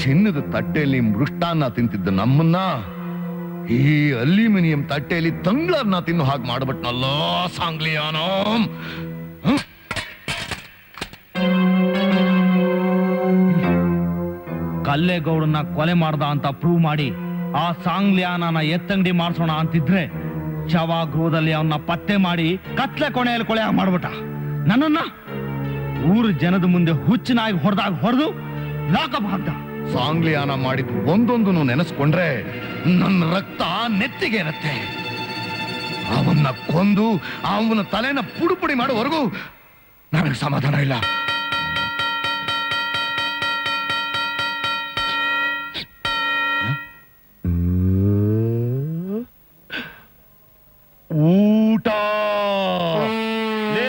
ಚಿನ್ನದ ತಟ್ಟೆಯಲ್ಲಿ ಮೃಷ್ಟಾನ್ನ ತಿಂತಿದ್ದ ನಮ್ಮನ್ನ ಈ ಅಲ್ಯೂಮಿನಿಯಂ ತಟ್ಟೆಯಲ್ಲಿ ತಂಗ್ಳನ್ನ ತಿನ್ನು ಹಾಗೆ ಮಾಡ್ಬಿಟ್ನಲ್ಲ ಸಾಂಗ್ಲಿಯಾನೋ. ಕಲ್ಲೇಗೌಡನ್ನ ಕೊಲೆ ಮಾಡ್ದ ಅಂತ ಪ್ರೂವ್ ಮಾಡಿ ಆ ಸಾಂಗ್ಲಿಯಾನನ ಎತ್ತಂಗಡಿ ಮಾಡ್ಸೋಣ ಅಂತಿದ್ರೆ ಶವಾಗೃಹದಲ್ಲಿ ಅವನ್ನ ಪತ್ತೆ ಮಾಡಿ ಕತ್ಲೆ ಕೊನೆಯಲ್ಲಿ ಕೊಲೆ ಮಾಡ್ಬಿಟ್ಟ. ನನ್ನನ್ನ ಊರು ಜನದ ಮುಂದೆ ಹುಚ್ಚನಾಗಿ ಹೊಡೆದು ಲಾಕಪ್ ಹಾಕ್ದ. ಸಾಂಗ್ಲಿಯಾನ ಮಾಡಿದ್ದು ಒಂದೊಂದು ನೆನೆಸ್ಕೊಂಡ್ರೆ ನನ್ನ ರಕ್ತ ನೆತ್ತಿಗೆ ಇರತ್ತೆ. ಅವನ್ನ ಕೊಂದು ಅವನ ತಲೆನ ಪುಡಿ ಮಾಡೋವರೆಗೂ ನನಗೆ ಸಮಾಧಾನ ಇಲ್ಲ. ಊಟ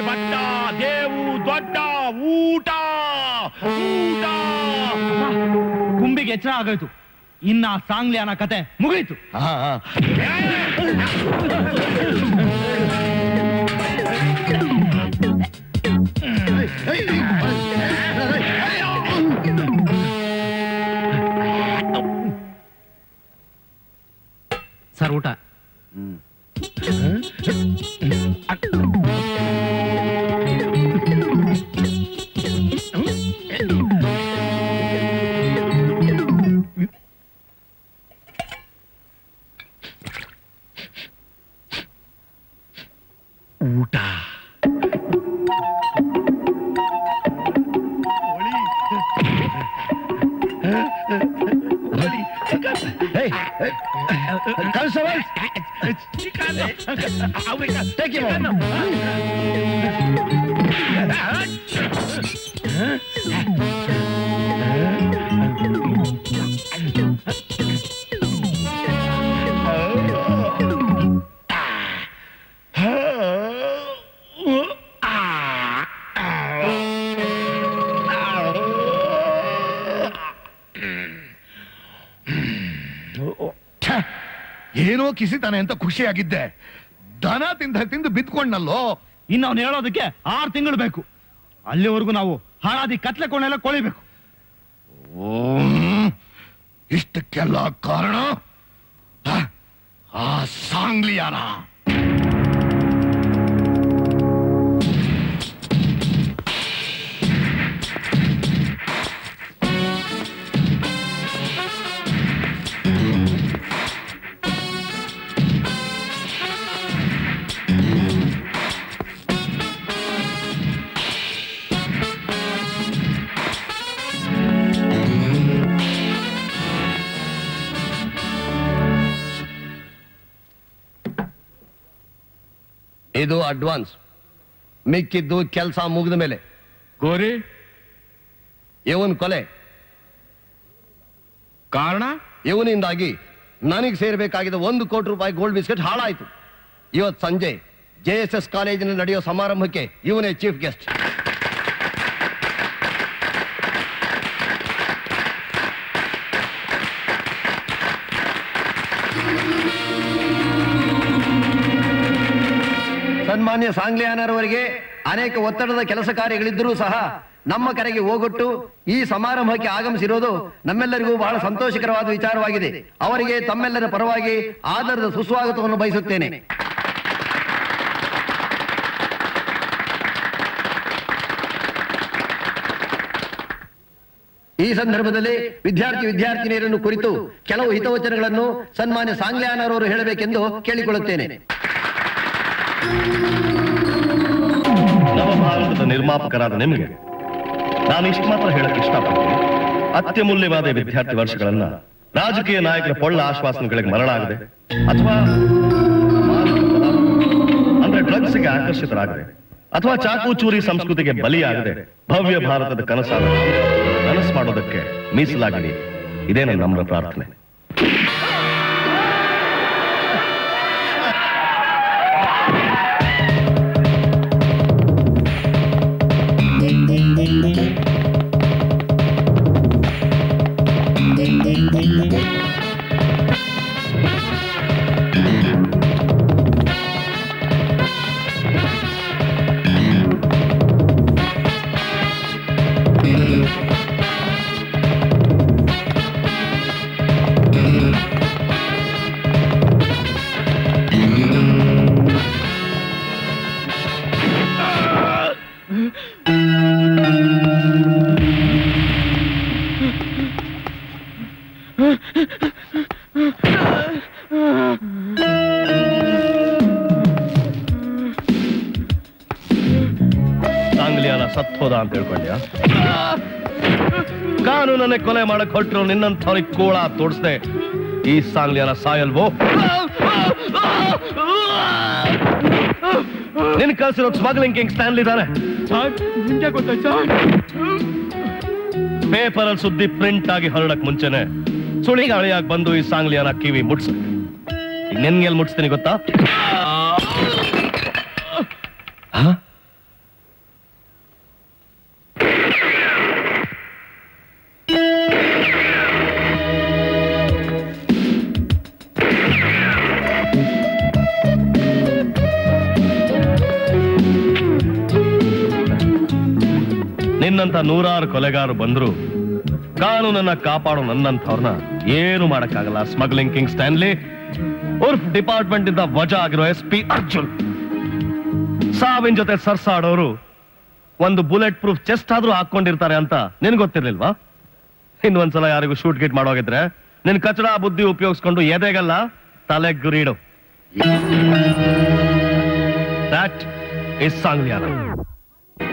ಬಟ್ಟ ದೇವು ದೊಡ್ಡ ಊಟ ಊಟ. ಕುಂಬಿಗೆ ಎಚ್ಚರ ಆಗೋಯ್ತು. ಇನ್ನ ಸಾಂಗ್ಲಿಯಾನ ಕತೆ ಮುಗೀತು. ಸರ್ ಊಟ. ಊಟ ಏನೋ ಕಿಸಿತಾನೆ ಅಂತ ಖುಷಿಯಾಗಿದ್ದೆ. ದನ ತಿಂದು ಬಿದ್ಕೊಂಡಲ್ಲೋ. ಇನ್ನು ಅವ್ನು ಹೇಳೋದಕ್ಕೆ 6 ತಿಂಗಳು ಬೇಕು. ಅಲ್ಲಿವರೆಗೂ ನಾವು ಹಾಳಾದಿ ಕತ್ಲೆ ಕೊಂಡೆಲ್ಲ ಕೊಳಿಬೇಕು. ಇಷ್ಟಕ್ಕೆಲ್ಲ ಕಾರಣ ಆ ಸಾಂಗ್ಲಿಯಾನ. ಇದು ಅಡ್ವಾನ್ಸ್. ಮಿಕ್ಕಿದ್ದು ಕೆಲಸ ಮುಗಿದ ಮೇಲೆ. ಗೋರಿ ಇವನ್ ಕೊಲೆ ಕಾರಣ ಇವನಿಂದಾಗಿ ನನಗೆ ಸೇರ್ಬೇಕಾಗಿದ್ದ 1 ಕೋಟಿ ರೂಪಾಯಿ ಗೋಲ್ಡ್ ಬಿಸ್ಕೆಟ್ ಹಾಳಾಯ್ತು. ಇವತ್ತು ಸಂಜೆ JSS ಕಾಲೇಜಿನಲ್ಲಿ ನಡೆಯೋ ಸಮಾರಂಭಕ್ಕೆ ಇವನೇ ಚೀಫ್ ಗೆಸ್ಟ್. ಸನ್ಮಾನ್ಯ ಸಾಂಗ್ಲಿಯಾನರವರಿಗೆ ಅನೇಕ ಒತ್ತಡದ ಕೆಲಸ ಕಾರ್ಯಗಳಿದ್ದರೂ ಸಹ ನಮ್ಮ ಕರೆಗೆ ಹೋಗೊಟ್ಟು ಈ ಸಮಾರಂಭಕ್ಕೆ ಆಗಮಿಸಿರೋದು ನಮ್ಮೆಲ್ಲರಿಗೂ ಬಹಳ ಸಂತೋಷಕರವಾದ ವಿಚಾರವಾಗಿದೆ. ಅವರಿಗೆ ತಮ್ಮೆಲ್ಲರ ಪರವಾಗಿ ಆದರದ ಸುಸ್ವಾಗತವನ್ನು ಬಯಸುತ್ತೇನೆ. ಈ ಸಂದರ್ಭದಲ್ಲಿ ವಿದ್ಯಾರ್ಥಿನಿಯರನ್ನು ಕುರಿತು ಕೆಲವು ಹಿತವಚನಗಳನ್ನು ಸನ್ಮಾನ್ಯ ಸಾಂಗ್ಲಿಯಾನರವರು ಹೇಳಬೇಕೆಂದು ಕೇಳಿಕೊಳ್ಳುತ್ತೇನೆ. ನವಭಾರತದ ನಿರ್ಮಾಪಕರಾದ ನಿಮಗೆ ನಾನು ಇಷ್ಟು ಮಾತ್ರ ಹೇಳಕ್ಕೆ ಇಷ್ಟಪಡ್ತೀನಿ. ಅತ್ಯಮೂಲ್ಯವಾದ ವಿದ್ಯಾರ್ಥಿ ವರ್ಷಗಳನ್ನ ರಾಜಕೀಯ ನಾಯಕರ ಪೊಳ್ಳ ಆಶ್ವಾಸನೆಗಳಿಗೆ ಮರಳಾಗದೆ ಅಥವಾ ಅಂದ್ರೆ ಡ್ರಗ್ಸ್ಗೆ ಆಕರ್ಷಿತರಾಗದೆ ಅಥವಾ ಚಾಕು ಚೂರಿ ಸಂಸ್ಕೃತಿಗೆ ಬಲಿಯಾಗದೆ ಭವ್ಯ ಭಾರತದ ಕನಸಾದ ನನಸು ಮಾಡೋದಕ್ಕೆ ಮೀಸಲಾಗಿದೆ. ಇದೇ ನನ್ನ ನಮ್ರ ಪ್ರಾರ್ಥನೆ. ಅಂತ ಹೇಳ್ಕೊಂಡ್ಯಾ? ಕಾನೂನನ್ನೇ ಕೊಲೆ ಮಾಡಕ್ ಹೊರಟ್ರು ನಿನ್ನಂಥವ್ರಿಗೆ ಕೂಳ ತೋಡಿಸ್ದೆ ಈ ಸಾಂಗ್ಲಿಯಾನ ಸಾಯಲ್ವೋ? ನಿನ್ ಕಳ್ಸಿರೋ ಸ್ಮಗ್ಲಿಂಗ್ ಕಿಂಗ್ ಸ್ಟ್ಯಾನ್ಲಿ ಇದಾನೆ. ಪೇಪರ್ ಅಲ್ಲಿ ಸುದ್ದಿ ಪ್ರಿಂಟ್ ಆಗಿ ಹೊರಡಕ್ ಮುಂಚೆನೆ ಸುಳಿಗಾಳಿಯಾಗಿ ಬಂದು ಈ ಸಾಂಗ್ಲಿಯಾನ ಕಿವಿ ಮುಟ್ಸ. ನಿನ್ಗೆಲ್ ಮುಟ್ಸ್ತೀನಿ ಗೊತ್ತಾ? ನಿನ್ನಂತ ನೂರಾರು ಕೊಲೆಗಾರರು ಬಂದ್ರು ಕಾನೂನನ್ನ ಕಾಪಾಡೋ ನನ್ನಂಥವ್ರನ್ನ ಏನು ಮಾಡಕ್ಕಾಗಲ್ಲ. ಸ್ಮಗ್ಲಿಂಗ್ ಕಿಂಗ್ ಸ್ಟ್ಯಾನ್ಲಿ ಉರ್ಫ್ ಡಿಪಾರ್ಟ್ಮೆಂಟ್ ಇಂದ ವಜಾ ಆಗಿರೋ SP ಅರ್ಜುನ್. ಸಾವಿನ ಜೊತೆ ಸರ್ಸಾಡೋರು ಒಂದು ಬುಲೆಟ್ ಪ್ರೂಫ್ ಚೆಸ್ಟ್ ಆದ್ರೂ ಹಾಕೊಂಡಿರ್ತಾರೆ ಅಂತ ನಿನ್ ಗೊತ್ತಿರ್ಲಿಲ್ವಾ? ಇನ್ನೊಂದ್ಸಲ ಯಾರಿಗೂ ಶೂಟ್ ಗಿಟ್ ಮಾಡೋಗಿದ್ರೆ ನಿನ್ ಕಚಡ ಬುದ್ಧಿ ಉಪಯೋಗಿಸ್ಕೊಂಡು ಎದೆಗಲ್ಲ ತಲೆ ಗುರಿಡು. That is Sangliana.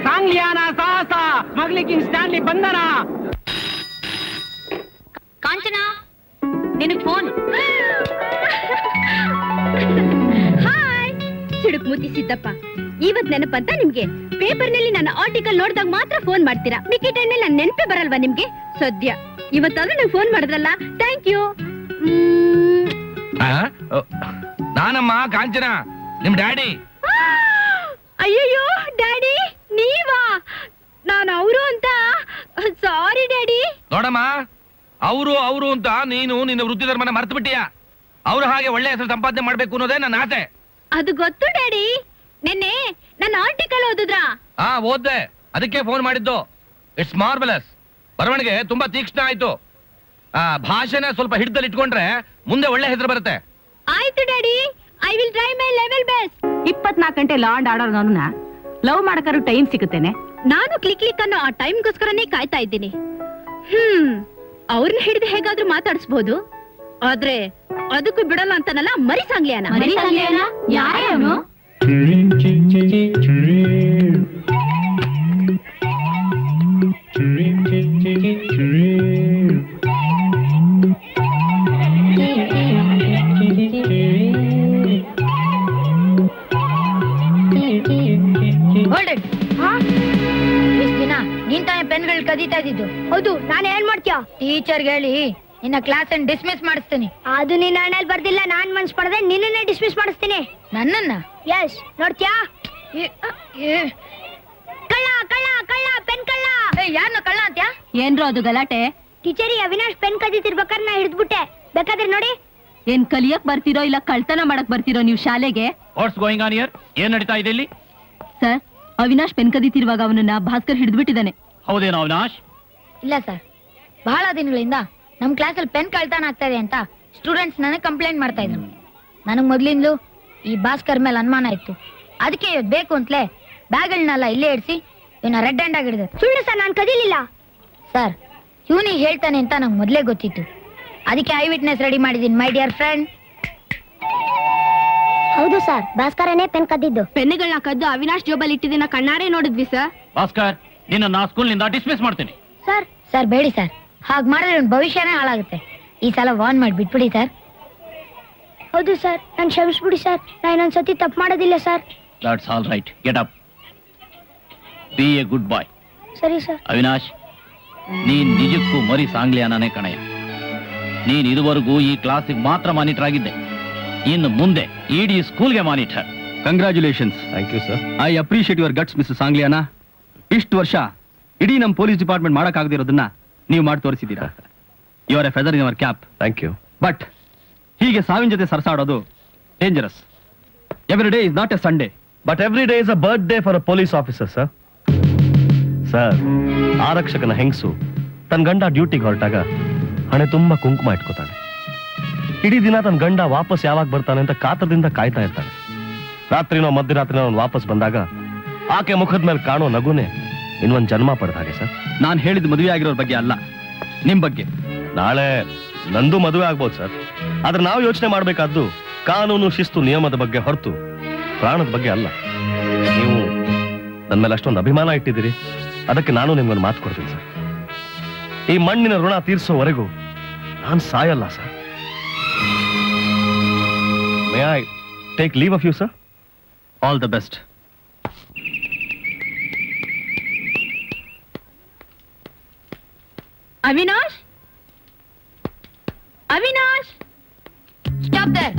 ಸಾಂಗ್ಲಿಯಾನ ಸಾಹಸ, ಸ್ಮಗ್ಲಿಂಗ್ ಕಿಂಗ್ ಸ್ಟ್ಯಾನ್ಲಿ ಬಂಧನ. ಕಾಂಚನ, ನಿನಗ್ ಫೋನ್. ಹಾಯ್ ಸಿಡುಕ್ ಮೂತಿ ಸಿದ್ದಪ್ಪ, ಇವತ್ ನೆನಪಂತ ನಿಮ್ಗೆ? ಪೇಪರ್ ನಲ್ಲಿ ನನ್ನ ಆರ್ಟಿಕಲ್ ನೋಡಿದಾಗ ಮಾತ್ರ ಫೋನ್ ಮಾಡ್ತೀರಾ, ಮಿಕ್ಕಿ ಟೈಮ್ ನಲ್ಲಿ ನನ್ನ ನೆನಪೇ ಬರಲ್ವಾ ನಿಮ್ಗೆ? ಸದ್ಯ ಇವತ್ತಾದ್ರೂ ನೀವು ಫೋನ್ ಮಾಡಿದ್ರಲ್ಲ, ಥ್ಯಾಂಕ್ ಯು. ನಾನಮ್ಮ ಕಾಂಚನ, ನಿಮ್ ಡ್ಯಾಡಿ. ಅಯ್ಯಯ್ಯೋ ಡ್ಯಾಡಿ, ನೀವಾ? ನಾನು ಅವರು ಅಂತ. ಸಾರಿ ಡ್ಯಾಡಿ. ನೋಡಮ್ಮ, ಅವರು ಅಂತ ನೀನು ನಿನ್ನ ವೃತ್ತಿ ಧರ್ಮನ ಮರ್ತು ಬಿಟ್ಟಿಯಾ. ಅವ್ರು ಹಾಗೆ ಒಳ್ಳೆ ಹೆಸರು ಸಂಪಾದನೆ ಮಾಡ್ಬೇಕು ಅನ್ನೋದೇ ನನ್ನ ಆಸೆ. ಅದು ಗೊತ್ತು ಡ್ಯಾಡಿ. ನೆನ್ನೆ ನನ್ನ ಆರ್ಟಿಕಲ್ ಓದಿದ್ರಾ? ಓದ್ದೆ, ಅದಕ್ಕೆ ಫೋನ್ ಮಾಡಿದ್ದು. It's marvellous. ಬರವಣಿಗೆ ತುಂಬಾ ತೀಕ್ಷ್ಣ ಆಯ್ತು. ಭಾಷೆನ ಸ್ವಲ್ಪ ಹಿಡಿದಲ್ಲಿ ಇಟ್ಕೊಂಡ್ರೆ ಮುಂದೆ ಒಳ್ಳೆ ಹೆಸರು ಬರುತ್ತೆ. ಆಯ್ತು daddy, I will try my level best. 24 ಗಂಟೆ ಲಾ ಅಂಡ್ ಆರ್ಡರ್ ನನ್ನ ಲವ್ ಮಾಡಕ್ಕಾರು ಟೈಮ್ ಸಿಗುತ್ತೇನೆ. ನಾನು ಕ್ಲಿಕ್ ಅನ್ನೋ ಆ ಟೈಮ್ಗೋಸ್ಕರನೇ ಕಾಯ್ತಾ ಇದ್ದೀನಿ. ಅವ್ರನ್ನ ಹಿಡಿದು ಹೇಗಾದ್ರೂ ಮಾತಾಡಿಸ್ಬೋದು, ಆದ್ರೆ ಅದಕ್ಕೂ ಬಿಡಲ್ಲ ಅಂತನಲ್ಲ ಮರಿ ಸಾಂಗ್ಲಿಯಾನ. ಯಾರು? ನೀನ್ ತಾನೇ ಪೆನ್ಗಳು ಕದೀತಾ ಇದ್ದಿದ್ದು? ಹೌದು. ನಾನು ಏನ್ ಮಾಡ್ತೀಯ? ಟೀಚರ್ಗೆ ಹೇಳಿ ನಿನ್ನ ಕ್ಲಾಸ್ ಅನ್ನು ಡಿಸ್ಮಿಸ್ ಮಾಡಿಸ್ತೀನಿ. ಅದು ನಿನ್ನ ಹಣೆಯಲ್ಲಿ ಬರ್ದಿಲ್ಲ, ನಾನ್ ಮನ್ಸ್ ಪಡೆದೆ ನಿನ್ನನ್ನೇ ಡಿಸ್ಮಿಸ್ ಮಾಡಿಸ್ತೀನಿ. ನನ್ನನ್ನ? ಎಸ್. ನೋಡ್ತೀಯಾ? ಕಳ್ಳ ಕಳ್ಳ ಕಳ್ಳ ಪೆನ್ ಕಳ್ಳ. ಯಾರನ್ನ ಕಳ್ಳ ಅಂತ್ಯಾ? ಏನ್ರೋ ಅದು ಗಲಾಟೆ? ಟೀಚರಿ, ಅವಿನಾಶ್ ಪೆನ್ ಕದೀತಿರ್ಬೇಕಾದ್ರೆ ನಾ ಹಿಡಿದ್ಬಿಟ್ಟೆ. ಬೇಕಾದ್ರೆ ನೋಡಿ. ಏನ್ ಕಲಿಯಕ್ ಬರ್ತಿರೋ ಇಲ್ಲ ಕಳ್ತನ ಮಾಡಕ್ ಬರ್ತಿರೋ ನೀವು ಶಾಲೆಗೆ? What's going on here? ಏನ್ ನಡೀತಾ ಇದೆ ಇಲ್ಲಿ? ಸರ್, ಅವಿನಾಶ್ ಪೆನ್ ಕದೀತಿರುವಾಗ ಅವನನ್ನ ಭಾಸ್ಕರ್ ಹಿಡಿದ್ಬಿಟ್ಟಿದ್ದಾನೆ. ಹೌದೇನೋ ಅವಿನಾಶ್? ಇಲ್ಲ ಸರ್, ಬಹಳ ದಿನಗಳಿಂದ ನಮ್ ಕ್ಲಾಸಲ್ಲಿ ಪೆನ್ ಕಳ್ತನ ಆಗ್ತಾ ಇದೆ ಅಂತ ಸ್ಟೂಡೆಂಟ್ಸ್ ನನಗೆ ಕಂಪ್ಲೇಂಟ್ ಮಾಡ್ತಾ ಇದ್ರು. ನನಗ್ ಮೊದ್ಲಿಂದಲೂ ಈ ಭಾಸ್ಕರ್ ಮೇಲೆ ಅನುಮಾನ ಇತ್ತು. ಅದಕ್ಕೆ ಇವತ್ತು ಬೇಕು ಅಂತಲೇ ಬ್ಯಾಗ್ಗಳನ್ನೆಲ್ಲ ಇಲ್ಲೇ ಇಡಿಸಿ ಇವನ್ನ ರೆಡ್ ಹ್ಯಾಂಡ್ ಆಗಿಡಿದೆ. ಸುಳ್ಳು ಸರ್, ನಾನು ಕದೀಲಿಲ್ಲ ಸರ್. ಇವನಿಗೆ ಹೇಳ್ತಾನೆ ಅಂತ ನಂಗೆ ಮೊದಲೇ ಗೊತ್ತಿತ್ತು. ಅದಕ್ಕೆ ಐ ವಿಟ್ನೆಸ್ ರೆಡಿ ಮಾಡಿದ್ದೀನಿ ಮೈ ಡಿಯರ್ ಫ್ರೆಂಡ್. ಹೌದು ಸರ್, ಭಾಸ್ಕರನೇ ಪೆನ್ ಕದ್ದಿದ್ದು. ಪೆನ್ಗಳನ್ನ ಕದ್ದು ಅವಿನಾಶ್ ಜೋಬಲ್ಲಿ ಇಟ್ಟಿದ್ದನ್ನ ಕಣ್ಣಾರೆ ನೋಡಿದ್ವಿ ಸರ್. ಭಾಸ್ಕರ್, ನಿನ್ನ ಸ್ಕೂಲ್ ನಿಂದ ಡಿಸ್ಮಿಸ್ ಮಾಡ್ತೀನಿ. ಸರ್ ಸರ್ ಬೇಡಿ ಸರ್, ಹಾಗೆ ಮಾಡಿದ್ರೆ ನನ್ನ ಭವಿಷ್ಯನೇ ಹಾಳಾಗುತ್ತೆ. ಈ ಸಲ ವಾರ್ನ್ ಮಾಡಿ ಬಿಟ್ಬಿಡಿ ಸರ್. ಹೌದು ಸರ್, ನಾನು ಕ್ಷಮಿಸ್ಬಿಡಿ ಸರ್. ನಾನು ಇನ್ನೊಂದ್ಸತಿ ತಪ್ಪು ಮಾಡೋದಿಲ್ಲ sir. That's all right. Get up. Be a good boy. ಸರಿ ಸರ್. ಅವಿನಾಶ್, ನೀನ್ ನಿಜಕ್ಕೂ ಮರಿ ಸಾಂಗ್ಲಿಯಾನೇ ಕಣಯ್ಯ. ನೀನ್ ಇದುವರೆಗೂ ಈ ಕ್ಲಾಸಿಗೆ ಮಾತ್ರ ಮಾನಿಟರ್ ಆಗಿದ್ದೆ, ಇನ್ನು ಮುಂದೆ ಇಡೀ ಸ್ಕೂಲ್ಗೆ monitor. Congratulations. Thank you sir. I appreciate your guts mister Sangliana. ಇಷ್ಟು ವರ್ಷ ಇಡೀ ನಮ್ಮ ಪೊಲೀಸ್ ಡಿಪಾರ್ಟ್ಮೆಂಟ್ ಮಾಡಕ್ಕಾಗದಿರೋದನ್ನ ನೀವು ಮಾಡಿ ತೋರಿಸಿದ್ದೀರಾ. You are a feather in our cap. Thank you. But ಹೀಗೆ ಸಾವಿನ ಜೊತೆ ಸರಸಾಡೋದು dangerous. Every day is not a Sunday. But every day is a birthday for a police officer sir. Sir, ಆರಕ್ಷಕನ ಹೆಂಗಸು ತನ್ನ ಗಂಡ ಡ್ಯೂಟಿಗೆ ಹೊರಟಾಗ ಹಣೆ ತುಂಬಾ ಕುಂಕುಮ ಇಟ್ಕೋತಾಳೆ. ಇಡೀ ದಿನ ತನ್ನ ಗಂಡ ವಾಪಸ್ ಯಾವಾಗ ಬರ್ತಾನೆ ಅಂತ ಕಾತರದಿಂದ ಕಾಯ್ತಾ ಇರ್ತಾಳೆ. ರಾತ್ರಿನೋ ಮಧ್ಯರಾತ್ರಿನೋ ಅವ್ನು ವಾಪಸ್ ಬಂದಾಗ ಆಕೆ ಮುಖದ ಮೇಲೆ ಕಾಣೋ ನಗುನೆ ಇನ್ನೊಂದು ಜನ್ಮ ಪಡೆದ ಹಾಗೆ ಸರ್. ನಾನು ಹೇಳಿದ ಮದುವೆ ಆಗಿರೋರ ಬಗ್ಗೆ ಅಲ್ಲ, ನಿಮ್ ಬಗ್ಗೆ. ನಾಳೆ ನಂದು ಮದುವೆ ಆಗ್ಬೋದು ಸರ್, ಆದ್ರೆ ನಾವು ಯೋಚನೆ ಮಾಡ್ಬೇಕಾದ್ದು ಕಾನೂನು ಶಿಸ್ತು ನಿಯಮದ ಬಗ್ಗೆ ಹೊರತು ಪ್ರಾಣದ ಬಗ್ಗೆ ಅಲ್ಲ. ನೀವು ನನ್ನ ಮೇಲೆ ಅಷ್ಟೊಂದು ಅಭಿಮಾನ ಇಟ್ಟಿದ್ದೀರಿ, ಅದಕ್ಕೆ ನಾನು ನಿಮ್ಗೊಂದು ಮಾತು ಕೊಡ್ತೀನಿ ಸರ್. ಈ ಮಣ್ಣಿನ ಋಣ ತೀರಿಸೋವರೆಗೂ ನಾನು ಸಾಯಲ್ಲ sir. May I take leave of you sir? All the best. Avinash, Avinash, stop there.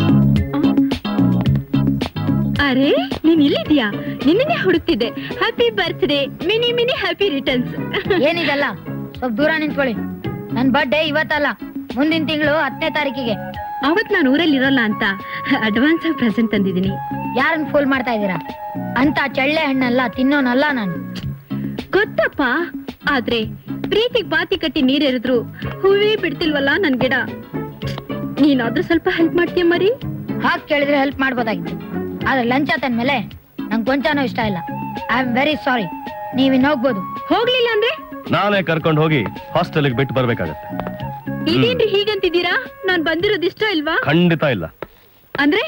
ಅರೆ ನೀನ್ ಇಲ್ಲಿದ್ಯಾ? ನಿನ್ನೆ ಹುಡುಕ್ತಿದ್ದೆ. Happy birthday, Mini Mini happy returns. ಏನಿದೆಲ್ಲ? ಸ್ವಲ್ಪ ದೂರ ನಿಂತ್ಕೊಳ್ಳಿ. ನನ್ ಬರ್ಡೇ ಇವತ್ತಲ್ಲ, ಮುಂದಿನ ತಿಂಗಳು 10ನೇ ತಾರೀಕಿಗೆ. ಅವತ್ ನಾನು ಊರಲ್ಲಿ ಇರಲ್ಲ ಅಂತ ಅಡ್ವಾನ್ಸ್ ಆಗಿ ಪ್ರೆಸೆಂಟ್ ತಂದಿದ್ದೀನಿ. ಯಾರನ್ನ ಫೋಲ್ ಮಾಡ್ತಾ ಇದ್ದೀರಾ? ಅಂತ ಚಳ್ಳೆ ಹಣ್ಣಲ್ಲ ತಿನ್ನೋನಲ್ಲ ನಾನು. ಗೊತ್ತಪ್ಪ, ಆದ್ರೆ ಪ್ರೀತಿಗ್ ಬಾತಿ ಕಟ್ಟಿ ನೀರೆರಿದ್ರು ಹೂವೇ ಬಿಡ್ತಿಲ್ವಲ್ಲ ನನ್ ಗಿಡ. ನೀನಾದ್ರೂ ಸ್ವಲ್ಪ ಹೆಲ್ಪ್ ಮಾಡ್ತೀಯ ಮರಿ? ಹಾಗೆ ಕೇಳಿದ್ರೆ ಹೆಲ್ಪ್ ಮಾಡ್ಬೋದಾಗಿತ್ತು, ಆದ್ರೆ ಲಂಚ ತಂದ್ಮೇಲೆ ನಂಗೆ ಕೊಂಚನೂ ಇಷ್ಟ ಇಲ್ಲ. I am very sorry. ನೀವಿನ್ ಹೋಗ್ಬೋದು. ಹೋಗ್ಲಿಲ್ಲ ಅಂದ್ರೆ ನಾನೇ ಕರ್ಕೊಂಡು ಹೋಗಿ ಹಾಸ್ಟೆಲ್ಗೆ ಬಿಟ್ಟು ಬರ್ಬೇಕಾಗತ್ತೆ. ಇದೇನ್ರಿ ಹೀಗಂತಿದ್ದೀರಾ? ನಾನ್ ಬಂದಿರೋದು ಇಷ್ಟ ಇಲ್ವಾ? ಖಂಡಿತ ಇಲ್ಲ. ಅಂದ್ರೆ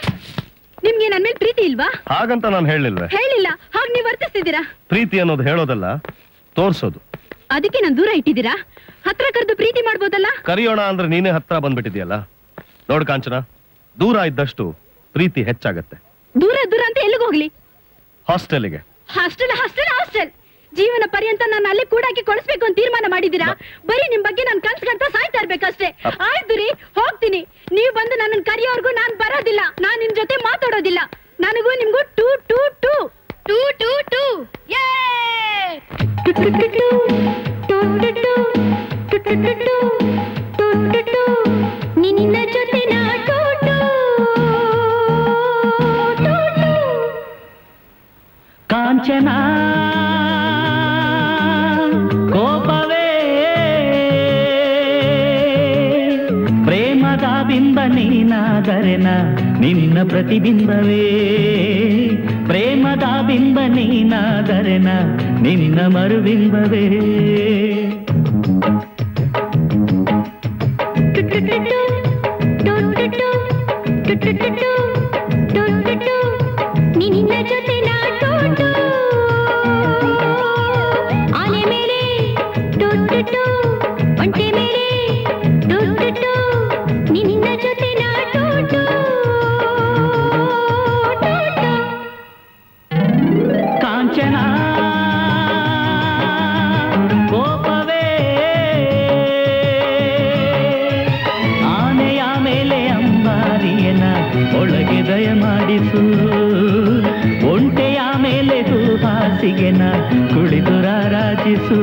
ನಿಮ್ಗೆ ನನ್ ಮೇಲೆ ಪ್ರೀತಿ ಇಲ್ವಾ? ಹಾಗಂತ ನಾನು ಹೇಳಿಲ್ವೇ? ಹೇಳಿಲ್ಲ. ಹಾಗ್ ನೀವ್ ವರ್ತಿಸ್ತಿದ್ದೀರಾ. ಪ್ರೀತಿ ಅನ್ನೋದು ಹೇಳೋದಲ್ಲ, ತೋರ್ಸೋದು. ಅದಕ್ಕೆ ನಾನ್ ದೂರ ಇಟ್ಟಿದ್ದೀರಾ? ಹತ್ರ ಕರೆದು ಪ್ರೀತಿ ಮಾಡ್ಬೋದಲ್ಲ? ಕರಿಯೋಣ ಅಂದ್ರೆ ನೀನೇ ಹತ್ರ ಬಂದ್ಬಿಟ್ಟಿದ್ಯಲ್ಲ. ನೋಡ್ ಕಾಂಚನ, ದೂರ ಇದ್ದಷ್ಟು ಪ್ರೀತಿ ಹೆಚ್ಚಾಗತ್ತೆ. ದೂರ ದೂರ ಅಂತ ಎಲ್ಲಿಗೆ ಹೋಗ್ಲಿ? ಹಾಸ್ಟೆಲ್ಗೆ. ಹಾಸ್ಟೆಲ್ ಹಾಸ್ಟೆಲ್ ಹಾಸ್ಟೆಲ್ ಜೀವನ ಪರ್ಯಂತ ನಾನು ಅಲ್ಲಿ ಕೂಡಾಕಿ ಕೊಡಿಸ್ಬೇಕು ಅಂತ ತೀರ್ಮಾನ ಮಾಡಿದ್ದೀರಾ? ಬರೀ ನಿಮ್ ಬಗ್ಗೆ ನಾನು ಕನ್ಸ್ಕೊಂತ ಸಾಯ್ತಾ ಇರ್ಬೇಕಷ್ಟೇ. ಆಯ್ತು ರೀ, ಹೋಗ್ತೀನಿ. ನೀವು ಬಂದು ನನ್ನನ್ನು ಕರೆಯೋರ್ಗು ನಾನ್ ಬರೋದಿಲ್ಲ. ನಾನ್ ನಿಮ್ ಜೊತೆ ಮಾತಾಡೋದಿಲ್ಲ. ನನಗೂ ನಿಮ್ಗೂ two two two two two two ಯೇ ನಿನ್ನ ಜೊತೆ ನಾ ಟೂ ಟೂ ಕಾಂಚನ ಕೋಪವೇ ಪ್ರೇಮದ ಬಿಂಬ ನೀನಾದರೆನ ನಿನ್ನ ಪ್ರತಿಬಿಂಬವೇ. ಪ್ರೇಮದ ಬಿಂಬ ನೀನಾದರೆನ ನಿನ್ನ ಮರುಬಿಂಬವೇ. ನಿನ್ನ ಜೊತೆ ನಾ ಟೋಟೋ ಆನೆ ಮೇಲೆ ಟೋಟೋ ಒಂಟೆ ಮೇಲೆ ಟೋಟೋ ನಿನ್ನ ಜೊತೆ ನಾ ಟೋಟೋ ಕಾಂಚನ ಕೋಪವೇ ಆನೆಯ ಮೇಲೆ ಅಂಬಾರಿಯನ ಒಳಗೆ ದಯ ಮಾಡಿಸು. ಒಂಟೆಯ ಮೇಲೆ ಹಾಸಿಗೆನ ಕುಳಿತು ರಾರಾಜಿಸು.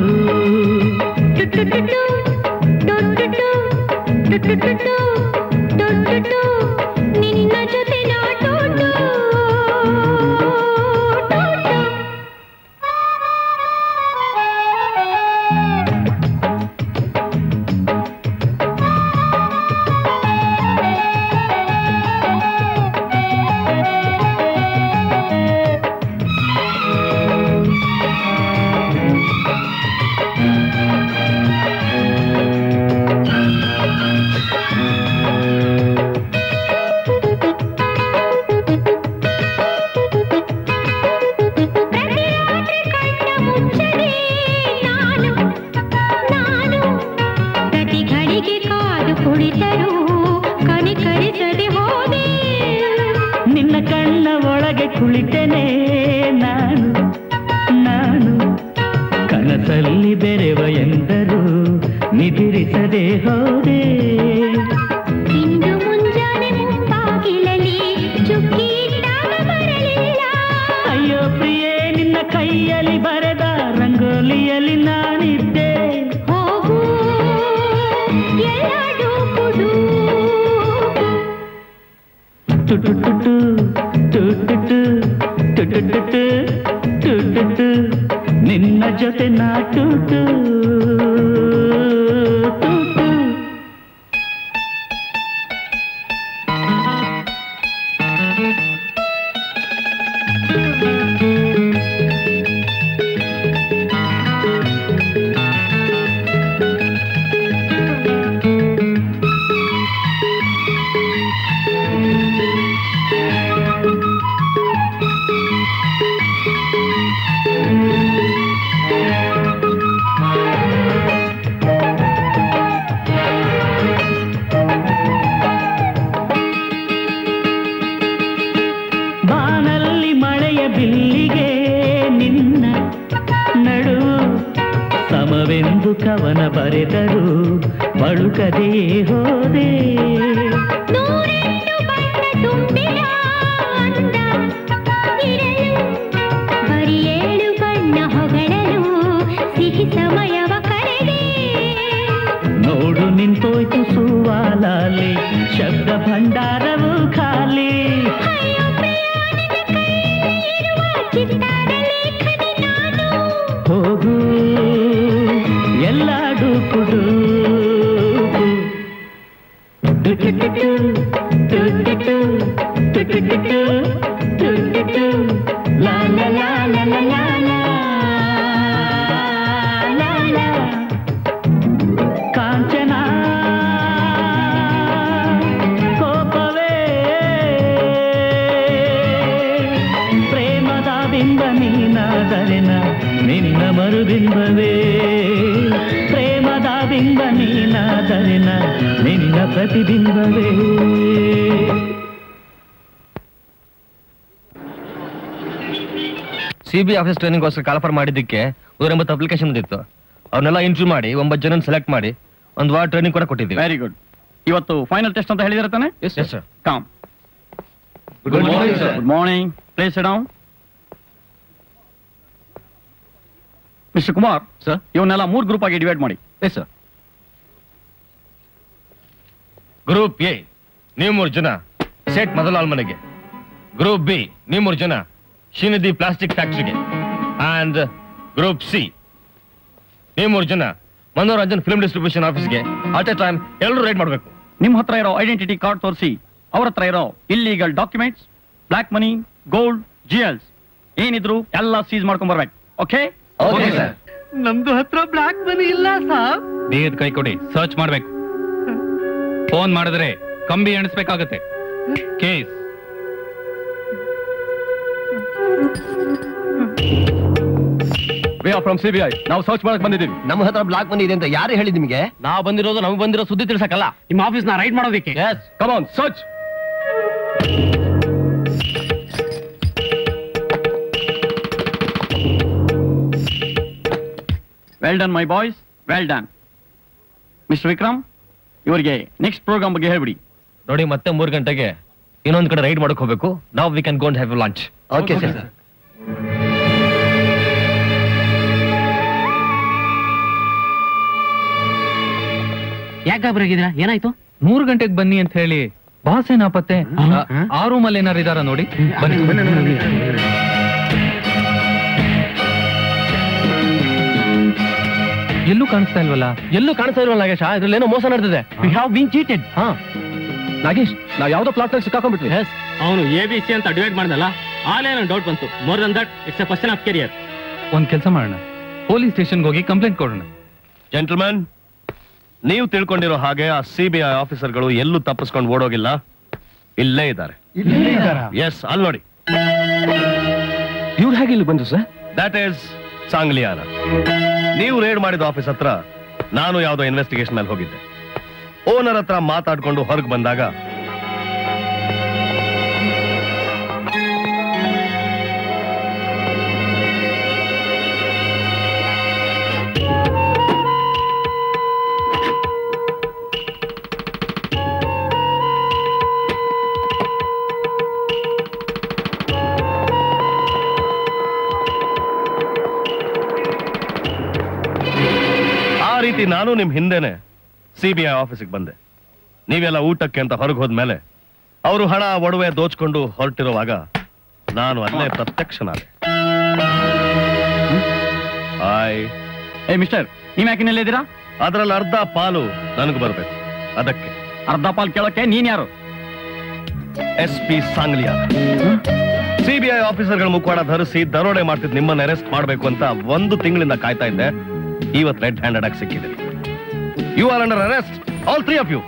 ನಿನ್ನ ಜೊತೆ ನಾ ಟೋಟೋ ನಿನ್ನ ಕಣ್ಣ ಒಳಗೆ ಕುಳಿತೇನೆ ನಾನು ನಾನು ಕನಸಲ್ಲಿ ಬೆರೆವ ಎಂದರು ನಿದಿರಿಸದೆ ಹೋದೆ. ಇಂದು ಮುಂಜಾನೆ ಮುಂಬಾಗಿಲಲ್ಲಿ ಚುಕ್ಕಿ ಇಟ್ಟಾಗ ಬರಲಿಲ್ಲ. ಅಯ್ಯೋ ಪ್ರಿಯೇ, ನಿನ್ನ ಕೈಯಲ್ಲಿ ಬರೆದ ರಂಗೋಲಿಯಲ್ಲಿ ನಾನಿದ್ದೆ. ಹೋಗು ಎಲ್ಲಾಡು ಕುಡು ಟುಟುಟುಟು ಟುಟುಟು ಟುಟುಟುಟು ಟುಟುಟು ನಿನ್ನ ಜೊತೆ ನಾ ಟುಟು ಟುಟು. ಕವನ ಬರೆದರು ಬಳುಕದೇ ಹೋದೆ. ನೂರೆಂಟು ಬಣ್ಣ ತುಂಬಿದ ಅಂದ ಇರಲು, ಬರೀ 7 ಬಣ್ಣ ಹೊಗಳಲು ಸಿಹಿ ಸಮಯವ ಕಳೆದೆ. ನೋಡು ನಿಂತೋಯ್ತು ಸುವಾಲಾಲಿ, ಶಬ್ದ ಭಂಡಾರವು ಖಾಲಿ. ಅಯ್ಯೋ ಪ್ರಯಾಣದ ಕೈಯಲ್ಲಿರುವ ಚಿತ್ತಾರ ಲೇಖನಿ ನಾನು. ಹೋಗು ಎಲ್ಲ ಡೂಪುಡು ಲಾ ಲಾ ಲಾ ಲಾ ಲಾ ಲಾ ಲಾ ಲಾ. ಕಾಂಚನ ಕೋಪವೇ ಪ್ರೇಮದ ಬಿಂಬ ನೀನಾದರೆನ ನಿನ್ನ ಮರುಬಿಂಬವೇ. ಪ್ರೇಮದ ಬಿಂಬ ನೀನಾದರೆನ ನಿನ್ನ ಪ್ರತಿಬಿಂಬವೇ. CBI ಆಫೀಸ್ ಟ್ರೈನಿಂಗ್ಗೋಸ್ಕರ ಕಾಲ್ಫರ್ ಮಾಡಿದ್ದಕ್ಕೆ 180 ಅಪ್ಲಿಕೇಶನ್ ಬಂದಿತ್ತು. ಅವ್ರನ್ನೆಲ್ಲ ಇಂಟರ್ವ್ಯೂ ಮಾಡಿ 9 ಜನ ಸೆಲೆಕ್ಟ್ ಮಾಡಿ ಒಂದು ವಾರ ಟ್ರೈನಿಂಗ್ ಕೂಡ ಕೊಟ್ಟಿದ್ದೀವಿ. Very good. ಇವತ್ತು ಫೈನಲ್ ಟೆಸ್ಟ್ ಅಂತ ಹೇಳಿದಿರ ತಾನೆ? Yes sir. Com. Good morning, sir. Good morning. Please sit down. Mister Kumar sir, ಇವನ್ನೆಲ್ಲ 3 ಗ್ರೂಪ್ ಆಗಿ ಡಿವೈಡ್ ಮಾಡಿ. Yes sir. ಗ್ರೂಪ್ ಎ ನೀವು 3 ಜನ ಸೆಟ್ ಮೊದಲಾಲ್ ಮನೆಗೆ. ಗ್ರೂಪ್ ಬಿ ನೀವು 3 ಜನ ಶ್ರೀನಿಧಿ ಪ್ಲಾಸ್ಟಿಕ್ ಫ್ಯಾಕ್ಟ್ರಿಗೆ. ಅಂಡ್ ಗ್ರೂಪ್ ಸಿ ನೀವು 3 ಜನ ಮನೋರಂಜನ್ ಫಿಲ್ಮ್ ಡಿಸ್ಟ್ರಿಬ್ಯೂಷನ್ ಆಫೀಸ್ಗೆ. ಅಟ್ ಎ ಟೈಮ್ ಎಲ್ಲರೂ ರೈಡ್ ಮಾಡಬೇಕು. ನಿಮ್ಮ ಹತ್ರ ಇರೋ ಐಡೆಂಟಿಟಿ ಕಾರ್ಡ್ ತೋರಿಸಿ, ಅವ್ರ ಹತ್ರ ಇರೋ ಇಲ್ಲೀಗಲ್ ಡಾಕ್ಯುಮೆಂಟ್ಸ್, ಬ್ಲಾಕ್ ಮನಿ, ಗೋಲ್ಡ್, ಜ್ಯುವೆಲ್ಸ್ ಏನಿದ್ರು ಎಲ್ಲ ಸೀಸ್ ಮಾಡ್ಕೊಂಡ್ ಬರ್ಬೇಕು. ಓಕೆ? Okay sir. ನಮ್ದು ಹತ್ರ ಬ್ಲಾಕ್ ಮನಿ ಇಲ್ಲ ಸಾಬ್. ನೀರ್ ಕೈ ಕೊಡಿ, ಸರ್ಚ್ ಮಾಡ್ಬೇಕು. ಫೋನ್ ಮಾಡಿದ್ರೆ ಕಂಬಿ ಎಣಿಸ್ಬೇಕಾಗತ್ತೆ. Case we are from CBI. ನಾವು ಸರ್ಚ್ ಮಾಡಕ್ ಬಂದಿದ್ದೀವಿ. ನಮ್ಮ ಹತ್ರ ಬ್ಲಾಕ್ ಮನಿ ಇದೆ ಅಂತ ಯಾರು ಹೇಳಿ ನಿಮಗೆ? ನಾವು ಬಂದಿರೋದು ನಮ್ಗೆ ಬಂದಿರೋ ಸುದ್ದಿ ತಿಳ್ಸಕ್ಕಲ್ಲ. ನಿಮ್ಮ ಆಫೀಸ್ ನ ರೈಡ್ ಮಾಡೋದಕ್ಕೆ. Yes, come on, search. Well done my boys, well done. Mister Vikram, ಇವರಿಗೆ ನೆಕ್ಸ್ಟ್ ಪ್ರೋಗ್ರಾಮ್ ಬಗ್ಗೆ ಹೇಳ್ಬಿಡಿ. ನೋಡಿ, ಮತ್ತೆ 3 ಗಂಟೆಗೆ ಇನ್ನೊಂದ್ ಕಡೆ ರೈಡ್ ಮಾಡಕ್ ಹೋಗ್ಬೇಕು. ನಾವು we can go and have lunch. Okay sir. ಯಾಕೆ ಗಾಬರಿಯಾಗಿದ್ದೀರಾ? ಏನಾಯ್ತು? 3 ಗಂಟೆಗೆ ಬನ್ನಿ ಅಂತ ಹೇಳಿ ಬಾಸ್ ಏನಾಪತ್ತೆ? ಆ ರೂಮಲ್ಲಿ ಏನಾರು ಇದಾರ ನೋಡಿ. ಬನ್ನಿ. ಎಲ್ಲೂ ಕಾಣಿಸ್ತಾ ಇಲ್ವಲ್ಲ? ಎಲ್ಲೂ ಕಾಣಿಸ್ತಾ ಇಲ್ವಲ್ಲ ನಾಗೇಶ? ಇದ್ರಲ್ಲಿ ಏನೋ ಮೋಸ ನಡೆದಿದೆ. We have been cheated. ಹಾ ನಾಗೇಶ್, ನಾವ್ ಯಾವ್ದೋ ಪ್ಲಾಟ್ ನಲ್ಲಿ ಸಿಕ್ಕಾಕೊಂಡ್ಬಿಟ್ವಿ. ಅವನು ABC ಅಂತ ಡಿವೈಡ್ ಮಾಡ್ದಲ್ಲ, ಆಲೇ ನಂಗೆ ಡೌಟ್ ಬಂತು. More than that it's A question of career. ಒಂದ್ ಕೆಲಸ ಮಾಡೋಣ, ಪೊಲೀಸ್ ಸ್ಟೇಷನ್ಗೆ ಹೋಗಿ ಕಂಪ್ಲೇಂಟ್ ಕೊಡೋಣ. ಜೆಂಟಲ್ಮನ್, ನೀವು ತಿಳ್ಕೊಂಡಿರೋ ಹಾಗೆ ಆ CBI ಆಫೀಸರ್ಗಳು ಎಲ್ಲೂ ತಪ್ಪಿಸ್ಕೊಂಡು ಓಡೋಗಿಲ್ಲ, ಇಲ್ಲೇ ಇದ್ದಾರೆ. ಎಸ್, ಅಲ್ಲಿ ನೋಡಿ. ಇವ್ರು ಹೇಗೆ ಇಲ್ಲಿ ಬಂದ್ರು ಸರ್? That is Sangliana. ನೀವು ರೇಡ್ ಮಾಡಿದ ಆಫೀಸ್ ಹತ್ರ ನಾನು ಯಾವ್ದೋ ಇನ್ವೆಸ್ಟಿಗೇಷನ್ ಮೇಲೆ ಹೋಗಿದ್ದೆ. ಓನರ್ ಹತ್ರ ಮಾತಾಡ್ಕೊಂಡು ಹೊರಗೆ ಬಂದಾಗ ಆ ರೀತಿ ನಾನು ನಿಮ್ ಹಿಂದೆನೆ CBI ಆಫೀಸಿಗೆ ಬಂದೆ. ನೀವೆಲ್ಲ ಊಟಕ್ಕೆ ಅಂತ ಹೊರಗೆ ಹೋದ್ಮೇಲೆ ಅವರು ಹಣ ಒಡವೆ ದೋಚ್ಕೊಂಡು ಹೊರಟಿರುವಾಗ ನಾನು ಅಲ್ಲೇ ಪ್ರತ್ಯಕ್ಷನಾದೆ. ಏ ಮಿಸ್ಟರ್, ನೀವ್ ಯಾಕೆ ಇಲ್ಲಿದ್ದೀರಾ? ಅದರಲ್ಲಿ ಅರ್ಧ ಪಾಲು ನನಗೆ ಬರ್ಬೇಕು. ಅದಕ್ಕೆ ಅರ್ಧ ಪಾಲ್ ಕೇಳಕ್ಕೆ ನೀನ್ ಯಾರು? SP ಸಾಂಗ್ಲಿಯಾ. CBI ಆಫೀಸರ್ಗಳ ಮುಖವಾಡ ಧರಿಸಿ ದರೋಡೆ ಮಾಡ್ತಿದ್ ನಿಮ್ಮನ್ನ ಅರೆಸ್ಟ್ ಮಾಡ್ಬೇಕು ಅಂತ 1 ತಿಂಗಳಿಂದ ಕಾಯ್ತಾ ಇದ್ದೆ. ಇವತ್ತು ರೆಡ್ ಹ್ಯಾಂಡೆಡ್ ಆಗಿ ಸಿಕ್ಕಿದೆ. You are under arrest, all 3 of you.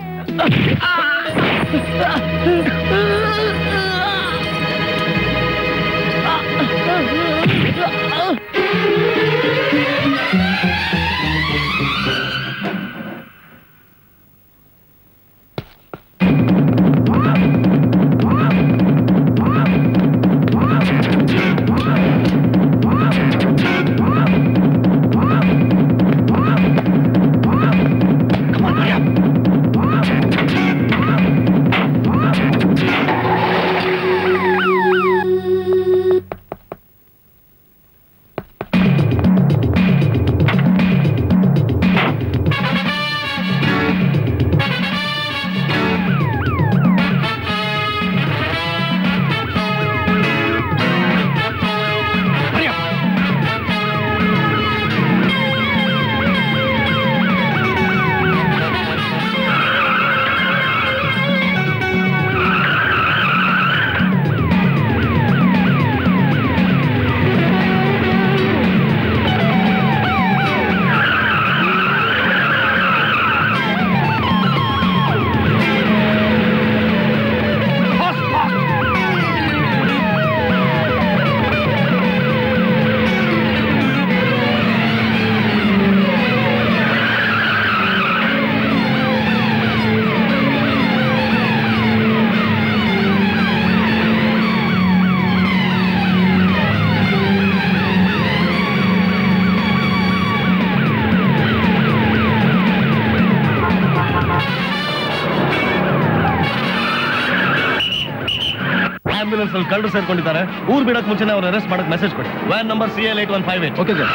Surveillance ಅಲ್ಲಿ ಕಳ್ಳರು ಸೇರ್ಕೊಂಡಿದ್ದಾರೆ. ಊರ್ ಬಿಡಕ್ ಮುಂಚೆನೆ ಅವ್ರು ಅರೆಸ್ಟ್ ಮಾಡಕ್ ಮೆಸೇಜ್ ಕೊಡಿ. Van number CL8158. Okay sir.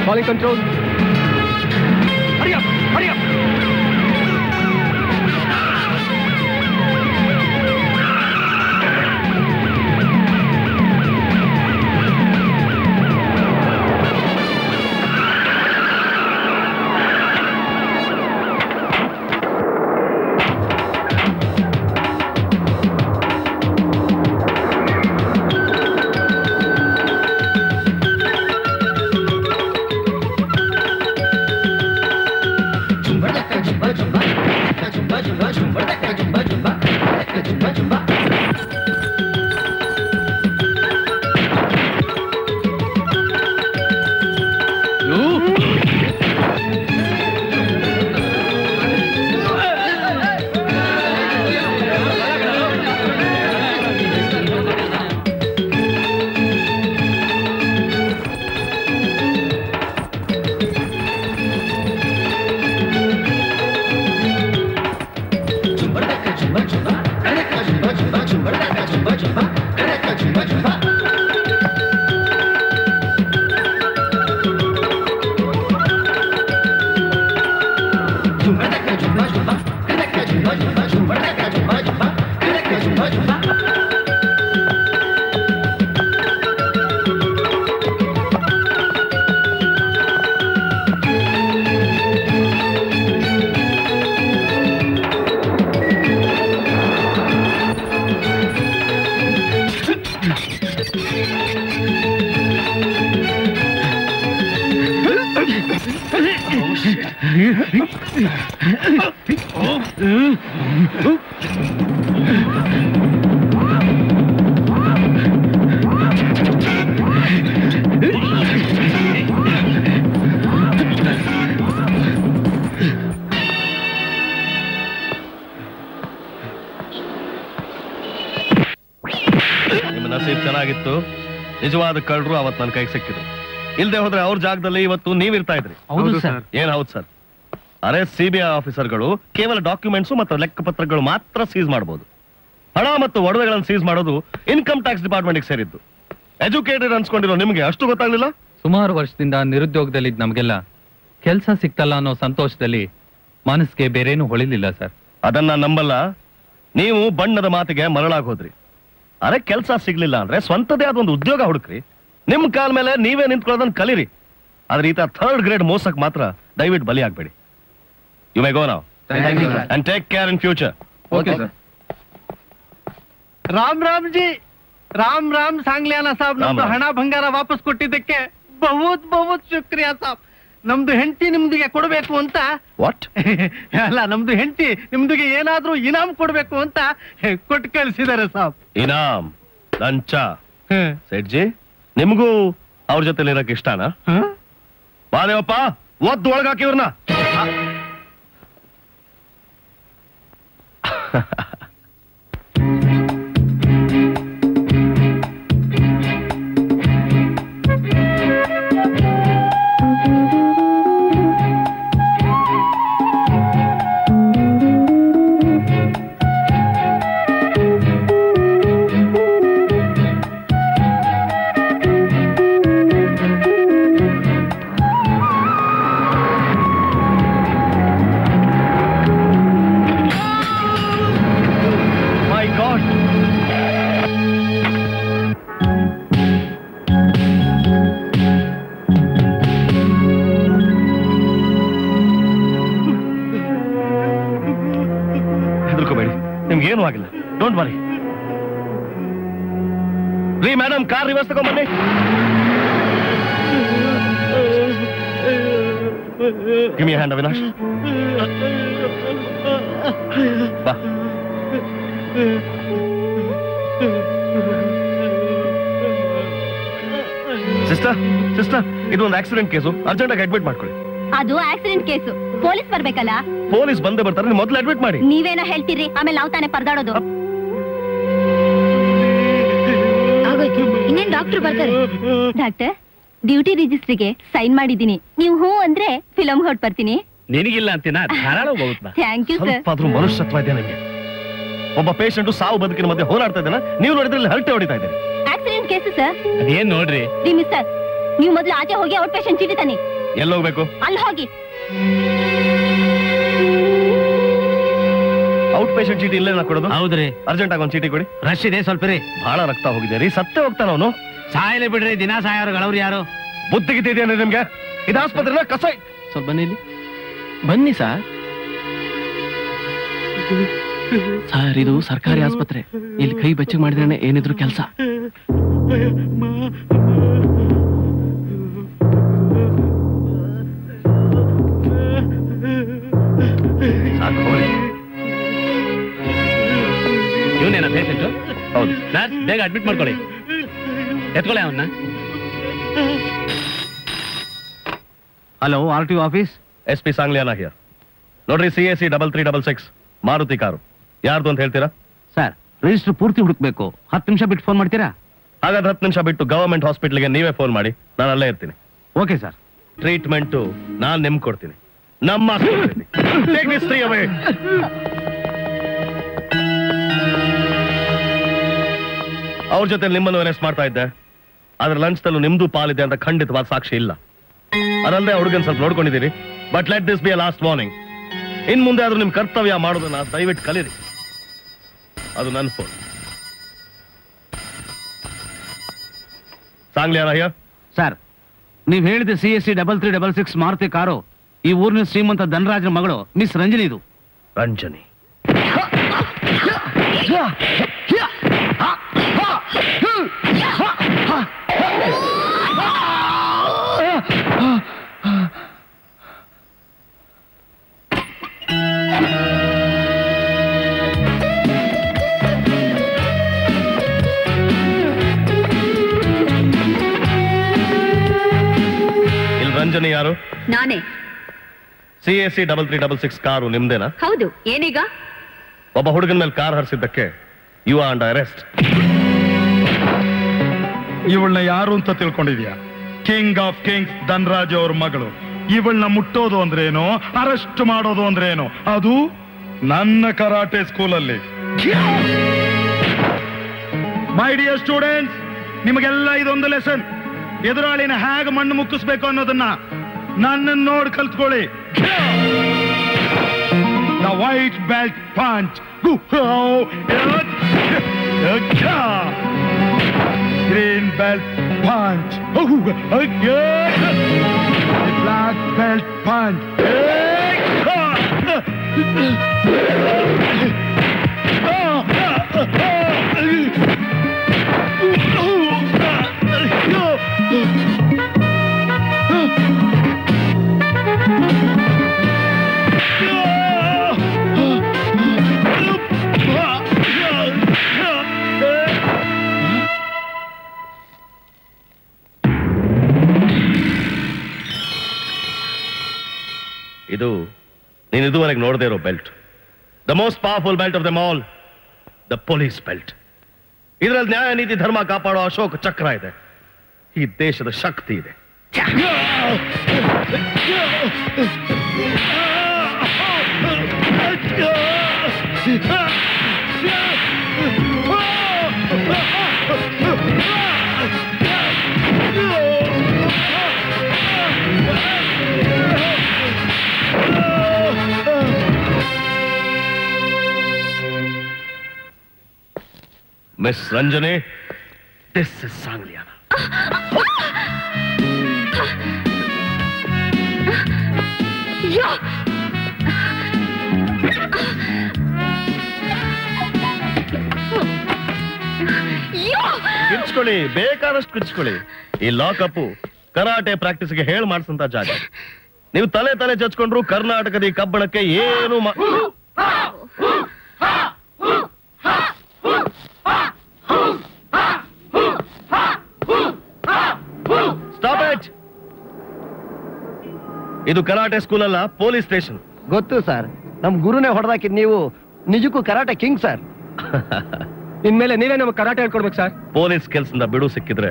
Calling control. ನಿಮ್ಮ ನಸೀಬ್ ಚೆನ್ನಾಗಿತ್ತು. ನಿಜವಾದ ಕಳ್ಳರು ಅವತ್ತು ನನ್ನ ಕೈಗೆ ಸಿಕ್ಕಿದ್ರು. ಇಲ್ದೆ ಹೋದ್ರೆ ಅವ್ರ ಜಾಗದಲ್ಲಿ ಇವತ್ತು ನೀವಿರ್ತಾ ಇದ್ರಿ. ಹೌದು ಸರ್. ಏನ್ ಹೌದು ಸರ್? ಅರೆ CBI ಆಫೀಸರ್ಗಳು ಕೇವಲ ಡಾಕ್ಯುಮೆಂಟ್ಸ್ ಮತ್ತು ಲೆಕ್ಕಪತ್ರಗಳು ಮಾತ್ರ ಸೀಸ್ ಮಾಡಬಹುದು. ಹಣ ಮತ್ತು ಒಡವೆಗಳನ್ನು ಸೀಸ್ ಮಾಡೋದು ಇನ್ಕಮ್ ಟ್ಯಾಕ್ಸ್ ಡಿಪಾರ್ಟ್ಮೆಂಟ್ಗೆ ಸೇರಿದ್ದು. ಎಜುಕೇಟೆಡ್ ಅನ್ಸ್ಕೊಂಡಿರೋ ನಿಮ್ಗೆ ಅಷ್ಟು ಗೊತ್ತಾಗ್ಲಿಲ್ಲ? ಸುಮಾರು ವರ್ಷದಿಂದ ನಿರುದ್ಯೋಗದಲ್ಲಿದ್ದ ನಮಗೆಲ್ಲ ಕೆಲಸ ಸಿಕ್ತಲ್ಲ ಅನ್ನೋ ಸಂತೋಷದಲ್ಲಿ ಮನಸ್ಸಿಗೆ ಬೇರೇನು ಹೊಳಿಲಿಲ್ಲ ಸರ್. ಅದನ್ನ ನಂಬಲ್ಲ. ನೀವು ಬಣ್ಣದ ಮಾತಿಗೆ ಮರಳಾಗಿ ಹೋದ್ರಿ. ಅರೆ ಕೆಲಸ ಸಿಗ್ಲಿಲ್ಲ ಅಂದ್ರೆ ಸ್ವಂತದೇ ಆದ ಒಂದು ಉದ್ಯೋಗ ಹುಡುಕ್ರಿ. ನಿಮ್ ಕಾಲ ಮೇಲೆ ನೀವೇ ನಿಂತ್ಕೊಳ್ಳೋದನ್ನ ಕಲೀರಿ. ಆದ್ರೆ ಈತ 3rd ಗ್ರೇಡ್ ಮೋಸಕ್ ಮಾತ್ರ ದಯವಿಟ್ಟು ಬಲಿ ಆಗ್ಬೇಡಿ. You may go now and take care in future. Okay sir. Ram Ram ji, Ram Ram Sangliana saab, ನಮ್ದು ರಾಮ್. ಹಣ ಬಂಗಾರ ವಾಪಸ್ ಕೊಟ್ಟಿದ್ದಕ್ಕೆ ಬಹುತ್ ಶುಕ್ರಿಯಾ ಸಾಬ್. ನಮ್ದು ಹೆಂಡತಿ ನಿಮ್ದಿಗೆ ಕೊಡ್ಬೇಕು ಅಂತ ವಾಟ್? ಅಲ್ಲ, ನಮ್ದು ಹೆಂಡತಿ ನಿಮ್ದಿಗೆ ಏನಾದ್ರೂ ಇನಾಮ್ ಕೊಡ್ಬೇಕು ಅಂತ ಕೊಟ್ಟು ಕಳಿಸಿದಾರೆ ಸಾಬ್. ಇನಾಮ್, ಲಂಚ. ಸೆಡ್ಜಿ, ನಿಮಗೂ ಅವ್ರ ಜೊತೆ ಇರಕ್ ಇಷ್ಟನಾ? ಬಾದೇವಪ್ಪ, ಒದ್ದು ಒಳಗಾಕಿ ಇವ್ರನ್ನ. ನಿಮ್ಗೇನು ಆಗಿಲ್ಲ, ಡೋಂಟ್ ವರಿ. ರೀ ಮೇಡಮ್, ಕಾರ್ ರಿವರ್ಸ್ ತಗೊಂಡ್ಬನ್ನಿ. Give me hand Avinash. ಬಾ. ಸಿಸ್ಟರ್, ಇದು ಒಂದು ಆಕ್ಸಿಡೆಂಟ್ ಕೇಸು, ಅರ್ಜೆಂಟ್ ಆಗಿ ಅಡ್ಮಿಟ್ ಮಾಡ್ಕೊಳ್ಳಿ. ಅದು ಆಕ್ಸಿಡೆಂಟ್ ಕೇಸು, ಪೊಲೀಸ್ ಬರ್ಬೇಕಲ್ಲ. ಪೊಲೀಸ್ ಬಂದೇ ಬರ್ತಾರೆ, ನೀವು ಮೊದಲು ಅಡ್ಮಿಟ್ ಮಾಡಿ. ನೀವೇನೋ ಹೇಳ್ತೀರಿ, ಆಮೇಲೆ ನಾವು ತಾನೇ ಪರದಾಡೋದು. ಆಗೋಯ್ತು, ಇನ್ನೇನ್ ಡಾಕ್ಟರ್ ಬರ್ತಾರೆ. ಡಾಕ್ಟರ್, ಡ್ಯೂಟಿ ರಿಜಿಸ್ಟ್ರಿಗೆ ಸೈನ್ ಮಾಡಿದ್ದೀನಿ. ನೀವು ಹೂ ಅಂದ್ರೆ ಫಿಲಂ ಹೊರಟ್ ಬರ್ತೀನಿ. ನಿನಗಿಲ್ಲ ಅಂತೀನ, ಧಾರಾಳ ಹೋಗುತ್ತಾ. Thank you sir. ಸ್ವಲ್ಪ ಆದ್ರೂ ಮನುಷ್ಯತ್ವ ಇದೆ ನಿಮಗೆ. ಒಬ್ಬ ಪೇಷಂಟ್ ಸಾವು ಬದುಕಿನ ಮಧ್ಯೆ ಹೋರಾಡ್ತಾ ಇದ್ದಾನೆ, ನೀವು ನೋಡಿದ್ರೆ ಇಲ್ಲಿ ಹರಟೆ ಹೊಡಿತಾ ಇದ್ದೀರಿ. Accident case sir. ಅದೇನ್ ನೋಡ್ರಿ ರೀ ಮಿಸ್ಟರ್, ನೀವು ಮೊದಲು ಆಚೆ ಹೋಗಿ ಔಟ್ ಪೇಷಂಟ್ ಚೀಟಿ ತನ್ನಿ. ಎಲ್ಲಿ ಹೋಗ್ಬೇಕು? ಅಲ್ಲಿ ಹೋಗಿ. ಔಟ್ ಪೇಷಂಟ್ ಚೀಟಿ ಇಲ್ಲೇ ನಾ ಕೊಡೋದು? ಹೌದ್ರಿ. ಅರ್ಜೆಂಟ್ ಆಗಿ ಒಂದು ಚೀಟಿ ಕೊಡಿ. ರಶ್ ಇದೆ ಸ್ವಲ್ಪ ರೀ. ಬಹಳ ರಕ್ತ ಹೋಗಿದೆ ರೀ, ಸತ್ತೇ ಹೋಗ್ತಾನ ಅವನು. ಸಾಯಲಿ ಬಿಡ್ರಿ, ದಿನ ಸಾಯೋರು ಯಾರು? ಬುದ್ಧಿಗಿದ್ದೇನೆ ನಿಮ್ಗೆ? ಇದು ಆಸ್ಪತ್ರೆನ ಕಸ. ಸ್ವಲ್ಪ ಬನ್ನಿ ಇಲ್ಲಿ. ಬನ್ನಿ ಸರ್. ಸರ್ ಇದು ಸರ್ಕಾರಿ ಆಸ್ಪತ್ರೆ, ಇಲ್ಲಿ ಕೈ ಬೆಚ್ಚಗೆ ಮಾಡಿದ್ರೆ ಏನಿದ್ರು ಕೆಲಸ. ಇವನೇನ ಪೇಷಂಟ್? ಹೌದು. ನರ್ಸ್, ಬೇಗ ಅಡ್ಮಿಟ್ ಮಾಡ್ಕೊಳ್ಳಿ. ಎತ್ಕೊಳ್ಳಿ ಅವನ್ನ. Hello, RTO office. SP Sangliana here. ನೋಡ್ರಿ, CAC 3366 ಮಾರುತಿ ಕಾರು. ಯಾರ್ದು ಅಂತ ಹೇಳ್ತೀರಾ? ಸರ್, ರಿಜಿಸ್ಟರ್ ಪೂರ್ತಿ ಹುಡುಕ್ಬೇಕು. 10 ನಿಮಿಷ ಬಿಟ್ಟು ಫೋನ್ ಮಾಡ್ತೀರಾ? ಹಾಗಾದ್ರೆ 10 ನಿಮಿಷ ಬಿಟ್ಟು ಗವರ್ಮೆಂಟ್ ಹಾಸ್ಪಿಟಲ್ಗೆ ನೀವೇ ಫೋನ್ ಮಾಡಿ, ನಾನು ಅಲ್ಲೇ ಇರ್ತೀನಿ. Okay sir. ಟ್ರೀಟ್ಮೆಂಟು ನಾನು ನಿಮ್ಗೆ ಕೊಡ್ತೀನಿ. ನಮ್ಮ Take this tree away. ಅವ್ರ ಜೊತೆ ನಿಮ್ಮನ್ನು ಅರೆಸ್ಟ್ ಮಾಡ್ತಾ ಇದ್ದೆ, ಆದ್ರೆ ಲಂಚ್ ತಲ್ಲೂ ನಿಮ್ದು ಪಾಲಿದೆ ಅಂತ ಖಂಡಿತವಾದ ಸಾಕ್ಷಿ ಇಲ್ಲ. ಅದಲ್ಲದೆ ಹುಡುಗನ್ ಸ್ವಲ್ಪ ನೋಡ್ಕೊಂಡಿದ್ದೀರಿ. But let this be a last warning. ಇನ್ ಮುಂದೆ ಆದ್ರೂ ನಿಮ್ ಕರ್ತವ್ಯ ಮಾಡೋದನ್ನ ದಯವಿಟ್ಟು ಕಲೀರಿ. ಅದು ನನ್ನ ಫೋನ್. ಸಾಂಗ್ಲಿಯಾನ ಹಿಯರ್. ಸರ್, ನೀವ್ ಹೇಳಿದ CAC 3366 ಮಾರುತಿ ಕಾರು ಈ ಊರಿನ ಶ್ರೀಮಂತ ಧನರಾಜನ ಮಗಳು ಮಿಸ್ ರಂಜನಿದು. ರಂಜನಿ. ರಂಜನಿ ಯಾರು? ನಾನೇ. CAC 3366 ಕಾರು ನಿಮ್ದೇನಾ? ಹೌದು. ಏನೀಗ? ಒಬ್ಬ ಹುಡುಗನ ಮೇಲೆ ಕಾರ್ ಹರಿಸಿದ್ದಕ್ಕೆ ಯು ಆರ್ ಅಂಡರ್ ಅರೆಸ್ಟ್. ಇವಳನ್ನ ಯಾರು ಅಂತ ತಿಳ್ಕೊಂಡಿದ್ಯಾ? ಕಿಂಗ್ ಆಫ್ ಕಿಂಗ್ಸ್ ಧನ್ರಾಜ್ ಅವ್ರ ಮಗಳು. ಇವಳನ್ನ ಮುಟ್ಟೋದು ಅಂದ್ರೇನು, ಅರೆಸ್ಟ್ ಮಾಡೋದು ಅಂದ್ರೇನು, ಅದು ನನ್ನ ಕರಾಟೆ ಸ್ಕೂಲಲ್ಲಿ. ಮೈ ಡಿಯರ್ ಸ್ಟೂಡೆಂಟ್ಸ್, ನಿಮಗೆಲ್ಲ ಇದೊಂದು ಲೆಸನ್. ಎದುರಾಳಿನ ಹೇಗೆ ಮಣ್ಣು ಮುಕ್ಕಿಸ್ಬೇಕು ಅನ್ನೋದನ್ನ ನನ್ನನ್ನು ನೋಡಿ ಕಲ್ತ್ಕೊಳ್ಳಿ. The white belt punch, green belt punch, black belt punch. ಇದು ನೀನು ಇದುವರೆಗೆ ನೋಡದೇ ಇರೋ belt. The most powerful belt of them all, the police belt. ಇದರಲ್ಲಿ ನ್ಯಾಯ, ನೀತಿ, ಧರ್ಮ ಕಾಪಾಡೋ ಅಶೋಕ ಚಕ್ರ ಇದೆ. ಈ ದೇಶದ ಶಕ್ತಿ ಇದೆ. Miss Ranjani, this is Sangliana. ಕಿರ್ಚ್ಕೊಳ್ಳಿ, ಬೇಕಾದಷ್ಟು ಕಿರ್ಚ್ಕೊಳ್ಳಿ. ಈ ಲಾಕಪ್ ಕರಾಟೆ ಪ್ರಾಕ್ಟೀಸ್ಗೆ ಹೇಳಿ ಮಾಡಿಸಂತ ಜಾಗ. ನೀವು ತಲೆ ತಲೆ ಚಚ್ಕೊಂಡ್ರು ಕರ್ನಾಟಕದ ಈ ಕಬ್ಬಣಕ್ಕೆ ಏನು ಸ್ಟಾಪ್ ಇಟ್. ಇದು ಕರಾಟೆ ಸ್ಕೂಲ್ ಅಲ್ಲ, ಪೊಲೀಸ್ ಸ್ಟೇಷನ್. ಗೊತ್ತು ಸರ್, ನಮ್ ಗುರುನೇ ಹೊಡೆದಾಕಿದ್ ನೀವು ನಿಜಕ್ಕೂ ಕರಾಟೆ ಕಿಂಗ್ ಸರ್. ಇನ್ಮೇಲೆ ನೀವೇ ನಮ್ಗೆ ಕರಾಟೆ ಹೇಳ್ಕೊಡ್ಬೇಕು ಸರ್. ಪೊಲೀಸ್ ಕೆಲ್ಸದಿಂದ ಬಿಡು ಸಿಕ್ಕಿದ್ರೆ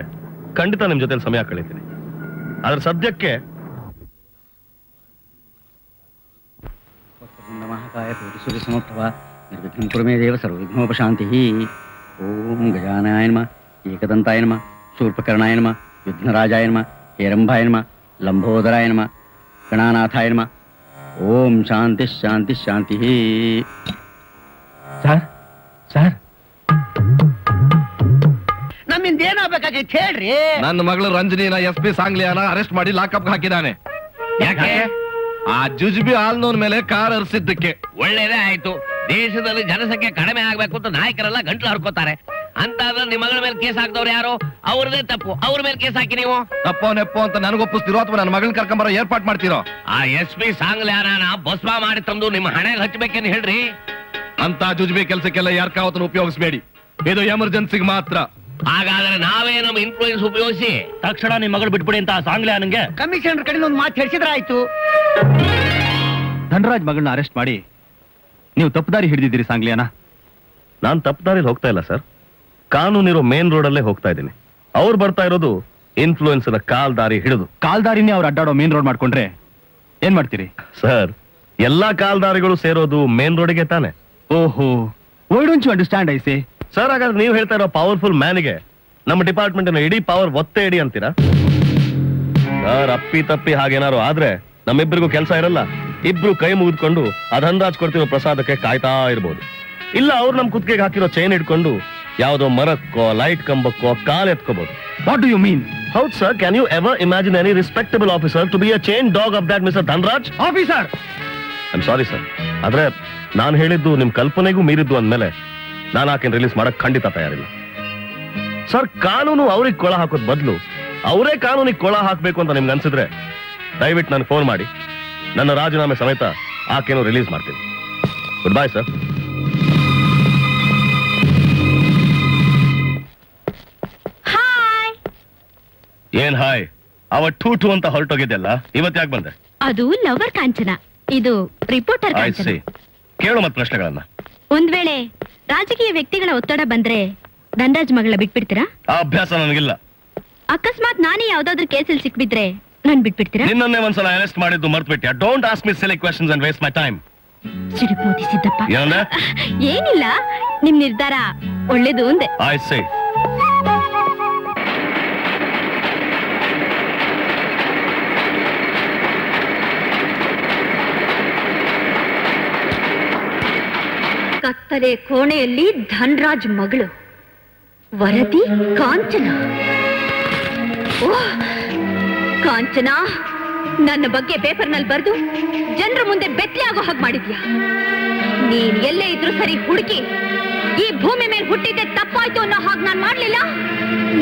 ಖಂಡಿತ ನಿಮ್ ಜೊತೆ ಸಮಯ ಕಳೀತೀನಿ. ಆದ್ರೆ ಸದ್ಯಕ್ಕೆ ಮಹಾಕಾಯ ಸೂರ್ಯ ಸಮರ್ಥವ ನಿರ್ವಿಘ್ನಂ ಕುರು ಮೇ ದೇವ ಸರ್ವವಿಘ್ನೋಪಶಾಂತಿ. ಓಂ ಗಜಾನನಾಯ ನಮಃ, ಏಕದಂತಾಯ ನಮಃ, ಶೂರ್ಪಕರ್ಣಾಯ ನಮಃ, ವಿಘ್ನರಾಜಾಯ ನಮಃ, ಹೇರಂಬಾಯ ನಮಃ, ಲಂಬೋದರಾಯ ನಮಃ, ಗಣಾನಾಥಾಯ ನಮಃ. ಓಂ ಶಾಂತಿ ಶಾಂತಿ ಶಾಂತಿ. ಸರ್ ಸರ್ ನಮ್ಮಿಂದ ಏನಾಗಬೇಕಾಗಿತ್ತು ಹೇಳ್ರಿ. ನನ್ನ ಮಗಳು ರಂಜನಿನ SP ಸಾಂಗ್ಲಿಯಾನ ಅರೆಸ್ಟ್ ಮಾಡಿ ಲಾಕಪ್ ಹಾಕಿದ್ದಾನೆ. ಯಾಕೆ? ಆ ಜುಜುಬಿ ಹಾಲ್ನೋನ್ ಮೇಲೆ ಕಾರ್ ಹರಿಸಿದ್ದಕ್ಕೆ. ಒಳ್ಳೇದೇ ಆಯ್ತು. ದೇಶದಲ್ಲಿ ಜನಸಂಖ್ಯೆ ಕಡಿಮೆ ಆಗ್ಬೇಕು ಅಂತ ನಾಯಕರೆಲ್ಲ ಗಂಟ್ಲು ಹರ್ಕೋತಾರೆ. ಅಂತ ನಿಮ್ಮ ಮಗಳ ಮೇಲೆ ಕೇಸ್ ಹಾಕ್ದವ್ರು ಯಾರು? ಅವ್ರದೇ ತಪ್ಪು. ಅವ್ರ ಮೇಲೆ ಕೇಸ್ ಹಾಕಿ ನೀವು ತಪ್ಪೋ ನೆಪ್ಪೋ ಅಂತ ನನಗೊಪ್ಪಿಸ್ತಿರೋ ಅಥವಾ ನನ್ನ ಮಗಳನ್ನ ಕರ್ಕೊಂಬರೋ ಏರ್ಪಾಟ್ ಮಾಡ್ತಿರೋ? ಆ SP ಸಾಂಗ್ಲಿಯಾನ ಭಸ್ಮ ಮಾಡಿ ತಂದು ನಿಮ್ಮ ಹಣೆಗೆ ಹಚ್ಚಬೇಕೇನು ಹೇಳ್ರಿ. ಅಂತ ಜುಜುಬಿ ಕೆಲಸಕ್ಕೆಲ್ಲ ಯಾರ ಕಾವತ್ತನ್ನು ಉಪಯೋಗಿಸಬೇಡಿ. ಇದು ಎಮರ್ಜೆನ್ಸಿಗೆ ಮಾತ್ರ. ಹಾಗಾದ್ರೆ ನಾವೇ ನಮ್ಮ ಇನ್ಫ್ಲೂಯೆನ್ಸ್ ಉಪಯೋಗಿಸಿ ತಕ್ಷಣ ನಿಮ್ ಮಗಳು ಬಿಟ್ಬಿಡಿ ಅಂತ ಸಾಂಗ್ಲಿಯಾನಂಗೆ ಕಮಿಷನರ್ ಕಡೆ ಒಂದು ಮಾತು ಹೇಳಿಸಿದ್ರೆ ಆಯ್ತು. ಧನರಾಜ್ ಮಗಳನ್ನ ಅರೆಸ್ಟ್ ಮಾಡಿ ನೀವು ತಪ್ಪುದಾರಿ ಹಿಡಿದಿದ್ದೀರಿ ಸಾಂಗ್ಲಿಯಾನ. ನಾನ್ ತಪ್ಪದಾರಿಲಿ ಹೋಗ್ತಾ ಇಲ್ಲ ಸರ್, ಕಾನೂನಿರೋ ಮೇನ್ ರೋಡ್ ಅಲ್ಲೇ ಹೋಗ್ತಾ ಇದ್ದೀನಿ. ಅವ್ರು ಬರ್ತಾ ಇರೋದು ಇನ್ಫ್ಲೂಯೆನ್ಸ್ ಕಾಲ್ ದಾರಿ ಹಿಡಿದು. ಕಾಲ್ದಾರಿನೇ ಅವ್ರು ಅಡ್ಡಾಡೋ ಮೇನ್ ರೋಡ್ ಮಾಡ್ಕೊಂಡ್ರೆ ಏನ್ ಮಾಡ್ತೀರಿ ಸರ್? ಎಲ್ಲಾ ಕಾಲ್ದಾರಿಗಳು ಸೇರೋದು ಮೇನ್ ರೋಡ್ಗೆ ತಾನೆ. ಓಹೋ, why don't you understand I say? Sir, ಹಾಗಾದ್ರೆ ನೀವು ಹೇಳ್ತಾ ಇರೋ ಪವರ್ಫುಲ್ ಮ್ಯಾನ್ಗೆ ನಮ್ಮ ಡಿಪಾರ್ಟ್ಮೆಂಟ್ ಇಡೀ ಪವರ್ ಒತ್ತೆ ಇಡಿ ಅಂತೀರಾ? ಸರ್, ಅಪ್ಪಿ ತಪ್ಪಿ ಹಾಗೇನಾರು ಆದ್ರೆ ನಮ್ಮಿಬ್ಬರಿಗೂ ಕೆಲಸ ಇರಲ್ಲ. ಇಬ್ರು ಕೈ ಮುಗಿದ್ಕೊಂಡು ಧನರಾಜ್ ಕೊಡ್ತಿರೋ ಪ್ರಸಾದಕ್ಕೆ ಕಾಯ್ತಾ ಇರ್ಬೋದು. ಇಲ್ಲ ಅವ್ರು ನಮ್ ಕುತ್ತಿಗೆಗೆ ಹಾಕಿರೋ ಚೈನ್ ಹಿಡ್ಕೊಂಡು ಯಾವ್ದೋ ಮರಕ್ಕೋ ಲೈಟ್ ಕಂಬಕ್ಕೋ ಕಾಲ್ ಎತ್ಕೋಬಹುದು. What do you mean? ಹೌದು ಸರ್, can you ever imagine any respectable officer to be a chain dog of that mister Dhanaraj? Officer, I am sorry sir, ಆದ್ರೆ ನಾನು ಹೇಳಿದ್ದು ನಿಮ್ ಕಲ್ಪನೆಗೂ ಮೀರಿದ್ದು ಅಂದ್ಮೇಲೆ ನಾನು ಆಕೆನ್ ರಿಲೀಸ್ ಮಾಡಕ್ ಖಂಡಿತ ತಯಾರಿಲ್ಲ. ಸರ್, ಕಾನೂನು ಅವ್ರಿಗೆ ಕೊಳ ಹಾಕೋದ್ ಬದಲು ಅವರೇ ಕಾನೂನಿಗೆ ಕೊಳ ಹಾಕ್ಬೇಕು ಅಂತ ನಿಮ್ಗೆ ಅನ್ಸಿದ್ರೆ ದಯವಿಟ್ಟು ನನಗೆ ಫೋನ್ ಮಾಡಿ. ನನ್ನ ರಾಜೀನಾಮೆ ಸಮೇತ ಆಕೆನೂ ರಿಲೀಸ್ ಮಾಡ್ತೀನಿ. Good bye sir. ಏನ್ ಹಾಯ್? ಅವ ಟೂ ಅಂತ ಹೊರಟೋಗಿದ್ದೆಲ್ಲ ಇವತ್ತು ಯಾಕೆ ಬಂದೆ? ಅದು ಲವರ್ ಕಾಂಚನ, ಇದು ರಿಪೋರ್ಟರ್ ಕಾಂಚನ. ಕೇಳು ಮತ್ ಪ್ರಶ್ನೆಗಳನ್ನ. ಒಂದ್ ವೇಳೆ ರಾಜಕೀಯ ವ್ಯಕ್ತಿಗಳ ಒತ್ತಡ ಬಂದ್ರೆ ಧನರಾಜ್ ಮಗಳ ಬಿಟ್ಬಿಡ್ತೀರಾ? ಆ ಅಭ್ಯಾಸ ನನಗಿಲ್ಲ. ಅಕಸ್ಮಾತ್ ನಾನೇ ಯಾವ್ದಾದ್ರು ಕೇಸಲ್ಲಿ ಸಿಕ್ಬಿದ್ರೆ ನಾನ್ ಬಿಟ್ಬಿಡ್ತೀರಾ? ನಿನ್ನನ್ನೇ ಒಂದ್ಸಲ ಅರೆಸ್ಟ್ ಮಾಡಿದ್ದು ಮರ್ತ್ಬಿಟ್ಯಾ? Don't ask me silly questions and waste my time. ಸಿಡಿಪೋತಿ ಸಿದ್ದಪ್ಪ. ಏನಂದ್ರೆ? ಏನಿಲ್ಲ, ನಿಮ್ ನಿರ್ಧಾರ ಒಳ್ಳೇದು ಅಂದೆ. I say. ಕತ್ತಲೆ ಕೋಣೆಯಲ್ಲಿ ಧನರಾಜ್ ಮಗಳು, ವರದಿ ಕಾಂಚನ. ಓಹ್ ಕಾಂಚನ, ನನ್ನ ಬಗ್ಗೆ ಪೇಪರ್ನಲ್ಲಿ ಬರೆದು ಜನರ ಮುಂದೆ ಬೆತ್ತಲೆ ಆಗೋ ಹಾಗೆ ಮಾಡಿದ್ಯಾ. ನೀನ್ ಎಲ್ಲೇ ಇದ್ರು ಸರಿ ಹುಡುಕಿ ಈ ಭೂಮಿ ಮೇಲೆ ಹುಟ್ಟಿದ್ದೆ ತಪ್ಪಾಯ್ತು ಅನ್ನೋ ಹಾಗೆ ನಾನ್ ಮಾಡ್ಲಿಲ್ಲ.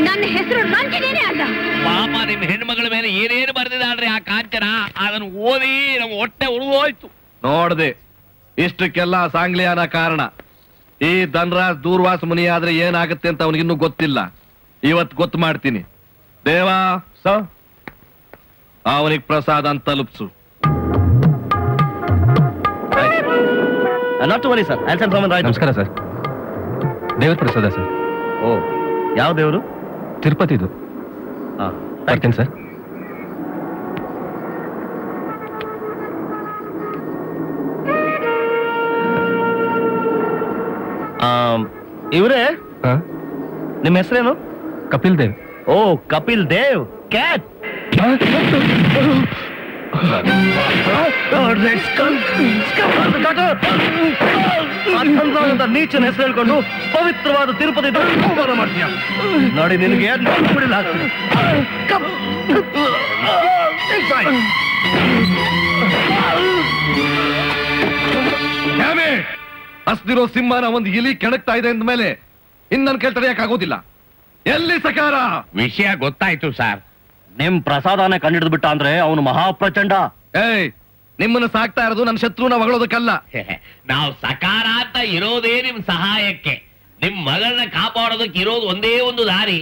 ನನ್ನ ಹೆಸರು ರಂಜನೇನೇ ಅಲ್ಲ. ಪಾಪ ನಿಮ್ ಹೆಣ್ಮಗಳ ಮೇಲೆ ಏನೇನು ಬರ್ದಿದ್ದಾಳ್ರಿ ಆ ಕಾಂಚನ. ಅದನ್ನು ಓದಿ ನಮ್ ಹೊಟ್ಟೆ ಉಳಿದೋಯ್ತು. ನೋಡ್ದೆ, ಇಷ್ಟಕ್ಕೆಲ್ಲ ಸಾಂಗ್ಲಿಯಾನ ಕಾರಣ. ಈ ಧನರಾಜ್ ದೂರ್ವಾಸ ಮುನಿ ಆದ್ರೆ ಏನಾಗುತ್ತೆ ಅಂತ ಅವನಿಗಿನ್ನೂ ಗೊತ್ತಿಲ್ಲ. ಇವತ್ ಗೊತ್ತು ಮಾಡ್ತೀನಿ. ದೇವಾ ಸರ್, ಅವನಿಗೆ ಪ್ರಸಾದ ಅಂತ ತಲುಪ್ಸು. Not to worry sir, I send summon right. ನಮಸ್ಕಾರ ಸರ್. ದೇವರ ಪ್ರಸಾದ ಸರ್. ಓ, ಯಾವ ದೇವರು? ತಿರುಪತಿದು. ಬರ್ತೀನಿ ಸರ್. ಇವ್ರೇ, ನಿಮ್ಮ ಹೆಸರೇನು? ಕಪಿಲ್ ದೇವ್. ಓ, ಕಪಿಲ್ ದೇವ್. ಕ್ಯಾಟ್ ನೀಚನ ಹೆಸರು ಹೇಳ್ಕೊಂಡು ಪವಿತ್ರವಾದ ತಿರುಪತಿ ಮಾಡ್ತೀಯ ನೋಡಿ. ನಿನಗೆ ಹಸ್ದಿರೋ ಸಿಂಹನ ಒಂದು ಇಲಿ ಕೆಣಕ್ತಾ ಇದೆ ಅಂದ ಮೇಲೆ ಇನ್ನನ್ ಕೇಳ್ತಾರೆ ಯಾಕಾಗೋದಿಲ್ಲ. ಎಲ್ಲಿ ಸಕಾರ? ವಿಷಯ ಗೊತ್ತಾಯ್ತು ಸರ್. ನಿಮ್ ಪ್ರಸಾದನೇ ಕಂಡಿಡ್ದು ಬಿಟ್ಟ ಅಂದ್ರೆ ಅವನು ಮಹಾಪ್ರಚಂಡ. ಏಯ್, ನಿಮ್ಮನ್ನು ಸಾಕ್ತಾ ಇರೋದು ನನ್ನ ಶತ್ರುನ ಮಗಳೋದಕ್ಕಲ್ಲ. ನಾವು ಸಕಾರ ಅಂತ ಇರೋದೇ ನಿಮ್ ಸಹಾಯಕ್ಕೆ. ನಿಮ್ ಮಗಳನ್ನ ಕಾಪಾಡೋದಕ್ಕೆ ಇರೋದು ಒಂದೇ ಒಂದು ದಾರಿ.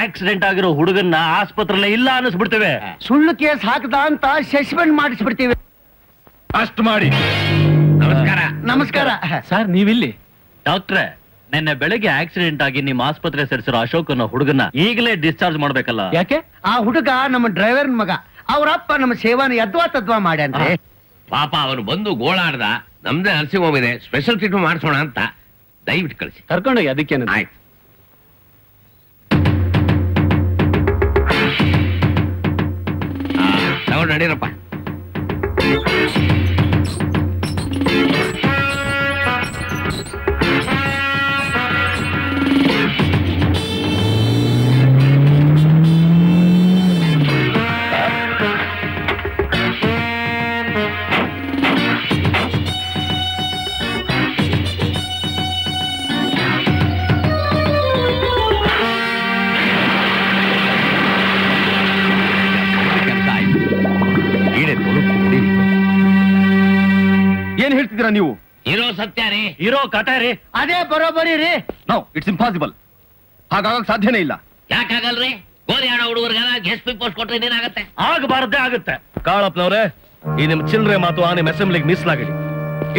ಆಕ್ಸಿಡೆಂಟ್ ಆಗಿರೋ ಹುಡುಗನ್ನ ಆಸ್ಪತ್ರೆಲ್ಲ ಇಲ್ಲ ಅನ್ನಿಸ್ಬಿಡ್ತೇವೆ. ಸುಳ್ಳು ಕೇಸ್ ಹಾಕದ ಅಂತ ಸಸ್ಪೆಂಡ್ ಮಾಡಿಸ್ಬಿಡ್ತೀವಿ. ಅಷ್ಟು ಮಾಡಿ. ನಮಸ್ಕಾರ. ನಮಸ್ಕಾರ ಸರ್, ನೀವಿಲ್ಲಿ? ಡಾಕ್ಟ್ರೆ, ನಿನ್ನೆ ಬೆಳಗ್ಗೆ ಆಕ್ಸಿಡೆಂಟ್ ಆಗಿ ನಿಮ್ಮ ಆಸ್ಪತ್ರೆ ಸೇರಿಸಿರೋ ಅಶೋಕ್ ಅನ್ನೋ ಹುಡುಗನ ಈಗಲೇ ಡಿಸ್ಚಾರ್ಜ್ ಮಾಡ್ಬೇಕಲ್ಲ? ಯಾಕೆ? ಆ ಹುಡುಗ ನಮ್ಮ ಡ್ರೈವರ್ ಮಗ. ಅವರಪ್ಪ ನಮ್ಮ ಸೇವಾನ ಯದ್ವಾ ತದ್ವಾ ಮಾಡ್ಯಾನ್ರಿ. ಪಾಪ ಅವನು ಬಂದು ಗೋಳಾಡ್ದ. ನಮ್ದೇ ನರ್ಸಿಂಗ್ ಹೋಮ್ ಇದೆ, ಸ್ಪೆಷಲ್ ಟ್ರೀಟ್ಮೆಂಟ್ ಮಾಡಿಸೋಣ ಅಂತ. ದಯವಿಟ್ಟು ಕಳಿಸಿ. ಕರ್ಕೊಂಡೋಗಿ ಅದಕ್ಕೇನು. ಆಯ್ತು. ತಗೊಂಡು ನಡೀರಪ್ಪ. ಏನ್ ಹೇಳ್ತಿದ್ದೀರಾ ನೀವು? ಇರೋ ಸತ್ಯ ರೀ, ಇರೋ ಕಟ ರೀ. ಅದೇ ಬರೋಬರಿ ರೀ. No, it's impossible. ಹಾಗಾಗಕ್ ಸಾಧ್ಯನೇ ಇಲ್ಲ. ಯಾಕಾಗಲ್ರಿ? ಗೋಲಿ ಆಡೋ ಹುಡುಗರಿಗೆಲ್ಲ ಗೆಸ್ಟ್ ಪಿ ಪೋಸ್ಟ್ ಕೊಟ್ರೆ ಏನಾಗತ್ತೆ? ಆಗಬಾರದೇ ಆಗುತ್ತೆ. ಕಾಳಪ್ಪನವ್ರೆ, ಈ ನಿಮ್ ಚಿಲ್ಲರೆ ಮಾತು ಆ ನಿಮ್ ಅಸೆಂಬ್ಲಿಗೆ ಮೀಸಲಾಗಿಡಿ.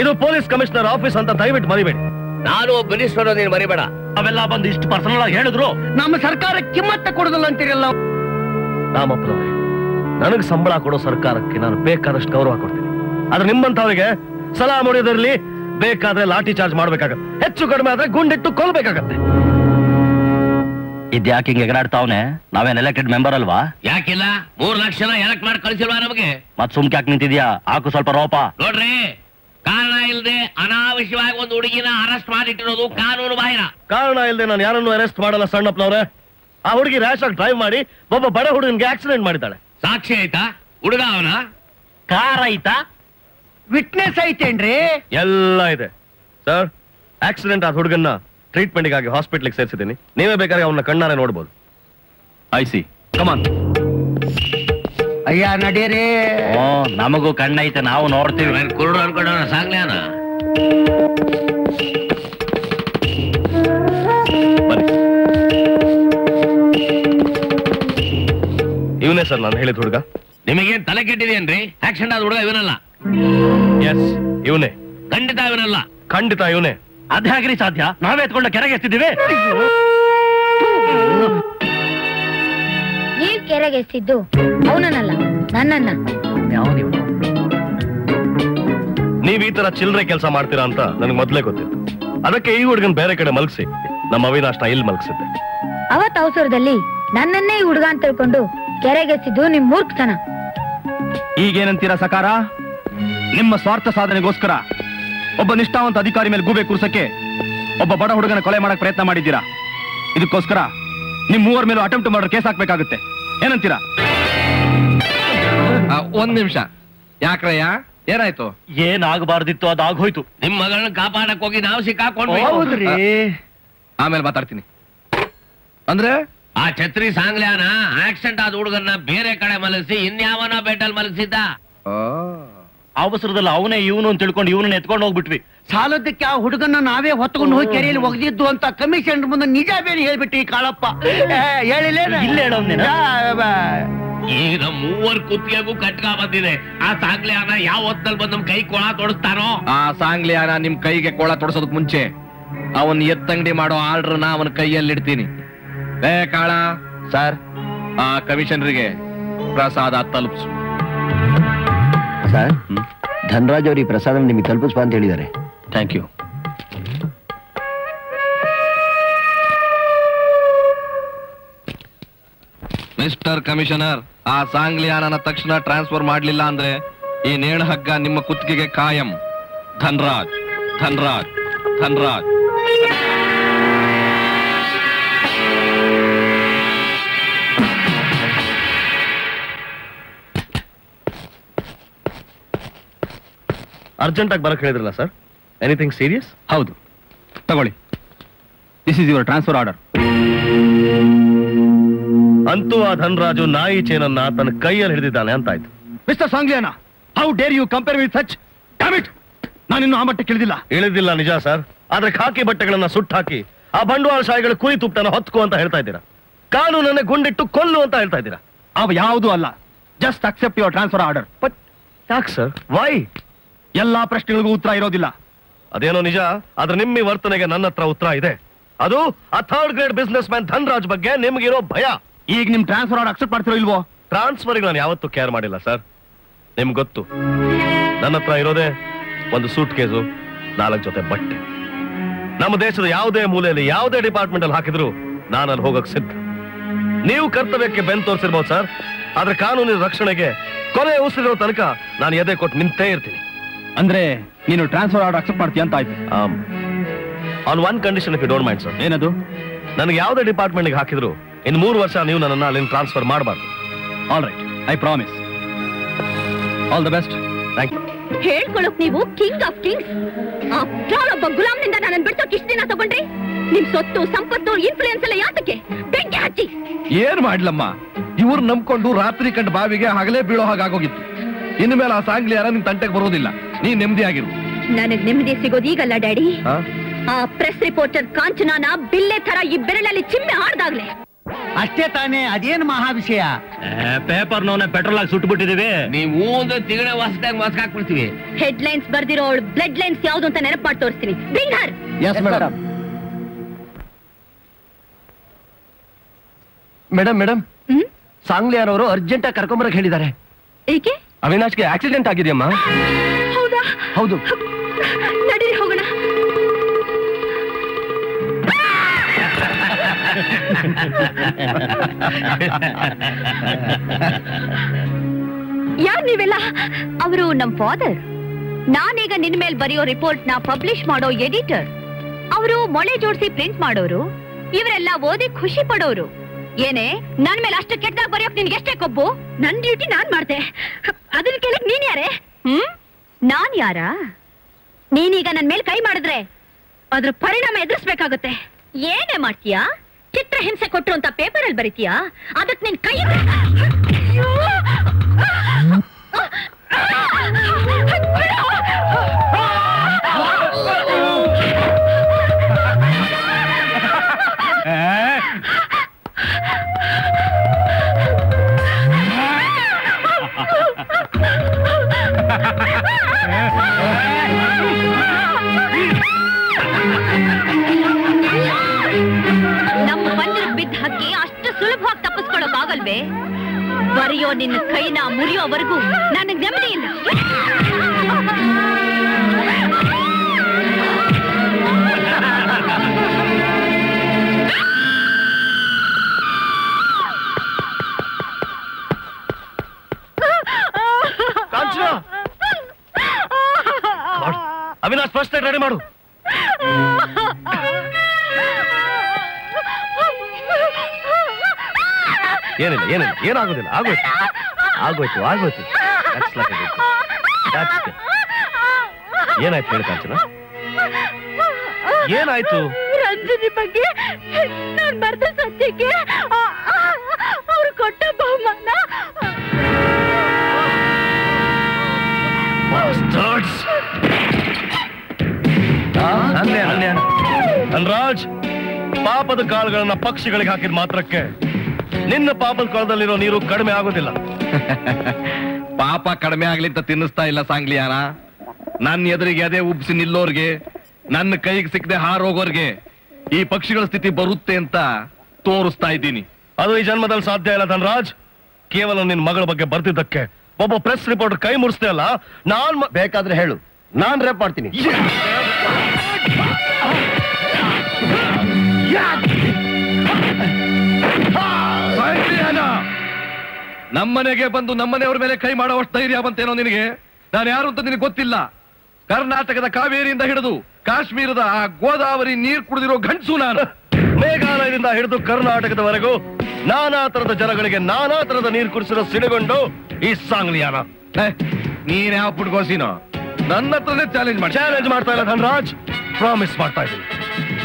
ಇದು ಪೊಲೀಸ್ ಕಮಿಷನರ್ ಆಫೀಸ್ ಅಂತ ದಯವಿಟ್ಟು ಮರಿಬೇಡಿ. ನಾನು ಒಬ್ಬ ಮಿನಿಸ್ಟರ್, ನೀನು ಮರಿಬೇಡ. ಅವೆಲ್ಲ ಬಂದು ಇಷ್ಟು ಪರ್ಸನಲ್ ಆಗಿ ಹೇಳಿದ್ರು. ನಮ್ಮ ಸರ್ಕಾರ ಕಿಮ್ಮತ್ತ ಕೊಡುದಿಲ್ಲ ಅಂತೀರಲ್ಲ. ರಾಮಪ್ಪನವ್ರೆ, ನನಗ್ ಸಂಬಳ ಕೊಡೋ ಸರ್ಕಾರಕ್ಕೆ ನಾನು ಬೇಕಾದಷ್ಟು ಗೌರವ ಕೊಡ್ತೀನಿ. ಆದ್ರೆ ನಿಮ್ಮಂತವ್ರಿಗೆ ಸಲಾ ಹೊಡೆಯೋದ್ರಲ್ಲಿ ಬೇಕಾದ್ರೆ ಲಾಠಿ ಚಾರ್ಜ್ ಮಾಡ್ಬೇಕಾಗತ್ತೆ. ಹೆಚ್ಚು ಕಡಿಮೆ ಆದ್ರೆ ಗುಂಡಿಟ್ಟು ಕೊಲ್ಬೇಕಾಗತ್ತೆ. ಇದ್ಯಾಕೆ ಹಿಂಗೆ ಎಗರಾಡ್ತಾವನೆ? ನಾವೇನ್ ಎಲೆಕ್ಟೆಡ್ ಮೆಂಬರ್ ಅಲ್ವಾ? ಯಾಕಿಲ್ಲ? 3 ಲಕ್ಷ ಎಲೆಕ್ಟ್ ಮಾಡಿ ಕಳಿಸಿಲ್ವಾ ನಮಗೆ? ಮತ್ ಸುಮ್ಕೆ ಯಾಕೆ ನಿಂತಿದ್ಯಾ? ಹಾಕು ಸ್ವಲ್ಪ ರೋಪ. ನೋಡ್ರಿ, ಕಾರಣ ಇಲ್ಲದೆ ಅನಾವಶ್ಯವಾಗಿ ಒಂದು ಹುಡುಗಿನ ಅರೆಸ್ಟ್ ಮಾಡಿಟ್ಟಿರೋದು ಕಾನೂನು ಬಾಹಿರ. ಕಾರಣ ಇಲ್ಲದೆ ನಾನು ಯಾರನ್ನು ಅರೆಸ್ಟ್ ಮಾಡಲ್ಲ ಸಣ್ಣಪ್ಪನವ್ರೆ. ಆ ಹುಡುಗಿ ರ್ಯಾಶ್ ಆಗಿ ಡ್ರೈವ್ ಮಾಡಿ ಒಬ್ಬ ಬಡ ಹುಡುಗನಿಗೆ ಆಕ್ಸಿಡೆಂಟ್ ಮಾಡಿದ್ದಾಳೆ. ಸಾಕ್ಷಿ ಆಯ್ತಾ? ಹುಡುಗ ಅವನ? ಕಾರ್ ಆಯ್ತಾ? ವಿಟ್ನೆಸ್ ಐತೇನ್ರಿ? ಎಲ್ಲ ಇದೆ ಸರ್. ಆಕ್ಸಿಡೆಂಟ್ ಆದ ಹುಡುಗನ್ನ ಟ್ರೀಟ್ಮೆಂಟ್ಗಾಗಿ ಹಾಸ್ಪಿಟ್ಲಿಗೆ ಸೇರಿಸಿದ್ದೀನಿ. ನೀವೇ ಬೇಕಾದ್ರೆ ಅವನ್ನ ಕಣ್ಣಾರೆ ನೋಡ್ಬೋದು. ಐಸಿ, ಕಮಾನ್. ಅಯ್ಯ ನಡೀರಿ. ಓ, ನಮಗೂ ಕಣ್ಣೈತೆ, ನಾವು ನೋಡ್ತೀವಿ. ಕುರುಡು ಅನ್ಕೊಂಡ ಸಾಂಗ್ಲೇನ. ಇವನೇ ಸರ್ ನಾನು ಹೇಳಿದ ಹುಡುಗ. ನಿಮಗೇನ್ ತಲೆ ಕೆಟ್ಟಿದೇನ್ರಿ? ಆಕ್ಸಿಡೆಂಟ್ ಆದ ಹುಡುಗ ಇವನಲ್ಲ? ಎಸ್, ಇವನೇ. ಖಂಡಿತ ಇವನಲ್ಲ. ಖಂಡಿತ ಇವನೇ. ಅದ್ ಹೇಗ್ರಿ ಸಾಧ್ಯ? ನಾವೇ ಎತ್ಕೊಂಡು ಕೆರೆಗೆ ಎತ್ತಿದ್ದೀವಿ. ನೀವ್ ಕೆರೆಗೆ ಎಸ್ತಿದ್ದು ಅವನನ್ನಲ್ಲ, ನನ್ನನ್ನ. ನೀವ್ ಈ ತರ ಚಿಲ್ಲರೆ ಕೆಲಸ ಮಾಡ್ತೀರಾ ಅಂತ ನನಗೆ ಮೊದ್ಲೇ ಗೊತ್ತಿತ್ತು. ಅದಕ್ಕೆ ಈ ಹುಡುಗನ್ ಬೇರೆ ಕಡೆ ಮಲಗಿಸಿ ನಮ್ಮ ಅವಿನಾಶ್ನ ಇಲ್ಲಿ ಮಲಗಿಸಿದ್ದೆ. ಅವತ್ ಅವಸರದಲ್ಲಿ ನನ್ನನ್ನೇ ಈ ಹುಡುಗ ಅಂತ ತಿಳ್ಕೊಂಡು ಕೆರೆಗೆಸಿದ್ದು ನಿಮ್ ಮೂರ್ಖತನ. ಈಗೇನಂತೀರಾ ಸಕಾರ? ನಿಮ್ಮ ಸ್ವಾರ್ಥ ಸಾಧನೆಗೋಸ್ಕರ ಒಬ್ಬ ನಿಷ್ಠಾವಂತ ಅಧಿಕಾರಿ ಮೇಲೆ ಗೂಬೆ ಕೂರ್ಸಕ್ಕೆ ಒಬ್ಬ ಬಡ ಹುಡುಗನ ಕೊಲೆ ಮಾಡಕ್ ಪ್ರಯತ್ನ ಮಾಡಿದ್ದೀರಾ. ಇದಕ್ಕೋಸ್ಕರ ನಿಮ್ 3 ಮೇಲೂ ಅಟೆಂಪ್ಟ್ ಮಾಡೋ ಕೇಸ್ ಹಾಕ್ಬೇಕಾಗುತ್ತೆ. ಏನಂತೀರಾ? ಒಂದ್ ನಿಮಿಷ. ಯಾಕ್ರಯ್ಯ, ಏನಾಯ್ತು? ಏನಾಗಬಾರ್ದಿತ್ತು ಅದಾಗೋಯ್ತು. ನಿಮ್ ಮಗಳನ್ನ ಕಾಪಾಡಕ್ ಹೋಗಿ ನಾವು ಸಿಕ್ಕಾಕೊಂಡ್ವಿ. ಹೌದ್ರಿ. ಆಮೇಲೆ ಮಾತಾಡ್ತೀನಿ. ಅಂದ್ರೆ ಆ ಛತ್ರಿ ಸಾಂಗ್ಲ್ಯಾನ ಆಕ್ಸಿಡೆಂಟ್ ಆದ ಹುಡುಗನ್ನ ಬೇರೆ ಕಡೆ ಮಲಗಿಸಿ ಇನ್ಯಾವನ ಬೆಟ್ಟಲ್ ಮಲಗಿಸಿದ್ದ. ಅವಸರದಲ್ಲಿ ಅವನೇ ಇವನು ಅಂತ ತಿಳ್ಕೊಂಡು ಇವನನ್ನ ಎತ್ಕೊಂಡು ಹೋಗ್ಬಿಟ್ವಿ. ಸಾಲದಕ್ಕೆ ಆ ಹುಡುಗನ್ನ ನಾವೇ ಹೊತ್ಕೊಂಡು ಹೋಗಿ ಕೆರೆಯಲ್ಲಿ ಒಗೆದಿದ್ದು ಅಂತ ಕಮಿಷನ್ ಮುಂದೆ ನಿಜ ಬೇರೆ ಹೇಳ್ಬಿಟ್ಟು ಈ ಕಾಳಪ್ಪ ಹೇಳಿಲ್ಲ. ಇಲ್ಲ ಹೇಳೋನೇನ? ಈಗ 3 ಕುತ್ತಿಗೆಗೂ ಕಟ್ಕ ಬಂದಿದೆ. ಆ ಸಾಂಗ್ಲ್ಯಾನ ಯಾವ ಹೊತ್ತಲ್ಲಿ ಬಂದ್ ನಮ್ ಕೈ ಕೊಳ ತೊಡಸ್ತಾನೋ. ಆ ಸಾಂಗ್ಲಿಯಾನ ನಿಮ್ ಕೈಗೆ ಕೋಳ ತೊಡಸೋದಕ್ ಮುಂಚೆ ಅವನ್ ಎತ್ತಂಗಡಿ ಮಾಡೋ ಆರ್ಡರ್ನ ಅವನ ಕೈಯಲ್ಲಿ ಇಡ್ತೀನಿ. ಕಾಳ ಸರ್, ಆ ಕಮಿಷನರಿಗೆ ಪ್ರಸಾದ ತಲುಪಿಸು. ಸರ್, ಧನರಾಜ್ ಅವ್ರ ಈ ಪ್ರಸಾದ ನಿಮಗೆ ತಲುಪಿಸ್ಬಾ ಅಂತ ಹೇಳಿದ್ದಾರೆ. Thank you. ಮಿಸ್ಟರ್ ಕಮಿಷನರ್, ಆ ಸಾಂಗ್ಲಿಯಾನನ ತಕ್ಷಣ ಟ್ರಾನ್ಸ್ಫರ್ ಮಾಡ್ಲಿಲ್ಲ ಅಂದ್ರೆ ಈ ನೇಣು ಹಗ್ಗ ನಿಮ್ಮ ಕುತ್ತಿಗೆಗೆ ಕಾಯಂ. ಧನ್ರಾಜ್, ಧನ್ರಾಜ್, ಧನ್ರಾಜ್. ಅರ್ಜೆಂಟ್ ಆಗಿ ಬರಕ್ ಹೇಳಿದ್ರಲ್ಲ ಸರ್? Anything serious? ಹೌದು, ತಗೊಳ್ಳಿ. This is your transfer order. ಅಂತೂ ಆ ಧನರಾಜು ನಾಯಿ ಚೇನನ್ನ ತನ್ನ ಕೈಯಲ್ಲಿ ಹಿಡಿದಿದ್ದಾನೆ ಅಂತಾಯ್ತು. Mister Sangliana, how dare you compare with such? Damn it, ನಾನಿನ್ನು ಆ ಮಟ್ಟಕ್ಕೆ ಇಳಿದಿಲ್ಲ. ಇಳಿದಿಲ್ಲ ನಿಜ ಸರ್, ಆದ್ರೆ ಖಾಕಿ ಬಟ್ಟೆಗಳನ್ನ ಸುಟ್ಟಾಕಿ ಆ ಬಂಡವಾಳಶಾಹಿಗಳ ಕುರಿ ತುಪ್ಪನ ಹೊತ್ಕೋ ಅಂತ ಹೇಳ್ತಾ ಇದ್ದೀರಾ. ಕಾನೂನನ್ನೇ ಗುಂಡಿಟ್ಟು ಕೊಲ್ಲು ಅಂತ ಹೇಳ್ತಾ ಇದ್ದೀರಾ. ಅವ ಯಾವುದೂ ಅಲ್ಲ. Just accept your transfer order. But ಯಾಕೆ ಸರ್? ವೈ? ಎಲ್ಲಾ ಪ್ರಶ್ನೆಗಳಿಗೂ ಉತ್ತರ ಇರೋದಿಲ್ಲ. ಅದೇನೋ ನಿಜ, ಆದ್ರೆ ನಿಮ್ಮ ಈ ವರ್ತನೆಗೆ ನನ್ನ ಹತ್ರ ಉತ್ತರ ಇದೆ. ಅದು ಆ 3rd grade business man Dhanraj ಬಗ್ಗೆ ನಿಮ್ಗಿರೋ ಭಯ. ಈಗ ನಿಮ್ ಟ್ರಾನ್ಸ್ಫರ್ ಆರ್ಡರ್ ಅಕ್ಸೆಪ್ಟ್ ಮಾಡ್ತಿರೋ ಇಲ್ವೋ? ಟ್ರಾನ್ಸ್ಫರ್ಗೆ ನಾನು ಯಾವತ್ತೂ ಕೇರ್ ಮಾಡಿಲ್ಲ ಸರ್. ನಿಮ್ಗೆ ಗೊತ್ತು, ನನ್ನ ಹತ್ರ ಇರೋದೇ ಒಂದು ಸೂಟ್ ಕೇಸು, 4 ಜೊತೆ ಬಟ್ಟೆ. ನಮ್ಮ ದೇಶದ ಯಾವುದೇ ಮೂಲೆಯಲ್ಲಿ ಯಾವುದೇ ಡಿಪಾರ್ಟ್ಮೆಂಟ್ ಅಲ್ಲಿ ಹಾಕಿದ್ರು ನಾನು ಅಲ್ಲಿ ಹೋಗಕ್ ಸಿದ್ಧ. ನೀವು ಕರ್ತವ್ಯಕ್ಕೆ ಬೆನ್ ತೋರಿಸಿರ್ಬೋದು ಸರ್, ಆದ್ರೆ ಕಾನೂನಿನ ರಕ್ಷಣೆಗೆ ಕೊನೆ ಉಸಿರಿರೋ ತನಕ ನಾನು ಎದೆ ಕೊಟ್ಟು ನಿಂತೇ ಇರ್ತೀನಿ. ಅಂದ್ರೆ ನೀನು ಟ್ರಾನ್ಸ್ಫರ್ ಆರ್ಡರ್ ಅಕ್ಸೆಪ್ಟ್ ಮಾಡ್ತೀಯ ಅಂತ ಆಯ್ತು. On one condition, if you don't mind sir. ಏನದು? ನನಗೆ ಯಾವುದೇ ಡಿಪಾರ್ಟ್ಮೆಂಟ್ಗೆ ಹಾಕಿದ್ರು ಇನ್ನು 3 ವರ್ಷ ನೀವು ನನ್ನನ್ನು ಅಲ್ಲಿ ಟ್ರಾನ್ಸ್ಫರ್ ಮಾಡಬಾರ್ದು. All right, I promise. All the best. Thank you. ಹೇಳ್ಕೊಳಕ್ ನೀವು ಕಿಂಗ್ ಆಫ್ ಕಿಂಗ್ಸ್. ಒಬ್ಬ ಗುಲಾಮ್ನಿಂದ ನನ್ನ ಬಿಡ್ಸೋಕ್ ಇಷ್ಟ ದಿನ ತಗೊಂಡ್ರಿ. ನಿಮ್ ಸೊತ್ತು ಸಂಪತ್ತು ಇನ್ಫ್ಲೂಯೆನ್ಸ್ ಎಲ್ಲ ಯಾತಕ್ಕೆ? ಬೆಂಕಿ ಹಚ್ಚಿ. ಏನ್ ಮಾಡ್ಲಮ್ಮ, ಇವ್ರು ನಂಬ್ಕೊಂಡು ರಾತ್ರಿ ಕಂಡ ಬಾವಿಗೆ ಹಗಲೇ ಬೀಳೋ ಹಾಗಾಗೋಗಿತ್ತು. ಇನ್ನು ಮೇಲೆ ಆ ಸಾಂಗ್ಲಿಯಾರ ನಿನ್ ತಂಟೆಗೆ ಬರೋದಿಲ್ಲ. ನೀ ನೆಮ್ಮದಿಯಾಗಿರು. ನನಗ್ ನೆಮ್ಮದಿ ಸಿಗೋದು ಈಗಲ್ಲ ಡ್ಯಾಡಿ. ಆ ಪ್ರೆಸ್ ರಿಪೋರ್ಟರ್ ಕಾಂಚನಾನ ಬಿಲ್ಲೆ ತರ ಈ ಬೆರಳಲ್ಲಿ ಚಿಮ್ಮೆ ಹಾಡ್ದಾಗ್ಲೆ. ಅಷ್ಟೇ ತಾನೇ, ಅದೇನು ಮಹಾ ವಿಷಯ? ಪೇಪರ್ ನೋನೆ ಪೆಟ್ರೋಲ್ ಆಗಿ ಸುಟ್ಟು ಬಿಟ್ಟಿದೀವಿ. ನೀವು ಒಂದು ತಿಂಗಳ ವಾಸದಾಗ ಮಾಸ್ಕ್ ಹಾಕ್ಬಿಡ್ತೀವಿ. ಹೆಡ್ ಲೈನ್ಸ್ ಬರ್ದಿರೋ ಬ್ಲಡ್ ಲೈನ್ಸ್ ಯಾವ್ದು ಅಂತ ನೆನಪು ಮಾಡಿ ತೋರಿಸ್ತೀನಿ. Bring her. Yes madam. Madam madam, ಸಾಂಗ್ಲಿಯಾನವರು ಅರ್ಜೆಂಟ್ ಆಗಿ ಕರ್ಕೊಂಬರಕ್ ಹೇಳಿದ್ದಾರೆ. ಏಕೆ? ಅವಿನಾಶ್ಗೆ ಆಕ್ಸಿಡೆಂಟ್ ಆಗಿದೆಯಮ್ಮ. ಹೌದಾ? ಹೌದು. ನಡೀರಿ ಹೋಗೋಣ. ಯಾರ್ ನೀವೆಲ್ಲ? ಅವರು ನಮ್ ಫಾದರ್. ನಾನೀಗ ನಿನ್ ಮೇಲೆ ಬರೆಯೋ ರಿಪೋರ್ಟ್ ನ ಪಬ್ಲಿಷ್ ಮಾಡೋ ಎಡಿಟರ್. ಅವರು ಮೊಳೆ ಜೋಡಿಸಿ ಪ್ರಿಂಟ್ ಮಾಡೋರು. ಇವರೆಲ್ಲ ಓದಿ ಖುಷಿ ಪಡೋರು. ಏನೇ ನನ್ ಮೇಲೆ ಅಷ್ಟು ಕೆಟ್ಟದಾಗ ಬರೆಯೋಕ್ ನಿನ್ಗೆ ಎಷ್ಟೇ ಕೊಬ್ಬು? ನನ್ ಡ್ಯೂಟಿ ನಾನ್ ಮಾಡ್ದೆ, ಅದನ್ನ ಕೇಳಕ್ ನೀನ್ ಯಾರೇ? ನಾನ್ ಯಾರ? ನೀನೀಗ ನನ್ ಮೇಲೆ ಕೈ ಮಾಡಿದ್ರೆ ಅದ್ರ ಪರಿಣಾಮ ಎದುರಿಸ್ಬೇಕಾಗುತ್ತೆ. ಏನೇ ಮಾಡ್ತೀಯಾ? ಚಿತ್ರ ಹಿಂಸೆ ಕೊಟ್ರು ಅಂತ ಪೇಪರ್ ಅಲ್ಲಿ ಬರೀತೀಯಾ? ಅದಕ್ ನಿನ್ ಕೈ ನಮ್ಮ ಬಂದಿರೋ ಬಿದ್ದ ಹಕ್ಕಿ ಅಷ್ಟು ಸುಲಭವಾಗಿ ತಪ್ಪಿಸ್ಕೊಳ್ಳೋಕಾಗಲ್ವೇ? ಬರೆಯೋ ನಿನ್ನ ಕೈನ ಮುರಿಯೋವರೆಗೂ ನನಗೆ ನೆಮ್ಮದಿ ಇಲ್ಲ. ಅವಿನಾಶ್, ಫಸ್ಟ್ ಏಡ್ ರೆಡಿ ಮಾಡು. ಏನಿಲ್ಲ ಏನಿಲ್ಲ, ಏನಾಗೋದಿಲ್ಲ. ಆಗೋಯ್ತು ಆಗೋಯ್ತು ಆಗೋಯ್ತು. ಏನಾಯ್ತು ಹೇಳಿ ಕಾಂಚನ, ಏನಾಯ್ತು? ರಂಜನಿ ಬಗ್ಗೆ ನಾನ್ ಬರ್ದ ಸತ್ಯಕ್ಕೆ ಅವ್ರು ಕೊಟ್ಟ ಬಹುಮಾನ. ಧನ್ರಾಜ್, ಪಾಪದ ಕಾಳುಗಳನ್ನ ಪಕ್ಷಿಗಳಿಗೆ ಹಾಕಿದ ಮಾತ್ರಕ್ಕೆ ನಿನ್ನ ಪಾಪದ ಕಾಲದಲ್ಲಿರೋ ನೀರು ಕಡಿಮೆ ಆಗೋದಿಲ್ಲ. ಪಾಪ ಕಡಿಮೆ ಆಗ್ಲಿ ಅಂತ ತಿನ್ನಿಸ್ತಾ ಇಲ್ಲ ಸಾಂಗ್ಲಿಯಾನ. ನನ್ನ ಎದುರಿಗೆ ಅದೇ ಉಬ್ಸಿ ನಿಲ್ಲೋರ್ಗೆ, ನನ್ನ ಕೈಗೆ ಸಿಕ್ಕದೆ ಹಾರೋಗೋರ್ಗೆ ಈ ಪಕ್ಷಿಗಳ ಸ್ಥಿತಿ ಬರುತ್ತೆ ಅಂತ ತೋರಿಸ್ತಾ ಇದ್ದೀನಿ. ಅದು ಈ ಜನ್ಮದಲ್ಲಿ ಸಾಧ್ಯ ಇಲ್ಲ ಧನ್ರಾಜ್. ಕೇವಲ ನಿನ್ ಮಗಳ ಬಗ್ಗೆ ಬರ್ತಿದ್ದಕ್ಕೆ ಒಬ್ಬ ಪ್ರೆಸ್ ರಿಪೋರ್ಟರ್ ಕೈ ಮುರಿಸ್ತೇ ಅಲ್ಲ. ನಾನ್ ಬೇಕಾದ್ರೆ ಹೇಳು, ನಾನ್ ರೇಪ್ ಮಾಡ್ತೀನಿ. ನಮ್ಮನೆಗೆ ಬಂದು ನಮ್ಮನೆಯವ್ರ ಮೇಲೆ ಕೈ ಮಾಡುವಷ್ಟು ಧೈರ್ಯ ಬಂತೇನೋ ನಿನಗೆ? ನಾನು ಯಾರು ಅಂತ ನಿನಗೆ ಗೊತ್ತಿಲ್ಲ. ಕರ್ನಾಟಕದ ಕಾವೇರಿಯಿಂದ ಹಿಡಿದು ಕಾಶ್ಮೀರದ ಆ ಗೋದಾವರಿ ನೀರು ಕುಡಿದಿರೋ ಗಂಡಸು ನಾನು. ಮೇಘಾಲಯದಿಂದ ಹಿಡಿದು ಕರ್ನಾಟಕದವರೆಗೂ ನಾನಾ ತರದ ಜನಗಳಿಗೆ ನಾನಾ ತರದ ನೀರು ಕುಡಿಸಿರೋ ಸಿಡಿಗೊಂಡು ಈ ಸಾಂಗ್ಲಿಯಾನ. ನೀನ್ ಯಾವ ಪುಟ್ಗೋಸಿನೋ ನನ್ನ ಹತ್ರನೇ ಚಾಲೆಂಜ್ ಮಾಡ್ತಾ ಇಲ್ಲ ಧನ್ರಾಜ್, ಪ್ರಾಮಿಸ್ ಮಾಡ್ತಾ ಇದ್ದೀನಿ.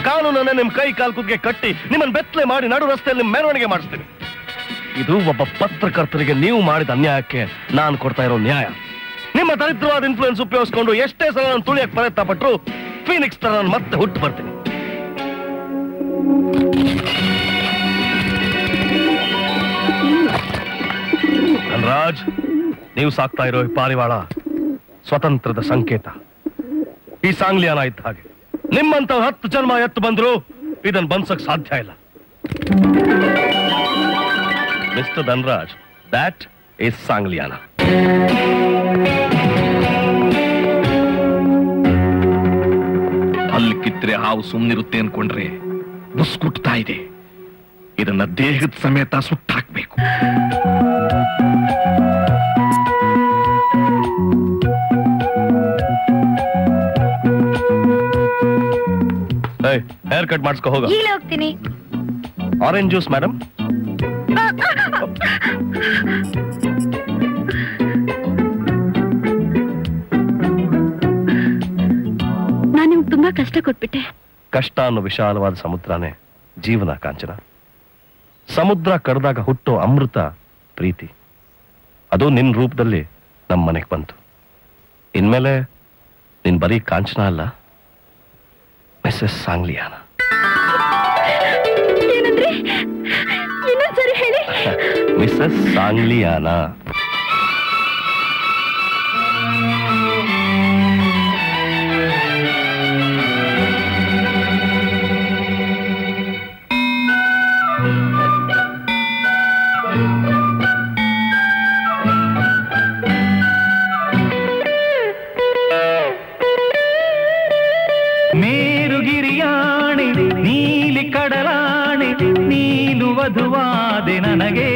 ಕಾನೂನನ್ನೇ ನಿಮ್ ಕೈ ಕಾಲ್ ಕುತ್ತಿಗೆ ಕಟ್ಟಿ ನಿಮ್ಮನ್ನ ಬೆತ್ತಲೆ ಮಾಡಿ ನಡು ರಸ್ತೆಯಲ್ಲಿ ಮೆರವಣಿಗೆ ಮಾಡಿಸ್ತೀನಿ. ಇದು ಒಬ್ಬ ಪತ್ರಕರ್ತರಿಗೆ ನೀವು ಮಾಡಿದ ಅನ್ಯಾಯಕ್ಕೆ ನಾನು ಕೊಡ್ತಾ ಇರೋ ನ್ಯಾಯ. ನಿಮ್ಮ ದರಿದ್ರವಾದ ಇನ್ಫ್ಲೂಯೆನ್ಸ್ ಉಪಯೋಗಿಸ್ಕೊಂಡು ಎಷ್ಟೇ ಸಲ ನಾನು ತುಳಿಯಕ್ಕೆ ಪ್ರಯತ್ನ ಪಟ್ಟರು ಫೀನಿಕ್ಸ್ ತರ ನಾನು ಮತ್ತೆ ಹುಟ್ಟು ಬರ್ತೀನಿ. ಧನ್ರಾಜ್, ನೀವು ಸಾಕ್ತಾ ಇರೋ ಈ ಪಾರಿವಾಳ ಸ್ವತಂತ್ರದ ಸಂಕೇತ. ಈ ಸಾಂಗ್ಲಿಯಾನ ಇದ್ದ ಹಾಗೆ ನಿಮ್ಮಂತ 10 ಜನ್ಮ ಎತ್ತು ಬಂದ್ರು ಇದನ್ನ ಬಂದ್ಸಕ್ ಸಾಧ್ಯ ಇಲ್ಲ. Mister Dhanraj, that is Sangliana. ಹಲ್ಲು ಕಿತ್ತರೆ ಹಾವು ಸುಮ್ಮನಿರುತ್ತೆ ಅನ್ಕೊಂಡ್ರೆ ಮುಸ್ಕುಟ್ತಾ ಇದೆ. ಇದನ್ನ ದೇಹದ ಸಮೇತ ಸುಟ್ಟಾಕ್ಬೇಕು. ಹೇರ್ ಕಟ್ ಮಾಡಿಸ್ಕೊ ಹೋಗ. ಈಗಲೇ ಹೋಗ್ತೀನಿ. Orange juice madam. ನಾನು ನಿಮ್ಗೆ ತುಂಬಾ ಕಷ್ಟ ಕೊಟ್ಬಿಟ್ಟೆ. ಕಷ್ಟ ಅನ್ನೋ ವಿಶಾಲವಾದ ಸಮುದ್ರನೇ ಜೀವನ ಕಾಂಚನ. ಸಮುದ್ರ ಕಡ್ದಾಗ ಹುಟ್ಟೋ ಅಮೃತ ಪ್ರೀತಿ. ಅದು ನಿನ್ ರೂಪದಲ್ಲಿ ನಮ್ಮ ಮನೆಗೆ ಬಂತು. ಇನ್ಮೇಲೆ ನಿನ್ ಬರೀ ಕಾಂಚನ ಅಲ್ಲ, ಮಿಸಸ್ ಸಾಂಗ್ಲಿಯಾನ. ಏನಂದ್ರೆ ಇನ್ನೊಂದ್ಸರಿ ಹೇಳಿ. ಮಿಸಸ್ ಸಾಂಗ್ಲಿಯಾನ. ಮೇರುಗಿರಿಯಾಣೆ ನೀಲಿ ಕಡಲಾಣೆ ನೀನು ವಧುವಾದೆ ನನಗೆ.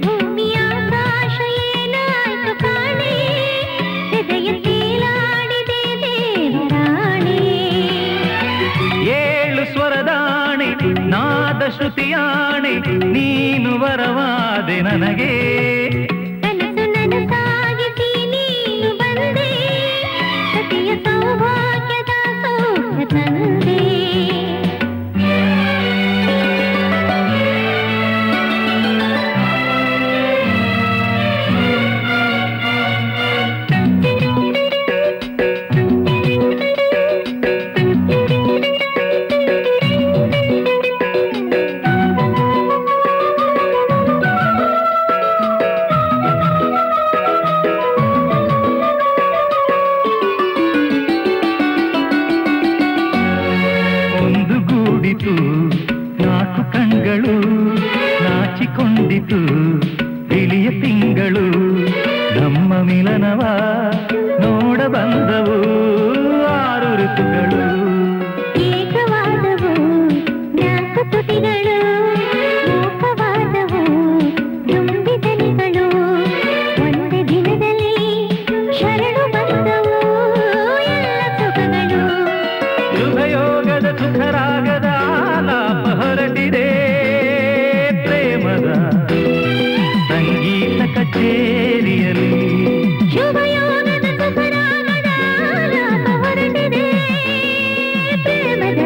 ಭೂಮಿಯಾಕಾಶ ಏನಾಯ್ತು ಕಾಣೆ, ಹೃದಯ ತೇಲಾಡಿದೆ ದೇವರಾಣೆ. ಏಳು ಸ್ವರದಾಣೆ ನಾದ ಶ್ರುತಿಯಾಣೆ ನೀನು ವರವಾದೆ ನನಗೆ. ಕನಸು ನನಸಾಗಿಸಿ ನೀನು ಬಂದೆ, ಸತಿಯ ಸೌಭಾಗ್ಯದ ಸೌಖ್ಯ ತಂದೆ. ಒಂದು ಗೂಡಿತು ನಾಲ್ಕು ಕಣ್ಗಳು, ನಾಚಿಕೊಂಡಿತು ಬಿಳಿಯ ತಿಂಗಳು. ನಮ್ಮ ಮಿಲನವ ನೋಡ ಬಂದವು ಆರು ಋತುಗಳು. ಏಕವಾದವು ನಾಲ್ಕು ತುಟಿಗಳು, ಮೂಕವಾದವು ದುಂಬಿದನಿಗಳು. ಒಂದೇ ದಿನದಲ್ಲಿ ಶರಣು ಬಂದವು ಎಲ್ಲ ಸುಖಗಳು. ಶುಭಯೋಗದ ಸುಖರಾಗದ ಆಲಾಪ ಹೊರಟಿದೆ, ಪ್ರೇಮದ ಸಂಗೀತ ಕಚೇರಿಯಲ್ಲಿ. ಶುಭಯೋಗದ ಸುಖರಾಗದ ಆಲಾಪ ಹೊರಟಿದೆ, ಪ್ರೇಮದ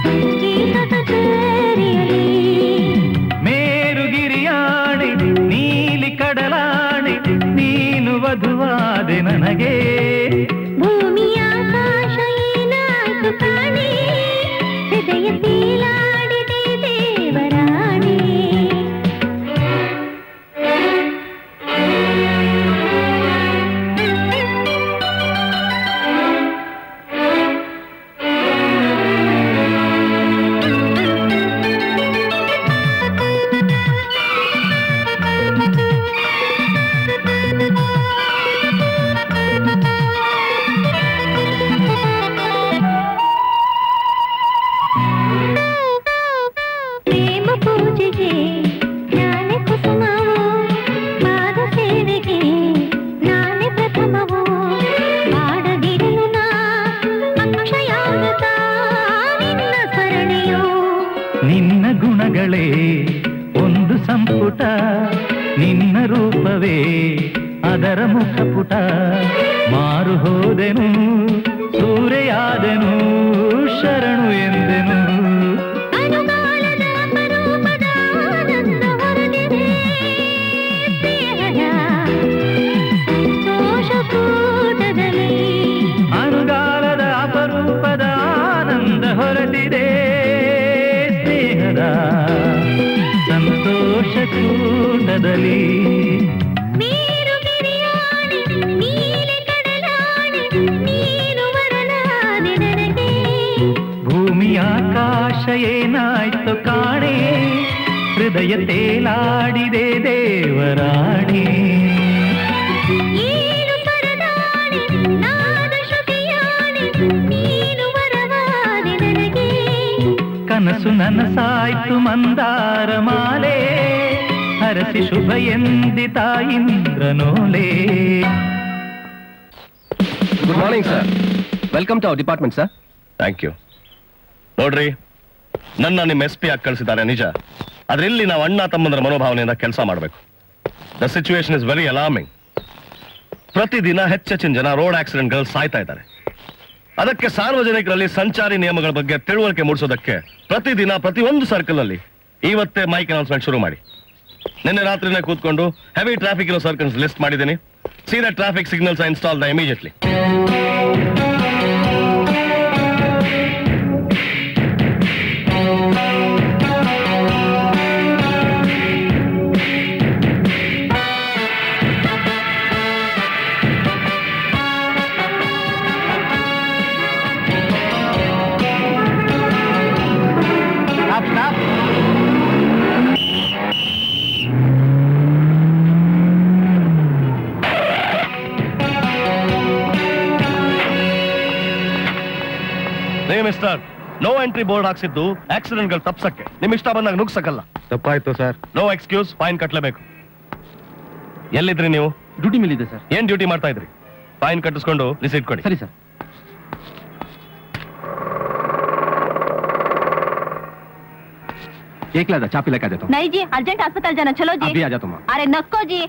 ಸಂಗೀತ ಕಚೇರಿಯಲ್ಲಿ. ಮೇರುಗಿರಿಯಾಣೆ ನೀಲಿ ಕಡಲಾಣೆ ನೀನು ವಧುವಾದೆ ನನಗೆ. ಭೂಮಿಯಾಕಾಶ ಏನಾಯ್ತು ಕಾಣೆ, ಹೃದಯ ತೇಲಾಡಿದೆ ದೇವರಾಣೆ. ಪ್ರೇಮ ಪೂಜೆಗೆ ನಾನೇ ಕುಸುಮವು, ಪಾದ ಸೇವೆಗೆ ನಾನೇ ಪ್ರಥಮವು. ಹಾಡದಿರಲು ನಾ ಅಕ್ಷಯಾಗತ ನಿನ್ನ ಸ್ಮರಣೆಯು. ನಿನ್ನ ಗುಣಗಳೇ ಒಂದು ಸಂಪುಟ, ನಿನ್ನ ರೂಪವೇ ಅದರ ಮುಖಪುಟ. ಮಾರು ಹೋದೆನು ಸೂರೆಯಾದೆನು ಶರಣು ಎಂದೆನು. ಅನುಗಾಲದ ಅಪರೂಪದ ಆನಂದ ಹೊರಟಿದೆ, ದೇಹದ ಸಂತೋಷಕೂಟದಲ್ಲಿ. ಅನುಗಾಲದ ಅಪರೂಪದ ಆನಂದ ಹೊರಟಿದೆ, ಸ್ನೇಹದ ಸಂತೋಷ ಕೂಟದಲ್ಲಿ. ಮೇರುಗಿರಿಯಾಣೆ ನೀಲಿ ಕಡಲಾಣೆ ನೀನು ವರನಾದೆ ನನಗೆ. ಭೂಮಿಯಾಕಾಶ ಏನಾಯ್ತು ಕಾಣೆ, ಹೃದಯ ತೇಲಾಡಿದೆ ದೇವರಾಣೆ. ಏಳು ಸ್ವರದಾಣೆ ನಾದ ಶ್ರುತಿಯಾಣೆ ನೀ ಕನಸು ನನಸಾಯ್ತು ಮಂದಾರ ಮಾಲೆ ಹರಸಿ ಶುಭ ಎಂದಿತ ಇಂದ್ರನೋಲೆ. Good morning sir. Welcome to our department sir. Thank you. ನೋಡ್ರಿ, ನನ್ನ ನಿಮ್ಮ SP ಆಗಿ ಕಳಿಸಿದ್ದಾರೆ ನಿಜ. ಆದ್ರೆ ಇಲ್ಲಿ ನಾವು ಅಣ್ಣ ತಮ್ಮಂದ್ರ ಮನೋಭಾವನೆಯಿಂದ ಕೆಲಸ ಮಾಡಬೇಕು. The situation is very alarming. ಪ್ರತಿದಿನ ಹೆಚ್ಚೆಚ್ಚಿನ ಜನ ರೋಡ್ ಆಕ್ಸಿಡೆಂಟ್ಗಳು ಸಾಯ್ತಾ ಇದ್ದಾರೆ. ಅದಕ್ಕೆ ಸಾರ್ವಜನಿಕರಲ್ಲಿ ಸಂಚಾರಿ ನಿಯಮಗಳ ಬಗ್ಗೆ ತಿಳುವಳಿಕೆ ಮೂಡಿಸೋದಕ್ಕೆ ಪ್ರತಿದಿನ ಪ್ರತಿಯೊಂದು ಸರ್ಕಲ್ ಅಲ್ಲಿ ಇವತ್ತೇ ಮೈಕ್ ಅನೌನ್ಸ್ಮೆಂಟ್ ಶುರು ಮಾಡಿ. ನಿನ್ನೆ ರಾತ್ರಿನೇ ಕೂತ್ಕೊಂಡು ಹೆವಿ ಟ್ರಾಫಿಕ್ ಇರೋ ಸರ್ಕಲ್ಸ್ ಲಿಸ್ಟ್ ಮಾಡಿದ್ದೀನಿ. See the traffic signals I install the immediately. Mister, no entry board ಹಾಕ್ಸಿದ್ದು ಆಕ್ಸಿಡೆಂಟ್ಗಳು ತಪ್ಸಕ್ಕೆ. ನಿಮ್ ಇಷ್ಟ ಬಂದಾಗ ನುಗ್ಸಕ್ಕಲ್ಲ. ತಪ್ಪಾಯ್ತು ಸರ್. ನೋ ಎಕ್ಸ್ಕ್ಯೂಸ್, ಫೈನ್ ಕಟ್ಲೇಬೇಕು. ಎಲ್ಲಿದ್ರಿ ನೀವು? ಡ್ಯೂಟಿ ಮೇಲಿದೆ ಸರ್. ಏನ್ ಡ್ಯೂಟಿ ಮಾಡ್ತಾ ಇದ್ರಿ? ಫೈನ್ ಕಟ್ಟಿಸ್ಕೊಂಡು ರಿಸೀಟ್ ಕೊಡಿ. ಸರಿ ಸರ್. एकला था चापी लेके आ जाता हूँ. नहीं जी, अर्जेंट अस्पताल जाना. चलो जी. अभी आ जाता हूँ. अरे नक्को जी.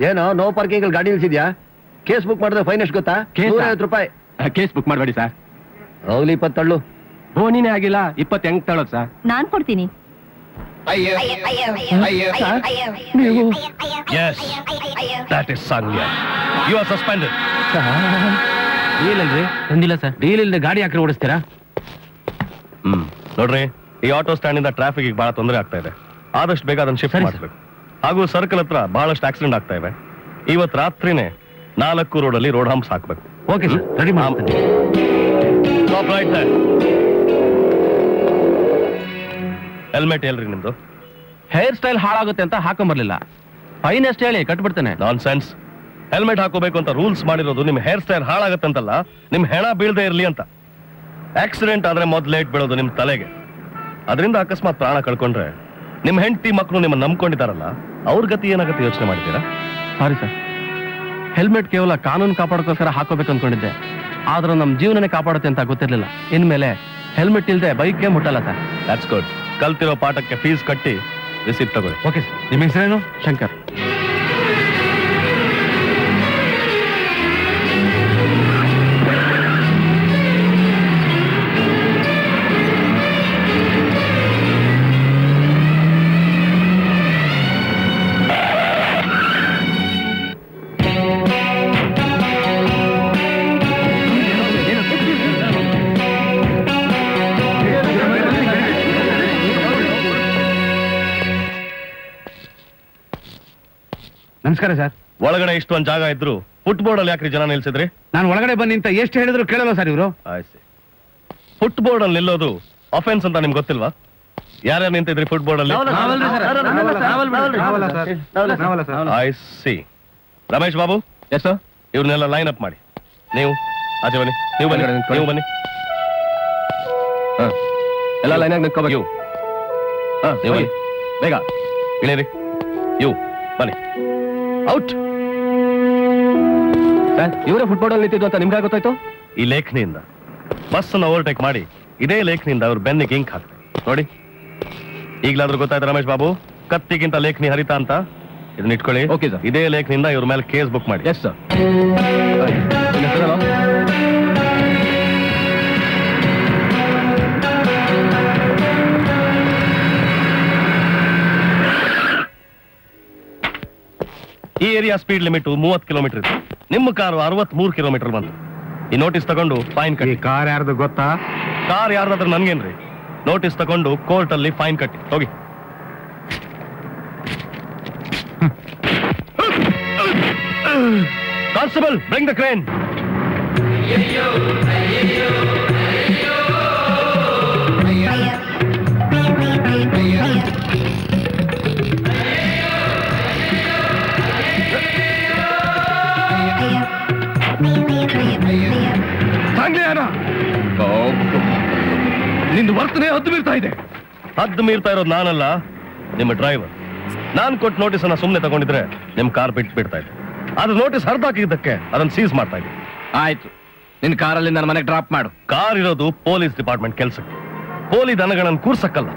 ಏನೋ ನೋ ಪಾರ್ಕಿಂಗ್ ಗಾಡಿ ನಿಲ್ಸಿದ್ಯಾ? ಕೇಸ್ ಬುಕ್ ಮಾಡಿದ್ರೆ ಫೈನ್ ಎಷ್ಟು ಗೊತ್ತಾ? 150 ರೂಪಾಯಿ. ಕೇಸ್ ಬುಕ್ ಮಾಡಬೇಡಿ ಸರ್. ಹೋಗ್ಲಿ 20 ತಳ್ಳು. ಬೋನಿನೇ ಆಗಿಲ್ಲ, 20 ಹೆಂಗ್ ತಳ್ಳೋದು ಸರ್? ನಾನ್ ಕೊಡ್ತೀನಿ. ನೀವು? Yes, that is Sanglia. You are suspended. Deal ಅಲ್ರಿ? ತಂದಿಲ್ಲ ಸರ್. ಡೀಲ್ ಇಲ್ಲದೆ ಗಾಡಿ ಹಾಕಿ ಓಡಿಸ್ತೀರಾ? ನೋಡ್ರಿ, ಈ ಆಟೋ ಸ್ಟ್ಯಾಂಡ್ ಇಂದ ಟ್ರಾಫಿಕ್ ಬಹಳ ತೊಂದರೆ ಆಗ್ತಾ ಇದೆ. ಆದಷ್ಟು ಬೇಗ ಅದನ್ನ ಶಿಫ್ಟ್ ಮಾಡಬೇಕು. ಹಾಗೂ ಸರ್ಕಲ್ ಹತ್ರ ಬಹಳಷ್ಟು ಆಕ್ಸಿಡೆಂಟ್ ಆಗ್ತಾ ಇವೆ. ಇವತ್ತು ರಾತ್ರಿನೇ 4 ರೋಡಲ್ಲಿ ರೋಡ್ ಹಂಪ್ಸ್ ಹಾಕ್ಬೇಕು. ಓಕೆ ಸರ್, ರೆಡಿ ಮಾಡ್ತೀನಿ. ಹೆಲ್ಮೆಟ್ ಎಲ್ರಿ ನಿಮ್ದು? ಹೇರ್ ಸ್ಟೈಲ್ ಹಾಳಾಗುತ್ತೆ ಅಂತ ಹಾಕೊಂಬರ್ಲಿಲ್ಲ. ಫೈನ್ ಎಷ್ಟು ಹೇಳಿ ಕಟ್ಬಿಡ್ತೇನೆ. ನಾನ್ ಸೆನ್ಸ್. ಹೆಲ್ಮೆಟ್ ಹಾಕೋಬೇಕು ಅಂತ ರೂಲ್ಸ್ ಮಾಡಿರೋದು ನಿಮ್ ಹೇರ್ ಸ್ಟೈಲ್ ಹಾಳಾಗತ್ತಂತಲ್ಲ, ನಿಮ್ ಹೆಣ ಬೀಳದೆ ಇರ್ಲಿ ಅಂತ. ಆಕ್ಸಿಡೆಂಟ್ ಆದ್ರೆ ಮೊದ್ಲೇಟ್ ಬೀಳೋದು ನಿಮ್ ತಲೆಗೆ. ಅದರಿಂದ ಅಕಸ್ಮಾತ್ ಪ್ರಾಣ ಕಳ್ಕೊಂಡ್ರೆ ನಿಮ್ ಹೆಂಡತಿ ಮಕ್ಕಳು ನಿಮ್ಮನ್ನ ನಂಬ್ಕೊಂಡಿದಾರಲ್ಲ, ಅವ್ರ ಗತಿ ಏನಾಗತ್ತೆ ಯೋಚನೆ ಮಾಡಿದ್ದೀರಾ? ಸಾರಿ ಸರ್, ಹೆಲ್ಮೆಟ್ ಕೇವಲ ಕಾನೂನು ಕಾಪಾಡೋಕ್ಕೋಸ್ಕರ ಹಾಕೋಬೇಕು ಅನ್ಕೊಂಡಿದ್ದೆ. ಆದ್ರೂ ನಮ್ ಜೀವನನೇ ಕಾಪಾಡುತ್ತೆ ಅಂತ ಗೊತ್ತಿರ್ಲಿಲ್ಲ. ಇನ್ಮೇಲೆ ಹೆಲ್ಮೆಟ್ ಇಲ್ದೆ ಬೈಕ್ಗೆ ಮುಟ್ಟಲ್ಲ ಸರ್. That's good. ಕಲ್ತಿರೋ ಪಾಠಕ್ಕೆ ಫೀಸ್ ಕಟ್ಟಿ ರಿಸೀಟ್ ತಗೊಳ್ಳಿ. Okay sir. ನಿಮ್ಮ ಹೆಸರೇನು? ಶಂಕರ್. ನಮಸ್ಕಾರ ಸರ್. ಒಳಗಡೆ ಇಷ್ಟೊಂದು ಜಾಗ ಇದ್ರು ಫುಟ್ಬೋರ್ಡ್ ಅಲ್ಲಿ ಯಾಕ್ರಿ ಜನ ನಿಲ್ಸಿದ್ರಿ? ನಾನು ಒಳಗಡೆ ಬಂದು ನಿಂತ ಎಷ್ಟು ಹೇಳಿದ್ರು ಕೇಳಲ್ಲ ಸರ್ ಇವರು. ಫುಟ್ಬೋರ್ಡ್ ಅಲ್ಲಿ ನಿಲ್ಲೋದು ಅಫೆನ್ಸ್ ಅಂತ ನಿಮ್ಗೆ ಗೊತ್ತಿಲ್ವಾ? ಯಾರ್ಯಾರು ನಿಂತಿದ್ರಿ ಫುಟ್ಬೋರ್ಡ್ ಅಲ್ಲಿ? I C. Ramesh Babu. Yes sir. ಇವ್ರನ್ನೆಲ್ಲ ಲೈನ್ ಅಪ್ ಮಾಡಿ. ನೀವು ಆಚೆ ಬನ್ನಿ. ನೀವು ಬನ್ನಿ. ನೀವು ಬನ್ನಿ. ಎಲ್ಲ ಲೈನ್ ಆಗಿ ನಿಂತ್ಕೋಬೇಕು. ನೀವು ಬನ್ನಿ ಬೇಗ. ಇಳೀರಿ. ಇವು ಬನ್ನಿ. ಔಟ್. ಇವರೇ ಫುಟ್ಬೋರ್ಡ್ ಅಲ್ಲಿ ನಿಂತಿದ್ದು ಅಂತ ನಿಮ್ಗೆ ಗೊತ್ತಾಯ್ತು? ಈ ಲೇಖನಿಯಿಂದ ಬಸ್ ಅನ್ನು ಓವರ್ಟೇಕ್ ಮಾಡಿ ಇದೇ ಲೇಖನಿಯಿಂದ ಅವ್ರ ಬೆನ್ನಿಗೆ ಇಂಕ್ ಹಾಕ್ತಾರೆ ನೋಡಿ. ಈಗಲಾದ್ರೂ ಗೊತ್ತಾಯ್ತು ರಮೇಶ್ ಬಾಬು, ಕತ್ತಿಗಿಂತ ಲೇಖನಿ ಹರಿತಾ ಅಂತ? ಇದನ್ನ ಇಟ್ಕೊಳ್ಳಿ. Okay sir. ಇದೇ ಲೇಖನಿಂದ ಇವ್ರ ಮೇಲೆ ಕೇಸ್ ಬುಕ್ ಮಾಡಿ. Yes sir. ಈ ಏರಿಯಾ ಸ್ಪೀಡ್ ಲಿಮಿಟ್ 30 ಕಿಲೋಮೀಟರ್ ಇತ್ತು. ನಿಮ್ಮ ಕಾರು 63 ಕಿಲೋಮೀಟರ್ ಬಂತು. ಈ ನೋಟಿಸ್ ತಗೊಂಡು ಫೈನ್ ಕಟ್ಟಿ. ಕಾರ್ ಯಾರ್ದು ಗೊತ್ತಾ? ಕಾರ್ ಯಾರ್ದಾದ್ರೂ ನನ್ಗೇನ್ರಿ. ನೋಟಿಸ್ ತಗೊಂಡು ಕೋರ್ಟ್ ಅಲ್ಲಿ ಫೈನ್ ಕಟ್ಟಿ ಹೋಗಿ. Constable, bring the crane. ನಿಂದು ವರ್ತನೆ ಹದ್ದು ಬೀರ್ತಾ ಇದೆ. ಹದ್ದು ಮೀರ್ತಾ ಇರೋದು ನಾನಲ್ಲ, ನಿಮ್ಮ ಡ್ರೈವರ್. ನಾನ್ ಕೊಟ್ಟು ನೋಟಿಸ್ ಅನ್ನ ಸುಮ್ಮನೆ ತಗೊಂಡಿದ್ರೆ ನಿಮ್ ಕಾರ್ ಬಿಡ್ತಾ ಇದ್ದೆ. ಆದ್ರೆ ನೋಟಿಸ್ ಹರಿದಾಕಿದ್ದಕ್ಕೆ ಅದನ್ನ ಸೀಸ್ ಮಾಡ್ತಾ ಇದ್ದೆ. ಆಯ್ತು, ನಿನ್ ಕಾರಲ್ಲಿ ನನ್ನ ಮನೆಗೆ ಡ್ರಾಪ್ ಮಾಡು. ಕಾರ್ ಇರೋದು ಪೊಲೀಸ್ ಡಿಪಾರ್ಟ್ಮೆಂಟ್ ಕೆಲ್ಸಕ್ಕೆ, ಪೊಲೀಸ್ ದನಗಳನ್ನು ಕೂರ್ಸಕ್ಕಲ್ಲ.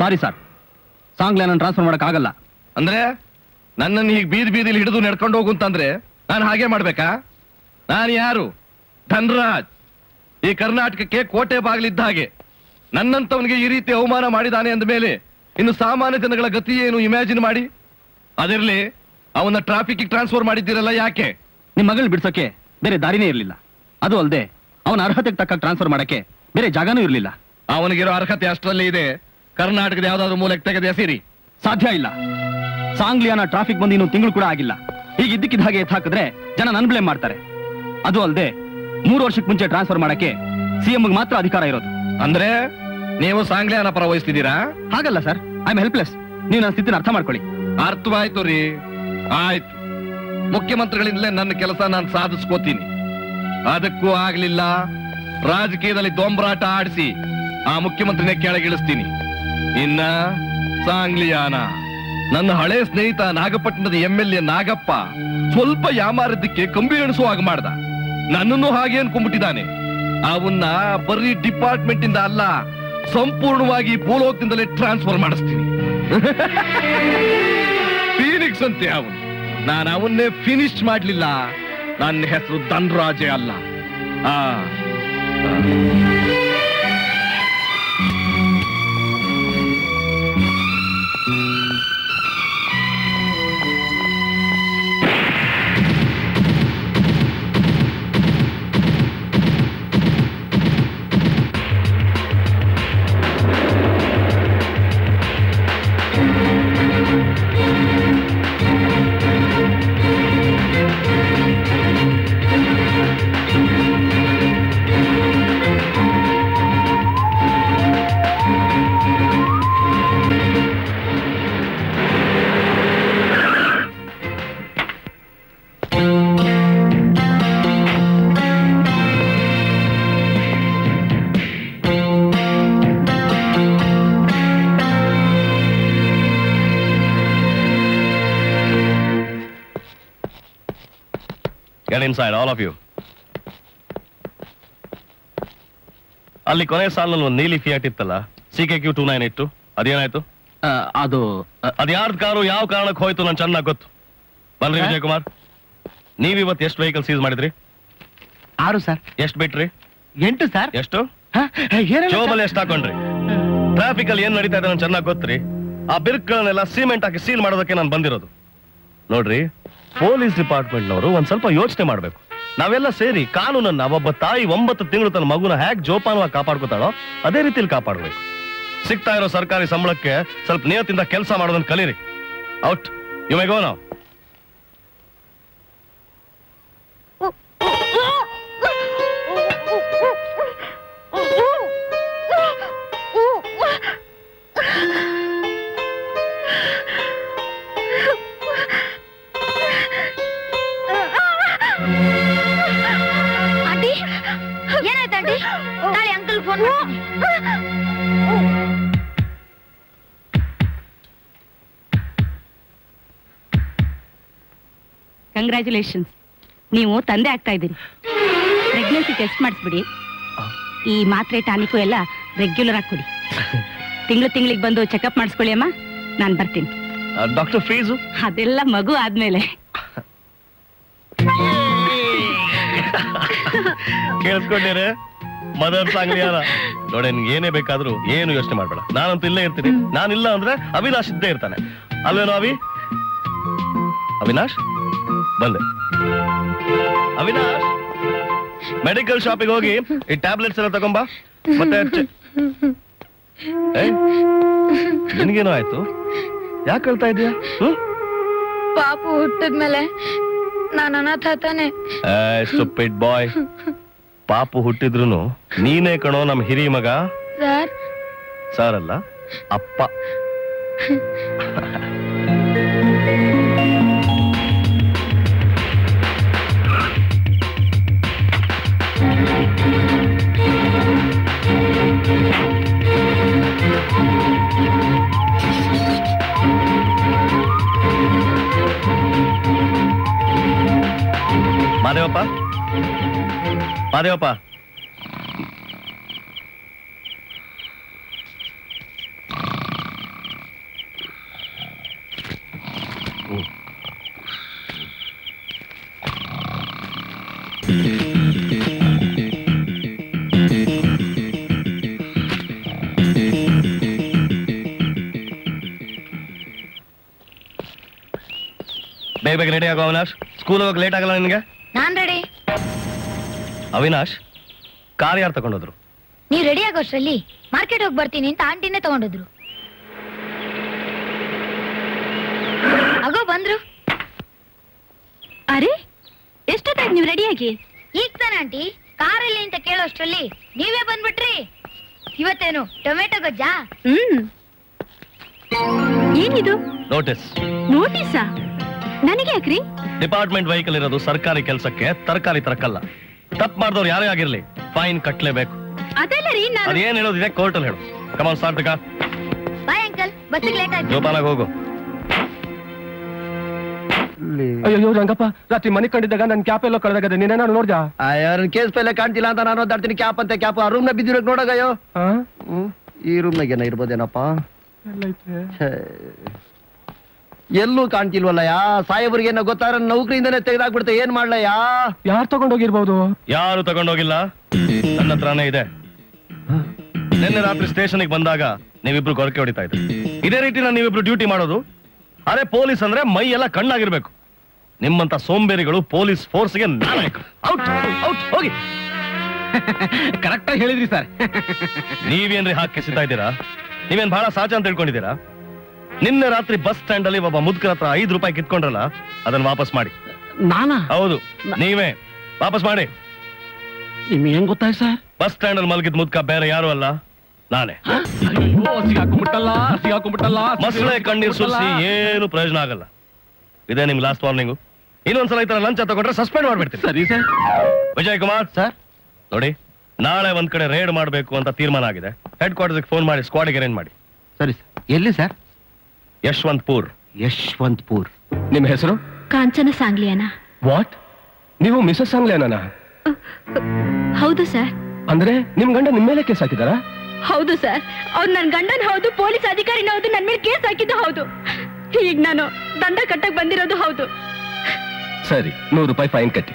ಸಾರಿ ಸರ್, ಸಾಂಗ್ಲಿಯಾನ ಟ್ರಾನ್ಸ್ಫರ್ ಮಾಡಕ್ ಆಗಲ್ಲ. ಅಂದ್ರೆ ನನ್ನನ್ನು ಹೀಗೆ ಬೀದಿಲಿ ಹಿಡಿದು ನಡ್ಕೊಂಡು ಹೋಗು ಅಂತಂದ್ರೆ ನಾನು ಹಾಗೆ ಮಾಡ್ಬೇಕಾ? ನಾನು ಯಾರು? ಧನ್ರಾಜ್. ಈ ಕರ್ನಾಟಕಕ್ಕೆ ಕೋಟೆ ಬಾಗಿಲಿದ್ದ ಹಾಗೆ. ನನ್ನಂತವನಿಗೆ ಈ ರೀತಿ ಅವಮಾನ ಮಾಡಿದಾನೆ ಅಂದ ಮೇಲೆ ಇನ್ನು ಸಾಮಾನ್ಯ ಜನಗಳ ಗತಿ ಏನು ಇಮ್ಯಾಜಿನ್ ಮಾಡಿ. ಅದಿರ್ಲಿ, ಅವನ್ನ ಟ್ರಾಫಿಕ್ ಟ್ರಾನ್ಸ್ಫರ್ ಮಾಡಿದ್ದೀರಲ್ಲ, ಯಾಕೆ? ನಿಮ್ ಮಗಳ್ ಬಿಡ್ಸೋಕೆ ಬೇರೆ ದಾರಿನೇ ಇರ್ಲಿಲ್ಲ. ಅದು ಅಲ್ಲದೆ ಅವನ ಅರ್ಹತೆಗೆ ತಕ್ಕ ಟ್ರಾನ್ಸ್ಫರ್ ಮಾಡಕ್ಕೆ ಬೇರೆ ಜಾಗನೂ ಇರ್ಲಿಲ್ಲ. ಅವನಿಗಿರೋ ಅರ್ಹತೆ ಅಷ್ಟರಲ್ಲಿ ಇದೆ. ಕರ್ನಾಟಕದ ಯಾವ್ದಾದ್ರು ಮೂಲಕ್ಕೆ ತೆಗೆದು ಎಸಿರಿ. ಸಾಧ್ಯ ಇಲ್ಲ. ಸಾಂಗ್ಲಿಯಾನ ಟ್ರಾಫಿಕ್ ಬಂದು ಇನ್ನೂ ತಿಂಗಳು ಕೂಡ ಆಗಿಲ್ಲ. ಈಗ ಇದ್ದಕ್ಕಿದ್ದ ಹಾಗೆ ಎತ್ ಹಾಕಿದ್ರೆ ಜನ ನನ್ ಬ್ಲೇಮ್ ಮಾಡ್ತಾರೆ. ಅದು ಅಲ್ಲದೆ 3 ವರ್ಷಕ್ಕೆ ಮುಂಚೆ ಟ್ರಾನ್ಸ್ಫರ್ ಮಾಡಕ್ಕೆ ಸಿಎಂ ಮಾತ್ರ ಅಧಿಕಾರ ಇರೋದು. ಅಂದ್ರೆ ನೀವು ಸಾಂಗ್ಲಿಯಾನ ಪರ ವಹಿಸ್ತಿದ್ದೀರಾ? ಹಾಗಲ್ಲ ಸರ್, ಐ ಆಮ್ ಹೆಲ್ಪ್ಲೆಸ್. ನೀವು ನನ್ನ ಸ್ಥಿತಿನ ಅರ್ಥ ಮಾಡ್ಕೊಳ್ಳಿ. ಅರ್ಥವಾಯ್ತು ರೀ, ಆಯ್ತು. ಮುಖ್ಯಮಂತ್ರಿಗಳಿಂದಲೇ ನನ್ನ ಕೆಲಸ ನಾನು ಸಾಧಿಸ್ಕೋತೀನಿ. ಅದಕ್ಕೂ ಆಗ್ಲಿಲ್ಲ, ರಾಜಕೀಯದಲ್ಲಿ ದೊಂಬರಾಟ ಆಡಿಸಿ ಆ ಮುಖ್ಯಮಂತ್ರಿನೇ ಕೆಳಗಿಳಿಸ್ತೀನಿ. ಇನ್ನ ಸಾಂಗ್ಲಿಯಾನ ನನ್ನ ಹಳೆ ಸ್ನೇಹಿತ ನಾಗಪಟ್ಟಣದ MLA ನಾಗಪ್ಪ ಸ್ವಲ್ಪ ಯಾಮಾರದಕ್ಕೆ ಕಂಬಿ ಎಣಿಸುವ ಹಾಗೆ ಮಾಡ್ದ. ನನ್ನನ್ನು ಹಾಗೆ ಅನ್ಕೊಂಡ್ಬಿಟ್ಟಿದ್ದಾನೆ. ಅವನ್ನ ಬರೀ ಡಿಪಾರ್ಟ್ಮೆಂಟ್ ಇಂದ ಅಲ್ಲ, ಸಂಪೂರ್ಣವಾಗಿ ಭೂಲೋಕದಿಂದಲೇ ಟ್ರಾನ್ಸ್ಫರ್ ಮಾಡಿಸ್ತೀನಿ. ಫೀನಿಕ್ಸ್ ಅಂತೆ ಅವನು. ನಾನು ಅವನ್ನೇ ಫಿನಿಶ್ ಮಾಡ್ಲಿಲ್ಲ, ನನ್ನ ಹೆಸರು ಧನ್ರಾಜೇ ಅಲ್ಲ. Get inside, all of you. ಅಲ್ಲಿ ಕೊನೆ ಸಾಲಿನಲ್ಲಿ ಒಂದು ನೀಲಿ ಫಿಯಾಟ್ ಇತ್ತಲ್ಲ, CKQ 2982, ಅದೇನಾಯ್ತು? ಅದ್ಯಾರ್ದ ಕಾರು ಯಾವ ಕಾರಣಕ್ಕೆ ಹೋಯ್ತು ನನ್ ಚೆನ್ನಾಗಿ ಗೊತ್ತು. ಬನ್ರಿ ವಿಜಯ್ ಕುಮಾರ್, ನೀವಿವತ್ತು ಎಷ್ಟು ವೆಹಿಕಲ್ ಸೀಸ್ ಮಾಡಿದ್ರಿ? 6 ಸರ್. ಎಷ್ಟು ಬಿಟ್ರಿ? 8 ಸರ್. ಎಷ್ಟು? ಜೋಬಲ್ಲಿ ಎಷ್ಟು ಹಾಕೊಂಡ್ರಿ? ಟ್ರಾಫಿಕ್ ಅಲ್ಲಿ ಏನ್ ನಡೀತಾ ಇದೆ ನನ್ ಚೆನ್ನಾಗಿ ಗೊತ್ತ್ರಿ. ಆ ಬಿರ್ಕ್ಗಳನ್ನೆಲ್ಲ ಸಿಮೆಂಟ್ ಹಾಕಿ ಸೀಲ್ ಮಾಡೋದಕ್ಕೆ ನಾನು ಬಂದಿರೋದು. ನೋಡ್ರಿ, ಪೊಲೀಸ್ ಡಿಪಾರ್ಟ್ಮೆಂಟ್ ನವರು ಒಂದ್ ಸ್ವಲ್ಪ ಯೋಚನೆ ಮಾಡ್ಬೇಕು. ನಾವೆಲ್ಲ ಸೇರಿ ಕಾನೂನನ್ನ ಒಬ್ಬ ತಾಯಿ 9 ತಿಂಗಳು ತನ್ನ ಮಗುನ ಹೇಗ್ ಜೋಪಾನವಾಗಿ ಕಾಪಾಡ್ಕೊತಾಳೋ ಅದೇ ರೀತಿಯಲ್ಲಿ ಕಾಪಾಡ್ಬೇಕು. ಸಿಗ್ತಾ ಇರೋ ಸರ್ಕಾರಿ ಸಂಬಳಕ್ಕೆ ಸ್ವಲ್ಪ ನಿಯತ್ತಿಂದ ಕೆಲಸ ಮಾಡೋದನ್ನ ಕಲೀರಿ. Out, you may go now. Congratulations, ನೀವು ತಂದೆ ಆಗ್ತಾ ಇದ್ದೀರಿ. ಪ್ರೆಗ್ನೆನ್ಸಿ ಟೆಸ್ಟ್ ಮಾಡಿಸ್ಬಿಡಿ. ಈ ಮಾತ್ರೆ ಟಾನಿಕು ಎಲ್ಲ ರೆಗ್ಯುಲರ್ ಆಗಿ ಕೊಡಿ. ತಿಂಗಳಿಗೆ ಬಂದು ಚೆಕಪ್ ಮಾಡಿಸ್ಕೊಳ್ಳಿ ಅಮ್ಮ. ನಾನು ಬರ್ತೀನಿ. ಡಾಕ್ಟರ್ ಫೀಸು ಅದೆಲ್ಲ ಮಗು ಆದ್ಮೇಲೆ. ಕೇಳಿಸ್ಕೊಂಡಿರೇ ಮದರ್ ಸಾಂಗ್ಲಿಯಾನ? ನೋಡಿ, ನಿನ್ಗೆ ಏನೇ ಬೇಕಾದ್ರೂ ಏನು ಯೋಚನೆ ಮಾಡ್ಬೇಡ. ನಾನಂತೂ ಇಲ್ಲೇ ಇರ್ತೀನಿ. ನಾನಿಲ್ಲ ಅಂದ್ರೆ ಅವಿನಾಶ್ ಇದ್ದೇ ಇರ್ತಾನೆ. ಅಲ್ವೇನೋ ಅವಿನಾಶ್? ಬಂದೆ. ಅವಿನಾಶ್, ಮೆಡಿಕಲ್ ಶಾಪಿಗೆ ಹೋಗಿ ಈ ಟ್ಯಾಬ್ಲೆಟ್ಸ್ ಎಲ್ಲ ತಗೊಂಬ. ಮತ್ತೆ ನಿನ್ಗೇನೋ ಆಯ್ತು? ಯಾಕೆ ಹೇಳ್ತಾ ಇದೀಯ? ಪಾಪು ಹುಟ್ಟಿದ್ಮೇಲೆ ನಾನು ಅನಾಥ ತಾನೆ. ಸ್ಟುಪಿಡ್ ಬಾಯ್. ಪಾಪು ಹುಟ್ಟಿದ್ರು ನೀನೇ ಕಣೋ ನಮ್ ಹಿರಿ ಮಗ. ಸರ್ ಅಲ್ಲ, ಅಪ್ಪ. ಮಾದೇವಪ್ಪ ಮಾದೇವಪ್ಪ, ಬೇಗ ಬೇಗ ರೆಡಿ ಆಗೋ ಅವಿನಾಶ್. ಸ್ಕೂಲ್ ಹೋಗಕ್ಕೆ ಲೇಟ್ ಆಗಲ್ಲ ನಿನ್ಗೆ? ನಾನ್ ರೆಡಿ. ಅವಿನಾಶ್, ಕಾರ್ ಯಾರು ತಗೊಂಡೋದ್ರು? ನೀವ್ ರೆಡಿ ಆಗೋಷ್ಟ್ರಲ್ಲಿ ಮಾರ್ಕೆಟ್ ಹೋಗಿ ಬರ್ತೀನಿ ಅಂತ ಆಂಟಿನೇ ತಗೊಂಡಿದ್ರು. ಆಗೋ ಬಂದ್ರು. ಅರೆ ಎಷ್ಟೊತ್ತಾಯ್ತು ನೀವು ರೆಡಿಯಾಗಿ? ಈಗ ತಾನೆ ಆಂಟಿ ಕಾರಲ್ಲಿ ಅಂತ ಕೇಳೋಷ್ಟ್ರಲ್ಲಿ ನೀವೇ ಬಂದ್ಬಿಟ್ರಿ. ಇವತ್ತೇನು ಟೊಮೆಟೊ ಗೊಜ್ಜಾ? ಏನಿದು? ನೋಟಿಸ್. ನೋಟಿಸಾ? ನನಗೆ ಯಾಕ್ರಿ? ಡಿಪಾರ್ಟ್ಮೆಂಟ್ ವೆಹಿಕಲ್ ಇರೋದು ಸರ್ಕಾರಿ ಕೆಲಸಕ್ಕೆ, ತರಕಾರಿ ತರಕಲ್ಲ. ತಪ್ಪು ಮಾಡಿದವ್ರು ಯಾರೇ ಆಗಿರ್ಲಿ ಫೈನ್ ಕಟ್ಲೇಬೇಕು. ಅದೆಲ್ಲ ರೀ ನಾನು ಅದೇನ್ ಹೇಳೋದಿದೆ ಕೋರ್ಟಲ್ಲಿ ಹೇಳು. Come on start the car. Bye uncle, ಬಸ್ಸಿಗೆ ಲೇಟ್ ಆಯ್ತು. ಜೋಪಾನಾಗಿ ಹೋಗು. ಅಯ್ಯೋ ರಂಗಪ್ಪ, ರಾತ್ರಿ ಮನೆ ಕಂಡಿದ್ದಾಗ ನನ್ ಕ್ಯಾಪ್ ಎಲ್ಲೋ ಕಳೆದಾಗದೆ, ನೀನೇನಾದ್ರು ನೋಡ್ದ? ಕೇಸ್ ಪೈಲೆ ಕಾಣ್ತಿಲ್ಲ ಅಂತ ನಾನು ಓದಾಡ್ತೀನಿ. ಕ್ಯಾಪ್ ಅಂತ ಕ್ಯಾಪ್ ಆ ರೂಮ್ ನ ಬಿದ್ದಿರೋಕ್ ನೋಡೋಗಯ್ಯೋ. ಈ ರೂಮ್ ನಾಗ ಏನೋ ಇರ್ಬೋದೇನಪ್ಪ. ಎಲ್ಲೂ ಕಾಣ್ತಿಲ್ವಲ್ಲಯ್ಯ. ಸಾಹೇಬ್ರಿಗೇನೋ ಗೊತ್ತಾರ ನೌಕರಿಯಿಂದನೇ ತೆಗೆದಾಕ್ಬಿಡ್ತೆ. ಏನ್ ಮಾಡ್ಲಯ್ಯ? ಯಾರು ತಗೊಂಡೋಗಿರ್ಬೋದು? ಯಾರು ತಗೊಂಡೋಗಿಲ್ಲ, ನನ್ನ ಹತ್ರನೇ ಇದೆ. ನಿನ್ನೆ ರಾತ್ರಿ ಸ್ಟೇಷನ್ಗೆ ಬಂದಾಗ ನೀವಿಬ್ರು ಗೊರಕೆ ಹೊಡಿತಾ ಇದ್ರಿ. ಇದೇ ರೀತಿ ನೀವಿಬ್ರು ಡ್ಯೂಟಿ ಮಾಡೋದು. ಅರೆ ಪೊಲೀಸ್ ಅಂದ್ರೆ ಮೈ ಎಲ್ಲ ಕಣ್ಣಾಗಿರ್ಬೇಕು. ನಿಮ್ಮಂತ ಸೋಂಬೇರಿಗಳು ಪೊಲೀಸ್ ಫೋರ್ಸ್ಗೆ ನಾಯಕ. ಔಟ್ ಔಟ್ ಹೋಗಿ. ಕರೆಕ್ಟ್ ಆಗಿ ಹೇಳಿದ್ರಿ ಸರ್. ನೀವೇನ್ರಿ ಹಾಕಿ ಕೆಸಿತಾ ಇದ್ದೀರಾ? ನೀವೇನ್ ಬಹಳ ಸಾಚ ಅಂತ ತಿಳ್ಕೊಂಡಿದ್ದೀರಾ? ನಿನ್ನೆ ರಾತ್ರಿ ಬಸ್ ಸ್ಟ್ಯಾಂಡ್ ಅಲ್ಲಿ ಒಬ್ಬ ಮುದ್ಕರ ಹತ್ರ 5 ರೂಪಾಯಿ ಕಿತ್ಕೊಂಡ್ರಲ್ಲ, ಅದನ್ನ ವಾಪಸ್ ಮಾಡಿ. ನಾನಾ? ಹೌದು, ನೀವೇ ವಾಪಸ್ ಮಾಡಿ. ನಿಮ್ಗೆ ಹೆಂಗ್ ಗೊತ್ತಾಯ್ತು ಸರ್? ಬಸ್ ಸ್ಟ್ಯಾಂಡ್ ಅಲ್ಲಿ ಮಲಗಿದ್ ಮುದ್ಕ ಬೇರೆ ಯಾರು ಅಲ್ಲ, ನಾನೇ. ಸಿಗಾಕೊಂಡ್ಬಿಟ್ಟಲ್ಲ. ಮಸಳೆ ಕಣ್ಣೀರ್ ಸುರಿಸಿ ಏನು ಪ್ರಯೋಜನ ಆಗಲ್ಲ. ಇದೇ ನಿಮ್ ಲಾಸ್ಟ್ ವಾರ್ನಿಂಗು. ಇನ್ನೊಂದ್ಸಲ ಈ ತರ ಲಂಚ ತಗೊಂಡ್ರೆ ಸಸ್ಪೆಂಡ್ ಮಾಡ್ಬಿಡ್ತೀನಿ. ಸರಿ ಸರ್. ವಿಜಯ್ ಕುಮಾರ್ ಸರ್, ನೋಡಿ ನಾಳೆ ಒಂದ್ ಕಡೆ ರೇಡ್ ಮಾಡ್ಬೇಕು ಅಂತ ತೀರ್ಮಾನ ಆಗಿದೆ. ಹೆಡ್ ಕ್ವಾರ್ಟರ್ಸ್ ಫೋನ್ ಮಾಡಿ ಸ್ಕ್ವಾಡ್ಗೆ ಅರೇಂಜ್ ಮಾಡಿ. ಸರಿ ಸರ್. ಎಲ್ಲಿ ಸರ್? ಯಶವಂತಪುರ್. ಯಶವಂತಪುರ್. ನಿಮ್ಮ ಹೆಸರು? ಕಾಂಚನ ಸಾಂಗ್ಲಿಯಾನ. ವಾಟ್? ನೀವು ಮಿಸಸ್ ಸಾಂಗ್ಲಿಯಾನ? ಹೌದು ಸರ್. ಅಂದ್ರೆ ನಿಮ್ ಗಂಡ ನಿಮ್ ಮೇಲೆ ಕೇಸ್ ಹಾಕಿದಾರಾ? ಹೌದು ಸರ್. ಅವ್ರು ನನ್ ಗಂಡನ್ ಹೌದು, ಪೊಲೀಸ್ ಅಧಿಕಾರಿನ ಹೌದು, ನನ್ ಮೇಲೆ ಕೇಸ್ ಹಾಕಿದ್ದು ಹೌದು. ಈಗ ನಾನು ದಂಡ ಕಟ್ಟಕ್ ಬಂದಿರೋದು ಹೌದು. ಸರಿ, 100 ರೂಪಾಯಿ ಫೈನ್ ಕಟ್ಟಿ.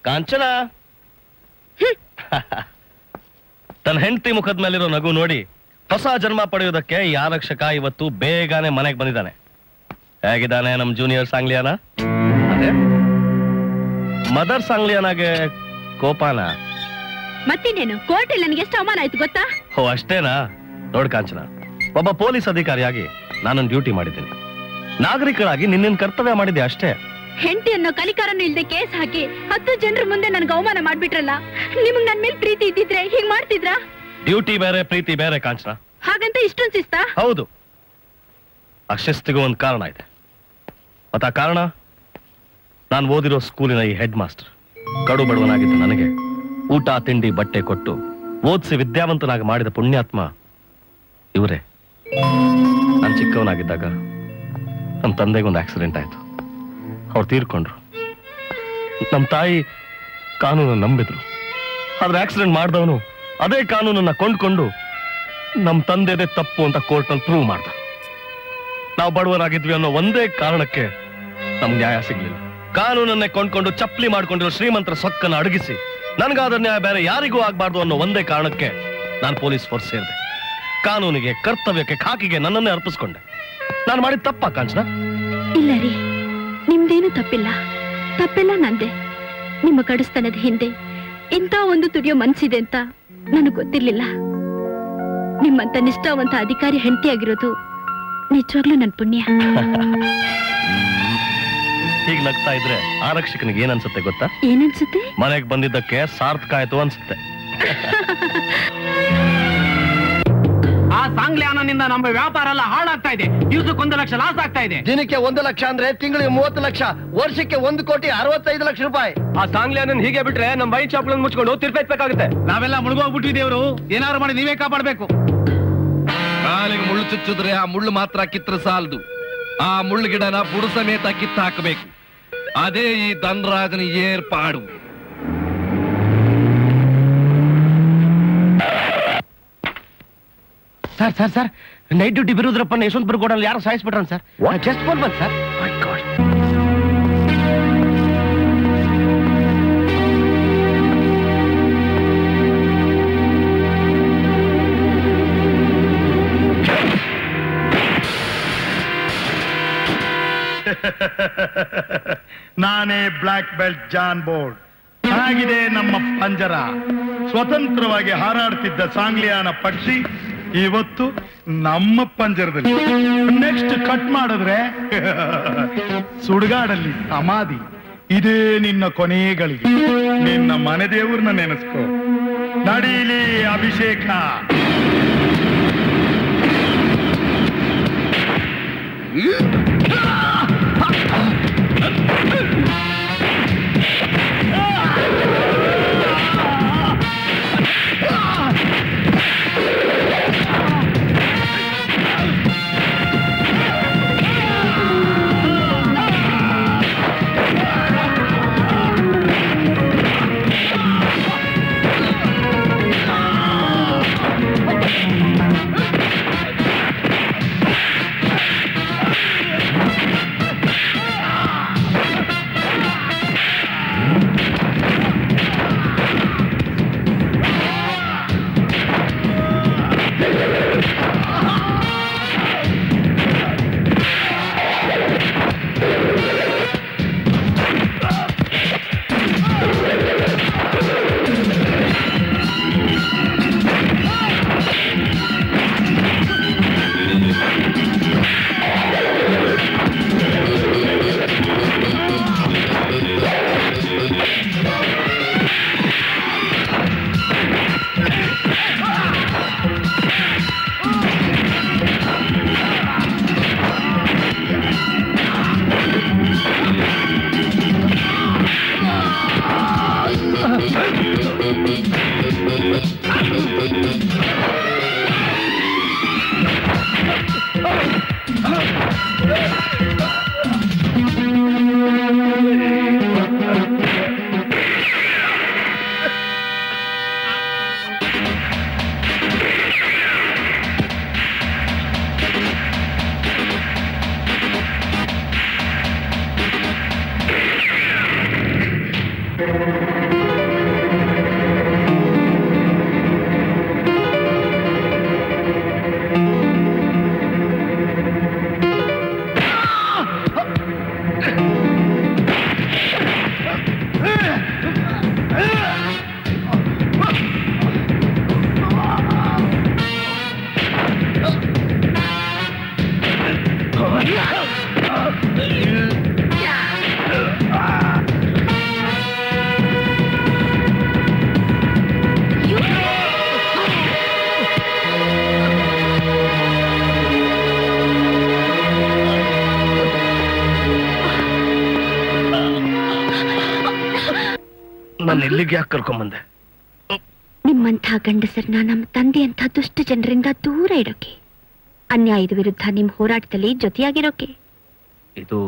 ಕಾಂಚನ ತನ್ನ ಹೆಂಡತಿ ಮುಖದ ಮೇಲಿರೋ ನಗು ನೋಡಿ ಹೊಸ ಜನ್ಮ ಪಡೆಯೋದಕ್ಕೆ ಈ ಆರಕ್ಷಕ ಇವತ್ತು ಬೇಗನೆ ಮನೆಗೆ ಬಂದಿದ್ದಾನೆ. ಹೇಗಿದ್ದಾನೆ ನಮ್ ಜೂನಿಯರ್ ಸಾಂಗ್ಲಿಯಾನ? ಅದೇ ಮದರ್ ಸಾಂಗ್ಲಿಯಾನಾಗೆ ಕೋಪಾನ? ಮತ್ತಿನ್ನೇನು, ಕೋರ್ಟಲ್ಲಿ ನನಗೆ ಎಷ್ಟು ಅವಮಾನ ಆಯ್ತು ಗೊತ್ತಾ? ಓ ಅಷ್ಟೇನಾ? ನೋಡ್ ಕಾಂಚನ, ಒಬ್ಬ ಪೊಲೀಸ್ ಅಧಿಕಾರಿಯಾಗಿ ನಾನೊಂದು ಡ್ಯೂಟಿ ಮಾಡಿದ್ದೀನಿ. ನಾಗರಿಕರಾಗಿ ನಿನ್ನ ಕರ್ತವ್ಯ ಮಾಡಿದ್ದೆ ಅಷ್ಟೇ. ಹೆಂಡತಿ ಅನ್ನೋ ಕಲಿಕಾರನ್ನು ಇಲ್ದೆ ಕೇಸ್ ಹಾಕಿ 10 ಜನರ ಮುಂದೆ ನನ್ಗೆ ಅವಮಾನ ಮಾಡ್ಬಿಟ್ರಲ್ಲ. ನಿಮಗ್ ನನ್ ಮೇಲೆ ಪ್ರೀತಿ ಇದ್ದಿದ್ರೆ ಹೀಗ್ ಮಾಡ್ತಿದ್ರಾ? ಡ್ಯೂಟಿ ಬೇರೆ ಪ್ರೀತಿ ಬೇರೆ ಕಾಂಚನ. ಹಾಗಂತ ಇಷ್ಟೊಂದು ಶಿಸ್ತಾ? ಹೌದು, ಆ ಶಿಸ್ತಿಗೂ ಒಂದು ಕಾರಣ ಇದೆ. ಮತ್ತ ಆ ಕಾರಣ ನಾನು ಓದಿರೋ ಸ್ಕೂಲಿನ ಈ ಹೆಡ್ ಮಾಸ್ಟರ್. ಕಡು ಬಡವನಾಗಿದ್ದ ನನಗೆ ಊಟ ತಿಂಡಿ ಬಟ್ಟೆ ಕೊಟ್ಟು ಓದಿಸಿ ವಿದ್ಯಾವಂತನಾಗಿ ಮಾಡಿದ ಪುಣ್ಯಾತ್ಮ ಇವರೇ. ನಾನು ಚಿಕ್ಕವನಾಗಿದ್ದಾಗ ನಮ್ಮ ತಂದೆಗೊಂದು ಆಕ್ಸಿಡೆಂಟ್ ಆಯ್ತು. ಅವ್ರು ತೀರ್ಕೊಂಡ್ರು. ನಮ್ಮ ತಾಯಿ ಕಾನೂನು ನಂಬಿದ್ರು. ಆದ್ರೆ ಆಕ್ಸಿಡೆಂಟ್ ಮಾಡಿದವನು ಅದೇ ಕಾನೂನನ್ನ ಕೊಂಡ್ಕೊಂಡು ನಮ್ಮ ತಂದೆದೇ ತಪ್ಪು ಅಂತ ಕೋರ್ಟ್ನಲ್ಲಿ ಪ್ರೂವ್ ಮಾಡ್ದ. ನಾವು ಬಡವರಾಗಿದ್ವಿ ಅನ್ನೋ ಒಂದೇ ಕಾರಣಕ್ಕೆ ನಮ್ಗೆ ನ್ಯಾಯ ಸಿಗ್ಲಿಲ್ಲ. ಕಾನೂನನ್ನೇ ಕೊಂಡ್ಕೊಂಡು ಚಪ್ಪಲಿ ಮಾಡ್ಕೊಂಡಿರೋ ಶ್ರೀಮಂತರ ಸೊಕ್ಕನ್ನು ಅಡಗಿಸಿ ನನ್ಗಾದ ನ್ಯಾಯ ಬೇರೆ ಯಾರಿಗೂ ಆಗ್ಬಾರ್ದು ಅನ್ನೋ ಒಂದೇ ಕಾರಣಕ್ಕೆ ನಾನು ಪೊಲೀಸ್ ಫೋರ್ಸ್ ಸೇರಿದೆ. ಕಾನೂನಿಗೆ, ಕರ್ತವ್ಯಕ್ಕೆ, ಖಾಕಿಗೆ ನನ್ನನ್ನೇ ಅರ್ಪಿಸ್ಕೊಂಡೆ. ನಾನು ಮಾಡಿದ ತಪ್ಪ ಕಾಂಚನ? ಇಲ್ಲ ರೀ, ನಿಮ್ದೇನು ತಪ್ಪಿಲ್ಲ. ತಪ್ಪೆಲ್ಲ ನಂದೆ. ನಿಮ್ಮ ಕಡಸ್ತನದ ಹಿಂದೆ ಇಂಥ ಒಂದು ತುಡಿಯೋ ಮನ್ಸಿದೆ ಅಂತ ನನಗೆ ಗೊತ್ತಿರ್ಲಿಲ್ಲ. ನಿಮ್ಮಂತ ನಿಷ್ಠಾವಂತ ಅಧಿಕಾರಿ ಹೆಂಡತಿಯಾಗಿರೋದು ನಿಜವಾಗ್ಲೂ ನನ್ ಪುಣ್ಯ. ಹೀಗೆ ನಗ್ತಾ ಇದ್ರೆ ಆರಕ್ಷಕನಿಗೆ ಏನನ್ಸುತ್ತೆ ಗೊತ್ತಾ? ಏನನ್ಸುತ್ತೆ? ಮನೆಗೆ ಬಂದಿದ್ದಕ್ಕೆ ಸಾರ್ಥಕ ಆಯ್ತು ಅನ್ಸುತ್ತೆ. ಆ ಸಾಂಗ್ಲಿಯಾನಿಂದ ನಮ್ಮ ವ್ಯಾಪಾರ ಎಲ್ಲ ಹಾಳಾಗ್ತಾ ಇದೆ. ದಿವಸಕ್ಕೆ 1 ಲಕ್ಷ ಲಾಸ್ ಆಗ್ತಾ ಇದೆ. ದಿನಕ್ಕೆ 1 ಲಕ್ಷ ಅಂದ್ರೆ ತಿಂಗಳಿಗೆ 30 ಲಕ್ಷ, ವರ್ಷಕ್ಕೆ 1,65,00,000 ರೂಪಾಯಿ. ಆ ಸಾಂಗ್ಲಿಯಾನನ್ ಹೀಗೆ ಬಿಟ್ರೆ ನಮ್ಮ ವೈನ್ ಶಾಪ್ ಮುಚ್ಕೊಂಡು ತಿರ್ಪೆತ್ಬೇಕಾಗುತ್ತೆ. ನಾವೆಲ್ಲ ಮುಳುಗೋಗ್ಬಿಟ್ಟಿದ್ದೇವ್ರು. ಏನಾದ್ರು ಮಾಡಿ ನೀವೇ ಕಾಪಾಡ್ಬೇಕು. ಕಾಲಿಗೆ ಮುಳ್ಳು ಚುಚ್ಚಿದ್ರೆ ಆ ಮುಳ್ಳು ಮಾತ್ರ ಕಿತ್ರ ಸಾಲದು, ಆ ಮುಳ್ಳು ಗಿಡನ ಬುಡು ಸಮೇತ ಕಿತ್ತು ಹಾಕಬೇಕು. ಅದೇ ಈ ಧನರಾಜನ ಏರ್ಪಾಡು. ಸರ್ ನೈಟ್ ಡ್ಯೂಟಿ ಬಿರುದ್ರಪ್ಪನ ಯಶವಂತಪುರ ಗೋಡಲ್ಲಿ ಯಾರು ಸಾಯಿಸ್ಬಿಟ್ರ ಸರ್. ಜಸ್ಟ್ ಫೋನ್ ಬಂದ್ ಸರ್. ನಾನೇ ಬ್ಲಾಕ್ ಬೆಲ್ಟ್ ಜಾನ್ ಬೋರ್ಡ್. ಆಗಿದೆ ನಮ್ಮ ಪಂಜರ. ಸ್ವತಂತ್ರವಾಗಿ ಹಾರಾಡ್ತಿದ್ದ ಸಾಂಗ್ಲಿಯಾನ ಪಕ್ಷಿ ಇವತ್ತು ನಮ್ಮ ಪಂಜರದಲ್ಲಿ. ನೆಕ್ಸ್ಟ್ ಕಟ್ ಮಾಡಿದ್ರೆ ಸುಡುಗಾಡಲ್ಲಿ ಸಮಾಧಿ. ಇದೇ ನಿನ್ನ ಕೊನೆಗಳಿಗೆ. ನಿನ್ನ ಮನೆ ದೇವ್ರನ್ನ ನೆನೆಸ್ಕೋ. ನಡೀಲಿ ಅಭಿಷೇಕ. ನಾನು ಇಲ್ಲಿಗೆ ಯಾಕೆ ಕರ್ಕೊಂಬಂದೆ? ನಿಮ್ಮಂಥ ಗಂಡಸರನ್ನ ನಮ್ಮ ತಂದೆಯಂಥ ದುಷ್ಟ ಜನರಿಂದ ದೂರ ಇಡೋಕೆ, ಅನ್ಯಾಯದ ವಿರುದ್ಧ ನಿಮ್ ಹೋರಾಟದಲ್ಲಿ ಜೊತೆಯಾಗಿರೋಕೆ. ಇದು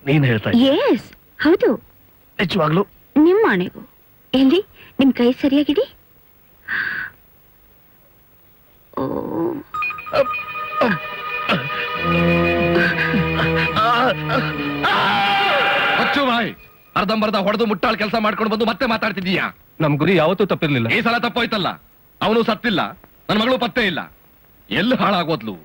ನೀನ್ ಹೇಳ್ತಾ ಎಸ್, ಹೌದು. ನಿಜವಾಗ್ಲು ನಿಮ್ಮ ಆಣೆಗೂ. ಎಲ್ಲಿ ನಿಮ್ ಕೈ ಸರಿಯಾಗಿಡಿ. ಓ, ಅಚ್ಚು ಬಾಯ್, ಅರ್ಧಂಬರ್ಧ ಹೊಡೆದು ಮುಟ್ಟಾಳ್ ಕೆಲಸ ಮಾಡ್ಕೊಂಡು ಬಂದು ಮತ್ತೆ ಮಾತಾಡ್ತಿದ್ದೀಯಾ? ನಮ್ ಗುರಿ ಯಾವತ್ತೂ ತಪ್ಪಿರ್ಲಿಲ್ಲ. ಈ ಸಲ ತಪ್ಪೋಯ್ತಲ್ಲ. ಅವನು ಸತ್ತಿಲ್ಲ, ನನ್ನ ಮಗಳು ಪತ್ತೆ ಇಲ್ಲ. ಎಲ್ಲಿ ಹಾಳಾಗೋದ್ಲು?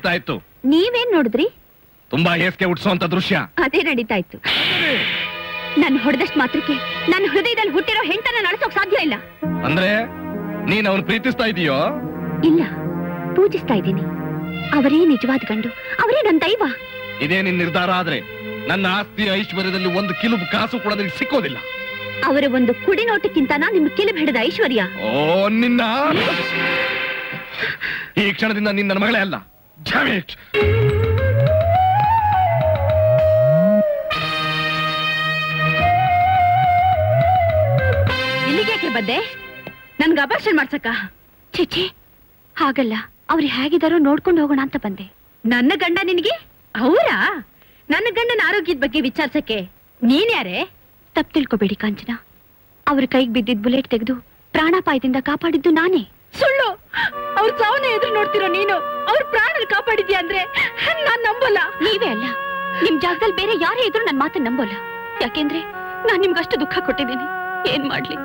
ನಡೀತಾ ಇತ್ತು. ನೀವೇನ್ ನೋಡಿದ್ರಿ? ತುಂಬಾ ಹೇಸಿಗೆ ಹುಟ್ಟಿಸುವಂತ ದೃಶ್ಯ. ಅದೇ ನಡೀತಾ ಇತ್ತು. ನನ್ ಹೊಡೆದಷ್ಟು ಮಾತ್ರಕ್ಕೆ ನನ್ನ ಹೃದಯದಲ್ಲಿ ಹುಟ್ಟಿರೋ ಹೆಂಡತನ ನಡೆಸೋಕ್ ಸಾಧ್ಯ ಇಲ್ಲ. ಅಂದ್ರೆ ನೀನ್ ಅವನು ಪ್ರೀತಿಸ್ತಾ ಇದೀಯೋ? ಇಲ್ಲ, ಪೂಜಿಸ್ತಾ ಇದ್ದೀನಿ. ಅವರೇ ನಿಜವಾದ ಗಂಡು, ಅವರೇ ನನ್ನ ದೈವ. ಇದೇ ನಿನ್ ನಿರ್ಧಾರ ಆದ್ರೆ ನನ್ನ ಆಸ್ತಿ ಐಶ್ವರ್ಯದಲ್ಲಿ ಒಂದು ಕಿಲುಬು ಕಾಸು ಕೂಡ ನಿನಗೆ ಸಿಕ್ಕೋದಿಲ್ಲ. ಅವರ ಒಂದು ಕುಡಿ ನೋಟಕ್ಕಿಂತ ನಿಮ್ ಕಿಲುಬು ಹಿಡಿದ ಐಶ್ವರ್ಯ. ಓ ನಿನ್ನ ಈ ಕ್ಷಣದಿಂದ ನಿನ್ನ ನನ್ನ ಮಗಳೇ ಅಲ್ಲ. ಇಲ್ಲಿಗೆ ಬಂದೆ? ನನ್ಗೆ ಅಬಾರ್ಷನ್ ಮಾಡ್ಸಕ್ಕ? ಚೇಚಿ, ಹಾಗಲ್ಲ. ಅವ್ರು ಹೇಗಿದಾರೋ ನೋಡ್ಕೊಂಡು ಹೋಗೋಣ ಅಂತ ಬಂದೆ. ನನ್ನ ಗಂಡ ನಿನಗೆ? ಅವರಾ? ನನ್ನ ಗಂಡನ ಆರೋಗ್ಯದ ಬಗ್ಗೆ ವಿಚಾರಿಸಕ್ಕೆ ನೀನ್ಯಾರೇ? ತಪ್ಪು ತಿಳ್ಕೊಬೇಡಿ ಕಾಂಚನ. ಅವ್ರ ಕೈಗೆ ಬಿದ್ದಿದ್ ಬುಲೆಟ್ ತೆಗೆದು ಪ್ರಾಣಾಪಾಯದಿಂದ ಕಾಪಾಡಿದ್ದು ನಾನೇ. ಸುಳ್ಳು! ಅವ್ರ ಸಾವನ್ನ ಎದುರು ನೋಡ್ತಿರೋ ನೀನು ಅವ್ರ ಪ್ರಾಣ ಕಾಪಾಡಿದ್ಯಾ ಅಂದ್ರೆ ನಾನ್ ನಂಬೋಲ್ಲ. ನೀವೇ ಅಲ್ಲ, ನಿಮ್ ಜಾಗದಲ್ಲಿ ಬೇರೆ ಯಾರೇ ಇದ್ರು ನನ್ ಮಾತನ್ನ ನಂಬೋಲ್ಲ. ಯಾಕೆಂದ್ರೆ ನಾನ್ ನಿಮ್ಗಷ್ಟು ದುಃಖ ಕೊಟ್ಟಿದ್ದೀನಿ. ಏನ್ ಮಾಡ್ಲಿ,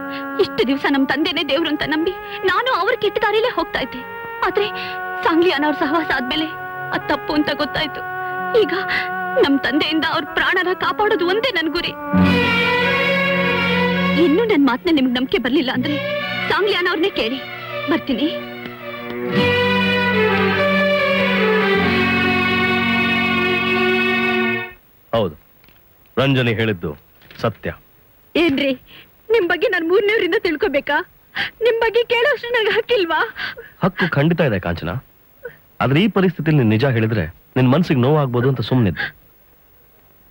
ಇಷ್ಟು ದಿವಸ ನಮ್ ತಂದೆನೇ ದೇವ್ರು ಅಂತ ನಂಬಿ ನಾನು ಅವ್ರ ಕೆಟ್ಟ ದಾರಿಲೇ ಹೋಗ್ತಾ ಇದ್ದೆ. ಆದ್ರೆ ಸಾಂಗ್ಲಿಯಾನ ಅವ್ರ ಸಹವಾಸ ಆದ್ಮೇಲೆ ಅದ್ ತಪ್ಪು ಅಂತ ಗೊತ್ತಾಯ್ತು. ಈಗ ನಮ್ ತಂದೆಯಿಂದ ಅವ್ರ ಪ್ರಾಣನ ಕಾಪಾಡೋದು ಒಂದೇ ನನ್ ಗುರಿ. ಇನ್ನೂ ನನ್ ಮಾತನ್ನ ನಿಮ್ಗೆ ನಂಬಿಕೆ ಬರ್ಲಿಲ್ಲ ಅಂದ್ರೆ ಸಾಂಗ್ಲಿಯಾನ ಅವ್ರನ್ನೇ ಕೇಳಿ. ಬರ್ತೀನಿ. ಹೌದು, ರಂಜನಿ ಹೇಳಿದ್ದು ಸತ್ಯ. ಏನ್ರಿ, ನಿಮ್ ಬಗ್ಗೆ ನಾನ್ ಮೂರನೇವರಿಂದ ತಿಳ್ಕೊಬೇಕಾ? ನಿಮ್ ಬಗ್ಗೆ ಕೇಳೋಷ್ಟು ನನಗೆ ಹಕ್ಕಿಲ್ವಾ? ಹಕ್ಕು ಖಂಡಿತ ಇದೆ ಕಾಂಚನ. ಆದ್ರೆ ಈ ಪರಿಸ್ಥಿತಿಯಲ್ಲಿ ನಿಜ ಹೇಳಿದ್ರೆ ನಿನ್ ಮನ್ಸಿಗೆ ನೋವಾಗ್ಬೋದು ಅಂತ ಸುಮ್ಮನಿದ್ದೆ.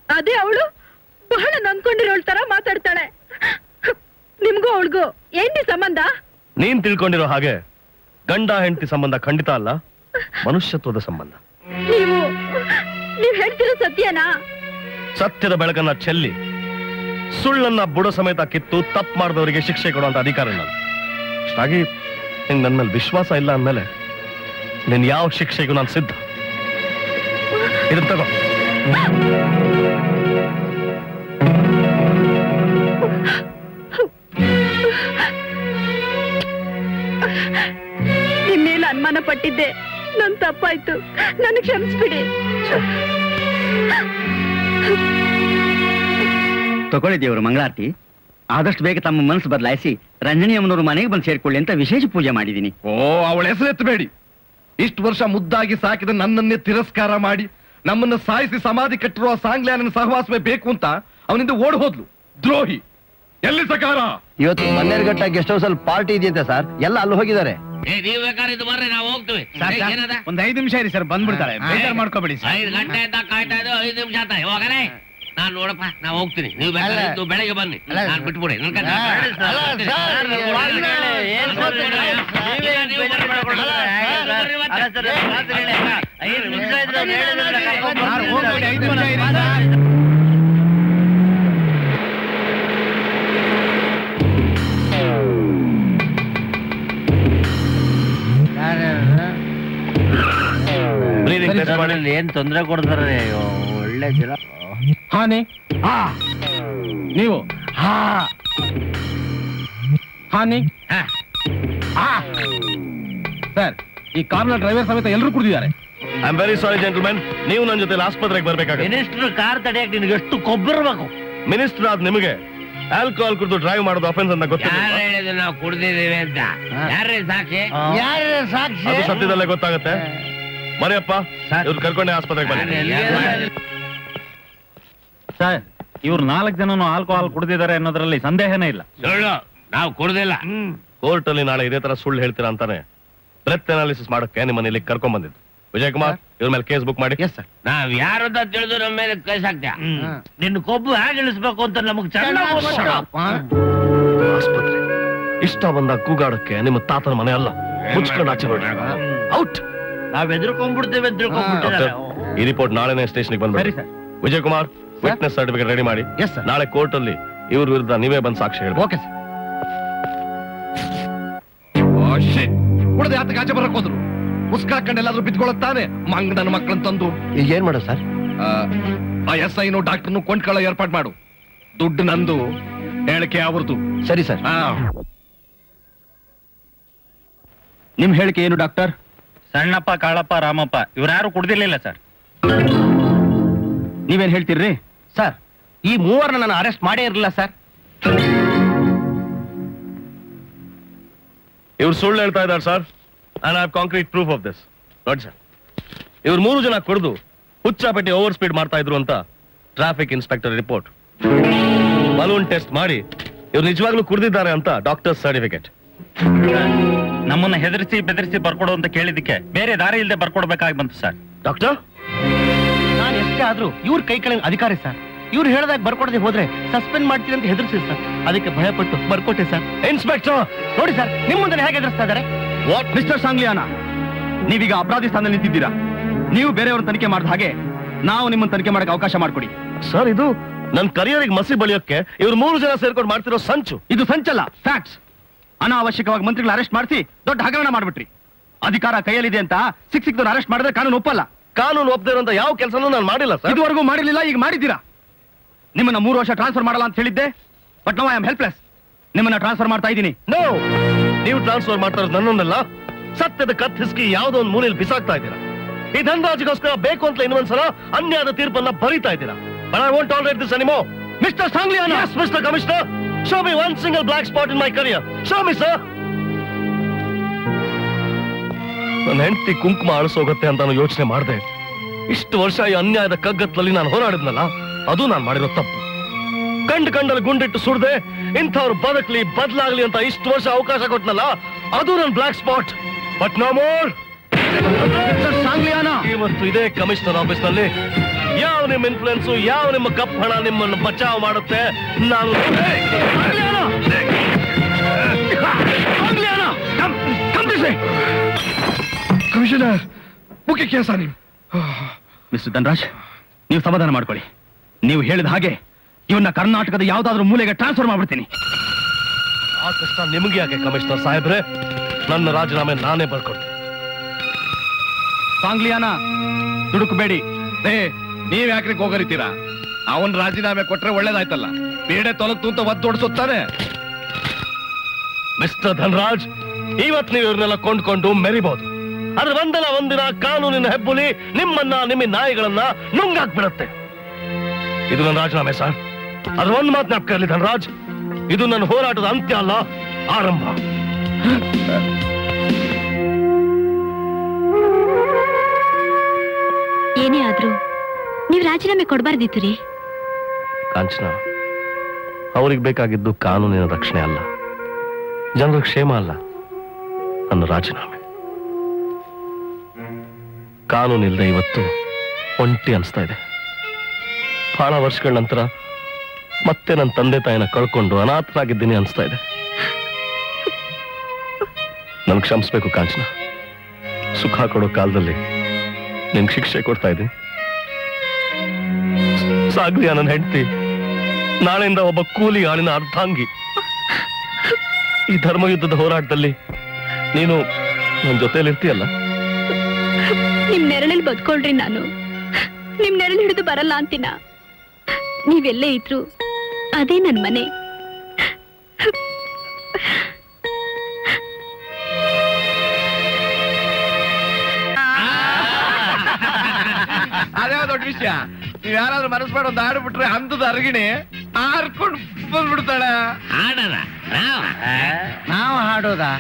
ಅದೇ ಅವಳು ಬಹಳ ನಂಬ್ಕೊಂಡಿರೋಳ್ ತರ ಮಾತಾಡ್ತಾಳೆ. ನಿಮ್ಗೂ ಅವಳಿಗೂ ಏನ್ರಿ ಸಂಬಂಧ? ನೀನ್ ತಿಳ್ಕೊಂಡಿರೋ ಹಾಗೆ ಗಂಡ ಹೆಂಡತಿ ಸಂಬಂಧ ಖಂಡಿತ ಅಲ್ಲ, ಮನುಷ್ಯತ್ವದ ಸಂಬಂಧ. ನೀವ್ ಹೇಳ್ತಿರೋ ಸತ್ಯನಾ? ಸತ್ಯದ ಬೆಳಕನ್ನ ಚೆಲ್ಲಿ ಸುಳ್ಳನ್ನ ಬುಡ ಸಮೇತ ಕಿತ್ತು ತಪ್ಪು ಮಾಡಿದವರಿಗೆ ಶಿಕ್ಷೆ ಕೊಡುವಂತ ಅಧಿಕಾರ ನಾನು. ಅಷ್ಟಾಗಿ ನಿಂಗೆ ನನ್ನ ಮೇಲೆ ವಿಶ್ವಾಸ ಇಲ್ಲ ಅಂದ್ಮೇಲೆ ನಿನ್ ಯಾವ ಶಿಕ್ಷೆಗೂ ನಾನು ಸಿದ್ಧ. ಇದನ್ನ ತಗೋ. ನಿಮ್ ಮೇಲೆ ಅನುಮಾನ ಪಟ್ಟಿದ್ದೆ, ನನ್ ತಪ್ಪಾಯ್ತು, ನನಗೆ ಕ್ಷಮಿಸ್ಬಿಡಿ. ತಗೊಳ್ಳಿ ದೇವರು ಮಂಗಳಾರತಿ. ಆದಷ್ಟು ಬೇಗ ತಮ್ಮ ಮನಸ್ಸು ಬದಲಾಯಿಸಿ ರಂಜನಿ ಅಮ್ಮನವ್ರ ಮನೆಗೆ ಬಂದು ಸೇರ್ಕೊಳ್ಳಿ ಅಂತ ವಿಶೇಷ ಪೂಜೆ ಮಾಡಿದ್ದೀನಿ. ಓ, ಅವಳ ಹೆಸರು ಎತ್ತಬೇಡಿ. ಇಷ್ಟು ವರ್ಷ ಮುದ್ದಾಗಿ ಸಾಕಿದ ನನ್ನನ್ನೇ ತಿರಸ್ಕಾರ ಮಾಡಿ ನಮ್ಮನ್ನ ಸಾಯಿಸಿ ಸಮಾಧಿ ಕಟ್ಟಿರುವ ಸಾಂಗ್ಲಿಯಾನ ಸಹವಾಸವೇ ಬೇಕು ಅಂತ ಅವನಿಂದ ಓಡ್ ಹೋದ್ಲು. ದ್ರೋಹಿ. ಎಲ್ಲಿ ಸಕಾರ? ಇವತ್ತು ಮನ್ನೇರ್ಘಟ್ಟ ಗೆಸ್ಟ್ ಹೌಸ್ ಅಲ್ಲಿ ಪಾರ್ಟಿ ಇದೆಯಂತೆ ಸರ್, ಎಲ್ಲ ಅಲ್ಲಿ ಹೋಗಿದ್ದಾರೆ. ನೀವ್ ಬೇಕಾದ್ರೆ ಇದು ಬರ್ರಿ, ನಾವು ಹೋಗ್ತೀವಿ. ಏನದ? ಒಂದ್ 5 ನಿಮಿಷ ಇರಿ ಸರ್, ಬಂದ್ಬಿಡ್ತಾಳೆ. ಬೇಜಾರ್ ಮಾಡ್ಕೋಬೇಡಿ. 5 ಗಂಟೆ ಅಂತ ಕಾಯ್ತಾ ಇದ್ದು 5 ನಿಮಿಷ ಆತ. ಹೋಗನೆ, ನಾನ್ ನೋಡಪ್ಪ, ನಾ ಹೋಗ್ತೀನಿ. ನೀವು ಬೇಕಾದ್ರೆ ಇದ್ದು ಬೆಳಗ್ಗೆ ಬನ್ನಿ, ನಾನ್ ಬಿಟ್ಬಿಡಿ. ಏನ್ ತೊಂದರೆ ಕೊಡ್ತಾರೆ? ಒಳ್ಳೆ ಜನ. ಹಾನಿ ನೀವು ಹಾನಿ ಸರ್, ಈ ಕಾರ್ನ ಡ್ರೈವರ್ ಸಮೇತ ಎಲ್ಲರೂ ಕುಡಿದಿದ್ದಾರೆ. I am very sorry gentlemen, ನೀವು ನನ್ನ ಜೊತೆ ಆಸ್ಪತ್ರೆಗೆ ಬರ್ಬೇಕಾಗುತ್ತೆ. ಮಿನಿಸ್ಟರ್ ಕಾರ್ ತಡೆಯಕ್ಕೆ ನಿನಗೆ ಎಷ್ಟು ಕೊಬ್ಬಿರ್ಬೇಕು? ಮಿನಿಸ್ಟರ್ ಆದ್ ನಿಮಗೆ ಆಲ್ಕೋಹಾಲ್ ಕುಡಿದು ಡ್ರೈವ್ ಮಾಡೋದು ಅಫೆನ್ಸ್ ಅಂತ ಗೊತ್ತಿಲ್ಲ. ಯಾರು ಹೇಳಿದ್ರು ನಾವು ಕುಡ್ದಿದ್ದೀವಿ ಅಂತ? ಯಾರೇ ಸಾಕ್ಷಿ? ಅದು ಸದ್ಯದಲ್ಲೇ ಗೊತ್ತಾಗುತ್ತೆ. ಮರಿಯಪ್ಪ, ಇವ್ರು ಕರ್ಕೊಂಡೆ ಆಸ್ಪತ್ರೆಗೆ ಬನ್ನಿ. ಸರ್, ಇವ್ರು 4 ಜನನು ಆಲ್ಕೋಹಾಲ್ ಕುಡಿದಿದ್ದಾರೆ ಅನ್ನೋದ್ರಲ್ಲಿ ಸಂದೇಹನೇ ಇಲ್ಲ. ಸುಳ್ಳು, ನಾವು ಕುಡ್ದಿಲ್ಲ. ಕೋರ್ಟ್ ಅಲ್ಲಿ ನಾಳೆ ಇದೇ ತರ ಸುಳ್ಳು ಹೇಳ್ತೀರಾ ಅಂತಾನೆ ಬ್ರೆತ್ ಅನಾಲಿಸಿಸ್ ಮಾಡಕ್ಕೆ ನಿಮ್ಮನ್ನ ಇಲ್ಲಿ ಕರ್ಕೊಂಡ್ ಬಂದಿದ್ದು. ವಿಜಯ್ ಕುಮಾರ್, ಇವ್ರ ಮೇಲೆ ಕೇಸ್ ಬುಕ್ ಮಾಡಿ. ನಾವ್ ಯಾರು ಅಂತ ತಿಳಿದು ನಮ್ಮ ಮೇಲೆ ಕೇಸ್ ಹಾಕ್ತೀಯ? ನಿನ್ನ ಕೊಬ್ಬು ಹೇಗೆ ಇಳಿಸ್ಬೇಕು ಅಂತ ನಮಗ್ ಚೆನ್ನಾಗಿ ಆಸ್ಪತ್ರೆ ಇಷ್ಟ ಬಂದಾಗ ಕೂಗಾಡಕ್ಕೆ ನಿಮ್ಮ ತಾತನ ಮನೆ ಅಲ್ಲ. ಮುಚ್ಕೊಂಡು ಆಚೆ ನೋಡಿ. ಔಟ್. ನಾವ್ ಎದುರ್ಕೊಂಡ್ಬಿಡ್ತೇವೆ ಅಂತ ತಿಳ್ಕೊಂಡ್ಬಿಟ್ಟಿದ್ದಾರೆ. ಈ ರಿಪೋರ್ಟ್ ನಾಳೆನೇ ಸ್ಟೇಷನ್ಗೆ ಬಂದ್ಬಿಡಿ. Vijay Kumar, witness certificate ready ಮಾಡಿ. ನಾಳೆ ಕೋರ್ಟ್ ಅಲ್ಲಿ ಇವ್ರ ವಿರುದ್ಧ ನೀವೇ ಬಂದು ಸಾಕ್ಷಿ ಹೇಳಿ. Okay sir. ಉಳಿದ ಯಾತಕ್ಕೆ ಆಚೆ ಬರಕ್ ಹೋದ್ರು? ಮುಸ್ಕಾಕೊಂಡು ಎಲ್ಲಾದ್ರೂ ಬಿದ್ಕೊಳ್ಳುತ್ತಾನೆ ಮಂಗನ ಮಕ್ಕಳನ್ನ ತಂದು. ಈಗ ಏನ್ ಮಾಡು ಸರ್? ಆ SI ಡಾಕ್ಟರ್ನು ಕೊಂಡ್ಕೊಳ್ಳೋ ಏರ್ಪಾಟ್ ಮಾಡು. ದುಡ್ಡು ನಂದು, ಹೇಳಿಕೆ ಅವ್ರದ್ದು. ಸರಿ ಸರ್. ನಿಮ್ ಹೇಳಿಕೆ ಏನು ಡಾಕ್ಟರ್? ಸಣ್ಣಪ್ಪ, ಕಾಳಪ್ಪ, ರಾಮಪ್ಪ ಇವ್ರ್ಯಾರು ಕುಡ್ದಿರ್ಲಿಲ್ಲ ಸರ್. ನೀವೇನ್ ಹೇಳ್ತೀರ್ರಿ ಸರ್? ಈ ಮೂವರನ್ನ ನಾನು ಅರೆಸ್ಟ್ ಮಾಡೇ ಇರಲಿಲ್ಲ ಸರ್. ಇವ್ರು ಸುಳ್ಳು ಹೇಳ್ತಾ ಇದ್ದಾರೆ sir. I have concrete proof of this. ನೋಡಿ ಸರ್, ಇವ್ರು 3 ಜನ ಕುಡಿದು ಹುಚ್ಚಾಪಟ್ಟಿ ಓವರ್ ಸ್ಪೀಡ್ ಮಾಡ್ತಾ ಇದ್ರು ಅಂತ traffic inspector report. Balloon test ಮಾಡಿ ಇವ್ರು ನಿಜವಾಗ್ಲೂ ಕುಡಿದಿದ್ದಾರೆ ಅಂತ ಡಾಕ್ಟರ್ ಸರ್ಟಿಫಿಕೇಟ್. ನಮ್ಮನ್ನ ಹೆದರಿಸಿ ಬೆದರಿಸಿ ಬರ್ಕೊಡು ಅಂತ ಕೇಳಿದ್ದಕ್ಕೆ ಬೇರೆ ದಾರಿ ಇಲ್ಲದೆ ಬರ್ಕೊಡ್ಬೇಕಾಗಿ ಬಂತು ಸರ್. ಡಾಕ್ಟರ್, ನಾನು ಎಷ್ಟೇ ಆದ್ರೂ ಇವ್ರ ಕೈ ಕೆಳಗೆ ಅಧಿಕಾರಿ ಸರ್. ಇವ್ರು ಹೇಳ್ದಾಗ ಬರ್ಕೊಡದೆ ಹೋದ್ರೆ ಸಸ್ಪೆಂಡ್ ಮಾಡ್ತೀನಿ ಅಂತ ಹೆದರ್ಸಿ ಸರ್. ಅದಕ್ಕೆ ಭಯಪಟ್ಟು ಬರ್ಕೊಟ್ಟೆ ಸರ್. ಇನ್ಸ್ಪೆಕ್ಟರ್ ನೋಡಿ ಸರ್, ನಿಮ್ಮ ಮುಂದೆ ಹೇಗೆ ಎದುರಿಸ್ತಾ ಇದ್ದಾರೆ. ವಾಟ್ ಮಿಸ್ಟರ್ ಸಾಂಗ್ಲಿಯಾನ, ನೀವೀಗ ಅಪರಾಧಿ ಸ್ಥಾನದಲ್ಲಿ ನಿಂತಿದ್ದೀರಾ. ನೀವು ಬೇರೆಯವ್ರ ತನಿಖೆ ಮಾಡಿದ ಹಾಗೆ ನಾವು ನಿಮ್ಮನ್ನ ತನಿಖೆ ಮಾಡಕ್ಕೆ ಅವಕಾಶ ಮಾಡಿಕೊಡಿ. ಸರ್, ಇದು ನನ್ನ ಕರಿಯರಿಗೆ ಮಸಿ ಬಳಿಯೋಕೆ ಇವ್ರು 3 ಜನ ಸೇರ್ಕೊಂಡು ಮಾಡ್ತಿರೋ ಸಂಚು. ಇದು ಸಂಚಲ್ಲ, ಫ್ಯಾಕ್ಟ್ಸ್. ಅನಾವಶ್ಯಕವಾಗಿ ಮಂತ್ರಿಗಳ ಅರೆಸ್ಟ್ ಮಾಡಿಸಿ ದೊಡ್ಡ ಹಗರಣ ಮಾಡ್ಬಿಟ್ರಿ. ಅಧಿಕಾರ ಕೈಯಲ್ಲಿದೆ ಅಂತ ಸಿಕ್ಕಿದವ್ರು ಅರೆಸ್ಟ್ ಮಾಡಿದ್ರೆ ಕಾನೂನು ಒಪ್ಪಲ್ಲ. ಕಾನೂನು ಒಪ್ಪದೇ ಇರೋಂತ ಯಾವ ಕೆಲಸನೂ ನಾನು ಮಾಡಿಲ್ಲ ಸರ್. ಇದುವರೆಗೂ ಮಾಡಿರ್ಲಿಲ್ಲ, ಈಗ ಮಾಡಿದ್ದೀರಾ. ನಿಮ್ಮನ್ನ 3 ವರ್ಷ ಟ್ರಾನ್ಸ್ಫರ್ ಮಾಡಲ್ಲ ಅಂತ ಹೇಳಿದ್ದೆ, but no I am helpless. ನಿಮ್ಮನ್ನ ಟ್ರಾನ್ಸ್ಫರ್ ಮಾಡ್ತಾ ಇದ್ದೀನಿ. ನೋ, ನೀವು ಟ್ರಾನ್ಸ್ಫರ್ ಮಾಡ್ತಾ ಇರೋದು ನನ್ನನ್ನೆಲ್ಲ ಸತ್ಯದ ಕತ್ತಿಸ್ಕಿ ಯಾವುದೋ ಒಂದು ಮೂಲೆಯಲ್ಲಿ ಬಿಸಾಕ್ತಾ ಇದ್ದೀರಾ. ಈ ಧನರಾಜ್ಗೋಸ್ಕರ ಬೇಕು ಅಂತ ಇನ್ನೊಂದ್ಸಲ ಅನ್ಯಾಯದ ತೀರ್ಪನ್ನ ಬರೀತಾ ಇದ್ದೀರಾ. But I won't tolerate this anymore. Mr. Sangliana! Yes, Mr. Commissioner. Show me one single black spot in my career. Show me, sir. ನನ್ನ ಹೆಂಡತಿ ಕುಂಕುಮ ಅಳಿಸೋಗತ್ತೆ ಅಂತ ನಾನು ಯೋಚನೆ ಮಾಡಿದೆ. ಇಷ್ಟು ವರ್ಷ ಈ ಅನ್ಯಾಯದ ಕಗ್ಗತ್ತಲ್ಲಿ ನಾನು ಹೋರಾಡಿದ್ನಲ್ಲ, ಅದು ನಾನು ಮಾಡಿರೋ ತಪ್ಪು. ಕಂಡಲ್ಲಿ ಗುಂಡಿಟ್ಟು ಸುಡದೆ ಇಂಥವ್ರು ಬದುಕಲಿ ಬದಲಾಗ್ಲಿ ಅಂತ ಇಷ್ಟು ವರ್ಷ ಅವಕಾಶ ಕೊಟ್ನಲ್ಲ, ಅದು ನನ್ನ block spot. But no more. ಇವತ್ತು ಇದೇ ಕಮಿಷನರ್ ಆಫೀಸ್ ನಲ್ಲಿ ಯಾವ ನಿಮ್ಮ ಇನ್ಫ್ಲುಯೆನ್ಸು, ಯಾವ ನಿಮ್ಮ ಕಪ್ ಹಣ ನಿಮ್ಮನ್ನು ಬಚಾವ್ ಮಾಡುತ್ತೆ. ನಾನು ಕಮಿಷನರ್, ಮುಖ್ಯ ಕೇಸ ನೀವು. ಮಿಸ್ಟರ್ ಧನರಾಜ್, ನೀವು ಸಮಾಧಾನ ಮಾಡ್ಕೊಳ್ಳಿ. ನೀವು ಹೇಳಿದ ಹಾಗೆ ಇವನ್ನ ಕರ್ನಾಟಕದ ಯಾವ್ದಾದ್ರೂ ಮೂಲೆಗೆ ಟ್ರಾನ್ಸ್ಫರ್ ಮಾಡ್ಬಿಡ್ತೀನಿ. ಆ ಕಷ್ಟ ನಿಮಗೆ ಯಾಕೆ ಕಮಿಷನರ್ ಸಾಹೇಬ್ರೆ? ನನ್ನ ರಾಜೀನಾಮೆ ನಾನೇ ಬರ್ಕೊಡ್ತೀನಿ. ಸಾಂಗ್ಲಿಯಾನ, ದುಡುಕಬೇಡಿ. ನೀವ್ ಯಾಕ್ರಿ ಹೋಗರಿತೀರಾ? ಅವನ್ ರಾಜೀನಾಮೆ ಕೊಟ್ರೆ ಒಳ್ಳೇದಾಯ್ತಲ್ಲ. ಬೇಡೆ ತೊಲಗ್ತು ಅಂತ ಒದ್ದೊಡ್ಸುತ್ತಾನೆ. ಮಿಸ್ಟರ್ ಧನರಾಜ್, ಇವತ್ತು ನೀವು ಇವ್ರನ್ನೆಲ್ಲ ಕೊಂಡ್ಕೊಂಡು ಮೆರಿಬಹುದು. ಆದ್ರೆ ಒಂದಿನ ಕಾನೂನಿನ ಹೆಬ್ಬುಲಿ ನಿಮ್ಮ ನಾಯಿಗಳನ್ನ ನುಂಗಾಕ್ಬಿಡತ್ತೆ. ಇದು ನನ್ನ ರಾಜೀನಾಮೆ ಸರ್. ಅದ್ರ ಒಂದು ಮಾತು ಜ್ಞಾಪಕ ಇರಲಿ ಧನರಾಜ್, ಇದು ನನ್ನ ಹೋರಾಟದ ಅಂತ್ಯ ಅಲ್ಲ, ಆರಂಭ. ಏನೇ ಆದ್ರೂ ನೀವ್ ರಾಜೀನಾಮೆ ಕೊಡಬಾರ್ದಿತ್ತು ರೀ. ಕಾಂಚನ, ಅವ್ರಿಗೆ ಬೇಕಾಗಿದ್ದು ಕಾನೂನಿನ ರಕ್ಷಣೆ ಅಲ್ಲ, ಜನರ ಕ್ಷೇಮ ಅಲ್ಲ, ನನ್ನ ರಾಜೀನಾಮೆ. ಕಾನೂನಿಲ್ಲದೆ ಇವತ್ತು ಒಂಟಿ ಅನಿಸ್ತಾ ಇದೆ. ಬಹಳ ವರ್ಷಗಳ ನಂತರ ಮತ್ತೆ ನನ್ನ ತಂದೆ ತಾಯಿನ ಕಳ್ಕೊಂಡು ಅನಾಥನಾಗಿದ್ದೀನಿ ಅನಿಸ್ತಾ ಇದೆ. ನನ್ಗೆ ಕ್ಷಮಿಸ್ಬೇಕು ಕಾಂಚನ. ಸುಖ ಕೊಡೋ ಕಾಲದಲ್ಲಿ ನಿನ್ಗೆ ಶಿಕ್ಷೆ ಕೊಡ್ತಾ ಇದ್ದೀನಿ. ಸಾಗ್ಲಿಯಾ ನನ್ನ ಹೆಂಡತಿ, ನಾಳೆಯಿಂದ ಒಬ್ಬ ಕೂಲಿ ಆಳಿನ ಅರ್ಧಾಂಗಿ. ಈ ಧರ್ಮಯುದ್ಧದ ಹೋರಾಟದಲ್ಲಿ ನೀನು ನನ್ನ ಜೊತೆಯಲ್ಲಿ ಇರ್ತೀಯಲ್ಲ. ನಿಮ್ ನೆರಳಲ್ಲಿ ಬದುಕೊಳ್ರಿ. ನಾನು ನಿಮ್ ನೆರಳು ಹಿಡಿದು ಬರಲ್ಲ ಅಂತೀನ. ನೀವೆಲ್ಲೇ ಇದ್ರು ಅದೇ ನನ್ ಮನೆ. ಅದೇ ದೊಡ್ಡ ವಿಷಯ. ನೀವ್ ಯಾರಾದ್ರೂ ಮನಸ್ಸು ಮಾಡಿ ಒಂದು ಹಾಡು ಬಿಟ್ರೆ ಅಂತದ ಅರಗಿಣಿ ಹಾರ್ಕೊಂಡು ಬಂದ್ಬಿಡ್ತಾಳೆ. ನಾವು ಹಾಡೋದಾ?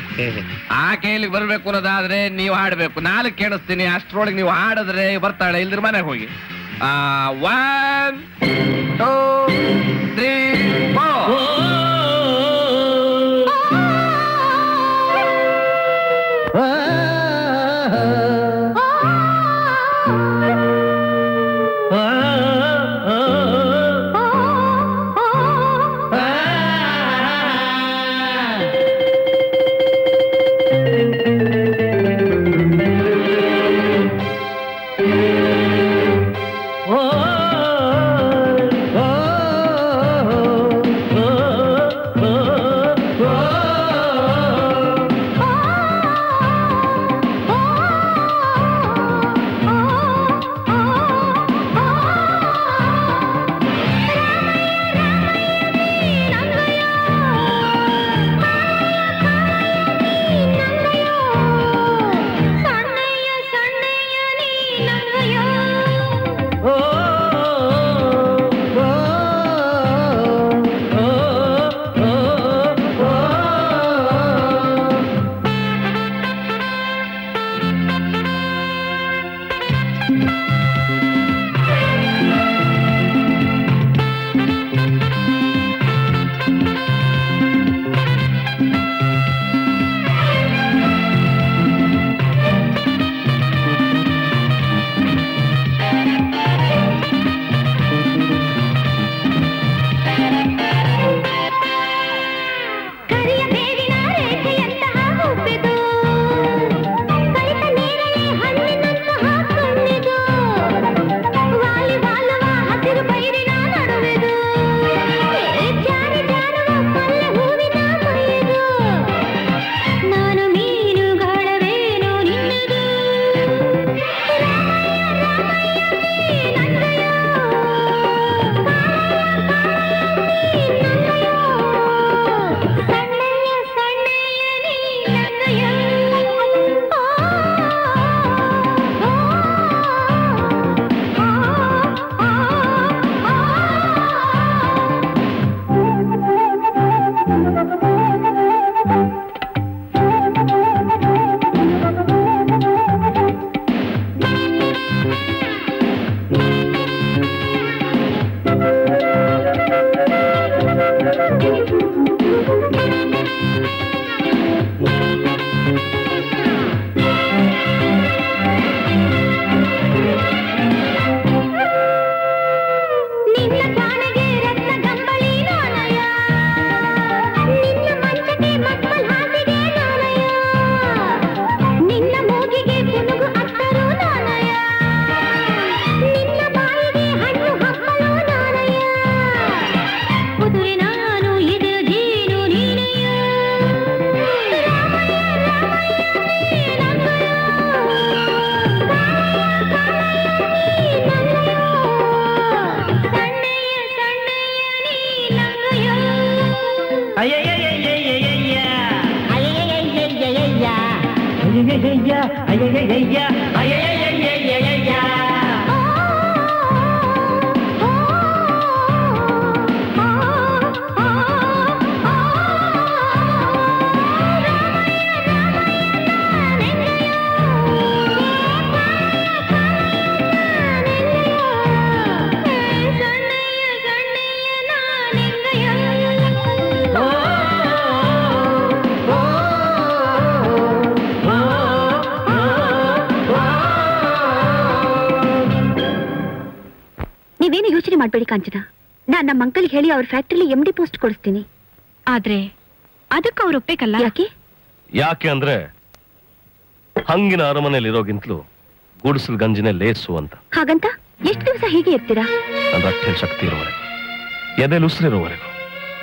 ಆ ಕೈಲಿಗೆ ಬರ್ಬೇಕು ಅನ್ನೋದಾದ್ರೆ ನೀವು ಹಾಡ್ಬೇಕು. 4 ಕೇಳಿಸ್ತೀನಿ, ಅಷ್ಟ್ರೊಳಗೆ ನೀವು ಹಾಡಿದ್ರೆ ಬರ್ತಾಳೆ, ಇಲ್ದ್ರ ಮನೆಗೆ ಹೋಗಿ. 1 2 3 4. ನಿನ್ನ ಕ್ವಾಣೆಗೆ ರತ್ನ ಗಂಬಳಿ ನಾನಯ್ಯ ನಿನ್ನ ಮಂಚಕ್ಕೆ ಮಕ್ಕಳ ಹಾಸಿಗೆ ನಾನಯ್ಯ ನಿನ್ನ ಮೂಗಿಗೆ ಪುನುಗು ಅತ್ತರು ನಾನಯ್ಯ ನಿನ್ನ ಬಾಯಿಗೆ ಹಣ್ಣು ಹಪ್ಪಲು ನಾನಯ್ಯ ಕುದುರೆ ನಾನು ಇದರ ಜೀನು ನೀನಯ್ಯ ನೀವೇನು ಯೋಚನೆ ಮಾಡ್ಬೇಡಿ ಕಾಂಚನ. ನಾನ್ ನಮ್ಮ ಅಂಕಲ್ಗೆ ಹೇಳಿ ಅವ್ರ ಫ್ಯಾಕ್ಟ್ರಿಲಿ MD ಪೋಸ್ಟ್ ಕೊಡಿಸ್ತೀನಿ. ಆದ್ರೆ ಅದಕ್ಕೆ ಅವ್ರು ಒಪ್ಪಬೇಕಲ್ಲ. ಯಾಕೆ? ಯಾಕೆ ಅಂದ್ರೆ ಹಂಗಿನ ಅರಮನೆಯಲ್ಲಿ ಇರೋಗಿಂತಲೂ ಗುಡಿಸಲ್ ಗಂಜಿನೇ ಲೇಸು ಅಂತ. ಹಾಗಂತ ಎಷ್ಟು ದಿವಸ ಹೀಗೆ ಇರ್ತೀರಾ? ನನ್ನ ರಕ್ತದ ಶಕ್ತಿ ಇರೋವರೆಗೂ, ಎದೆ ಉಸಿರಿರೋವರೆಗೂ.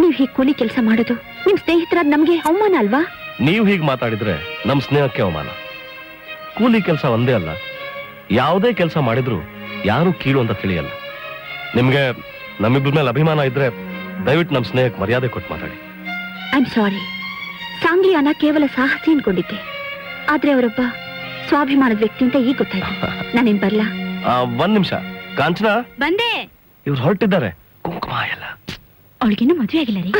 ನೀವ್ ಹೀಗೆ ಕೂಲಿ ಕೆಲಸ ಮಾಡೋದು ನಿಮ್ ಸ್ನೇಹಿತರಾದ ನಮ್ಗೆ ಅವಮಾನ ಅಲ್ವಾ? ನೀವು ಹೀಗೆ ಮಾತಾಡಿದ್ರೆ ನಮ್ ಸ್ನೇಹಕ್ಕೆ ಅವಮಾನ. ಕೂಲಿ ಕೆಲಸ ಒಂದೇ ಅಲ್ಲ, ಯಾವುದೇ ಕೆಲಸ ಮಾಡಿದ್ರು ಯಾರು ಕೀಳು ಅಂತ ತಿಳಿಯಲ್ಲ. ನಿಮ್ಗೆ ನಮ್ಮಿಬ್ಬರ ಮೇಲೆ ಅಭಿಮಾನ ಇದ್ರೆ ದಯವಿಟ್ಟು ನಮ್ ಸ್ನೇಹಕ್ಕೆ ಮರ್ಯಾದೆ ಕೊಟ್ಟು ಮಾತಾಡಿ. ಐ ಆಮ್ ಸಾರಿ. ಸಾಂಗ್ಲಿಯಾನ ಕೇವಲ ಸಾಹಸಿ ಅನ್ಕೊಂಡಿದ್ದೆ, ಆದ್ರೆ ಅವರೊಬ್ಬ ಸ್ವಾಭಿಮಾನದ ವ್ಯಕ್ತಿ ಅಂತ ಈಗ ಗೊತ್ತಾಯ್ತು. ನಾನೇನ್ ಬರ್ಲಾ? ಒಂದ್ ನಿಮಿಷ ಕಾಂಚನ, ಬಂದೆ. ಇವ್ರು ಹೊರಟಿದ್ದಾರೆ. ಕುಂಕುಮ ಎಲ್ಲ ಅವಳಿಗಿನ್ನೂ ಮದುವೆ ಆಗಿಲ್ಲ ರೀ.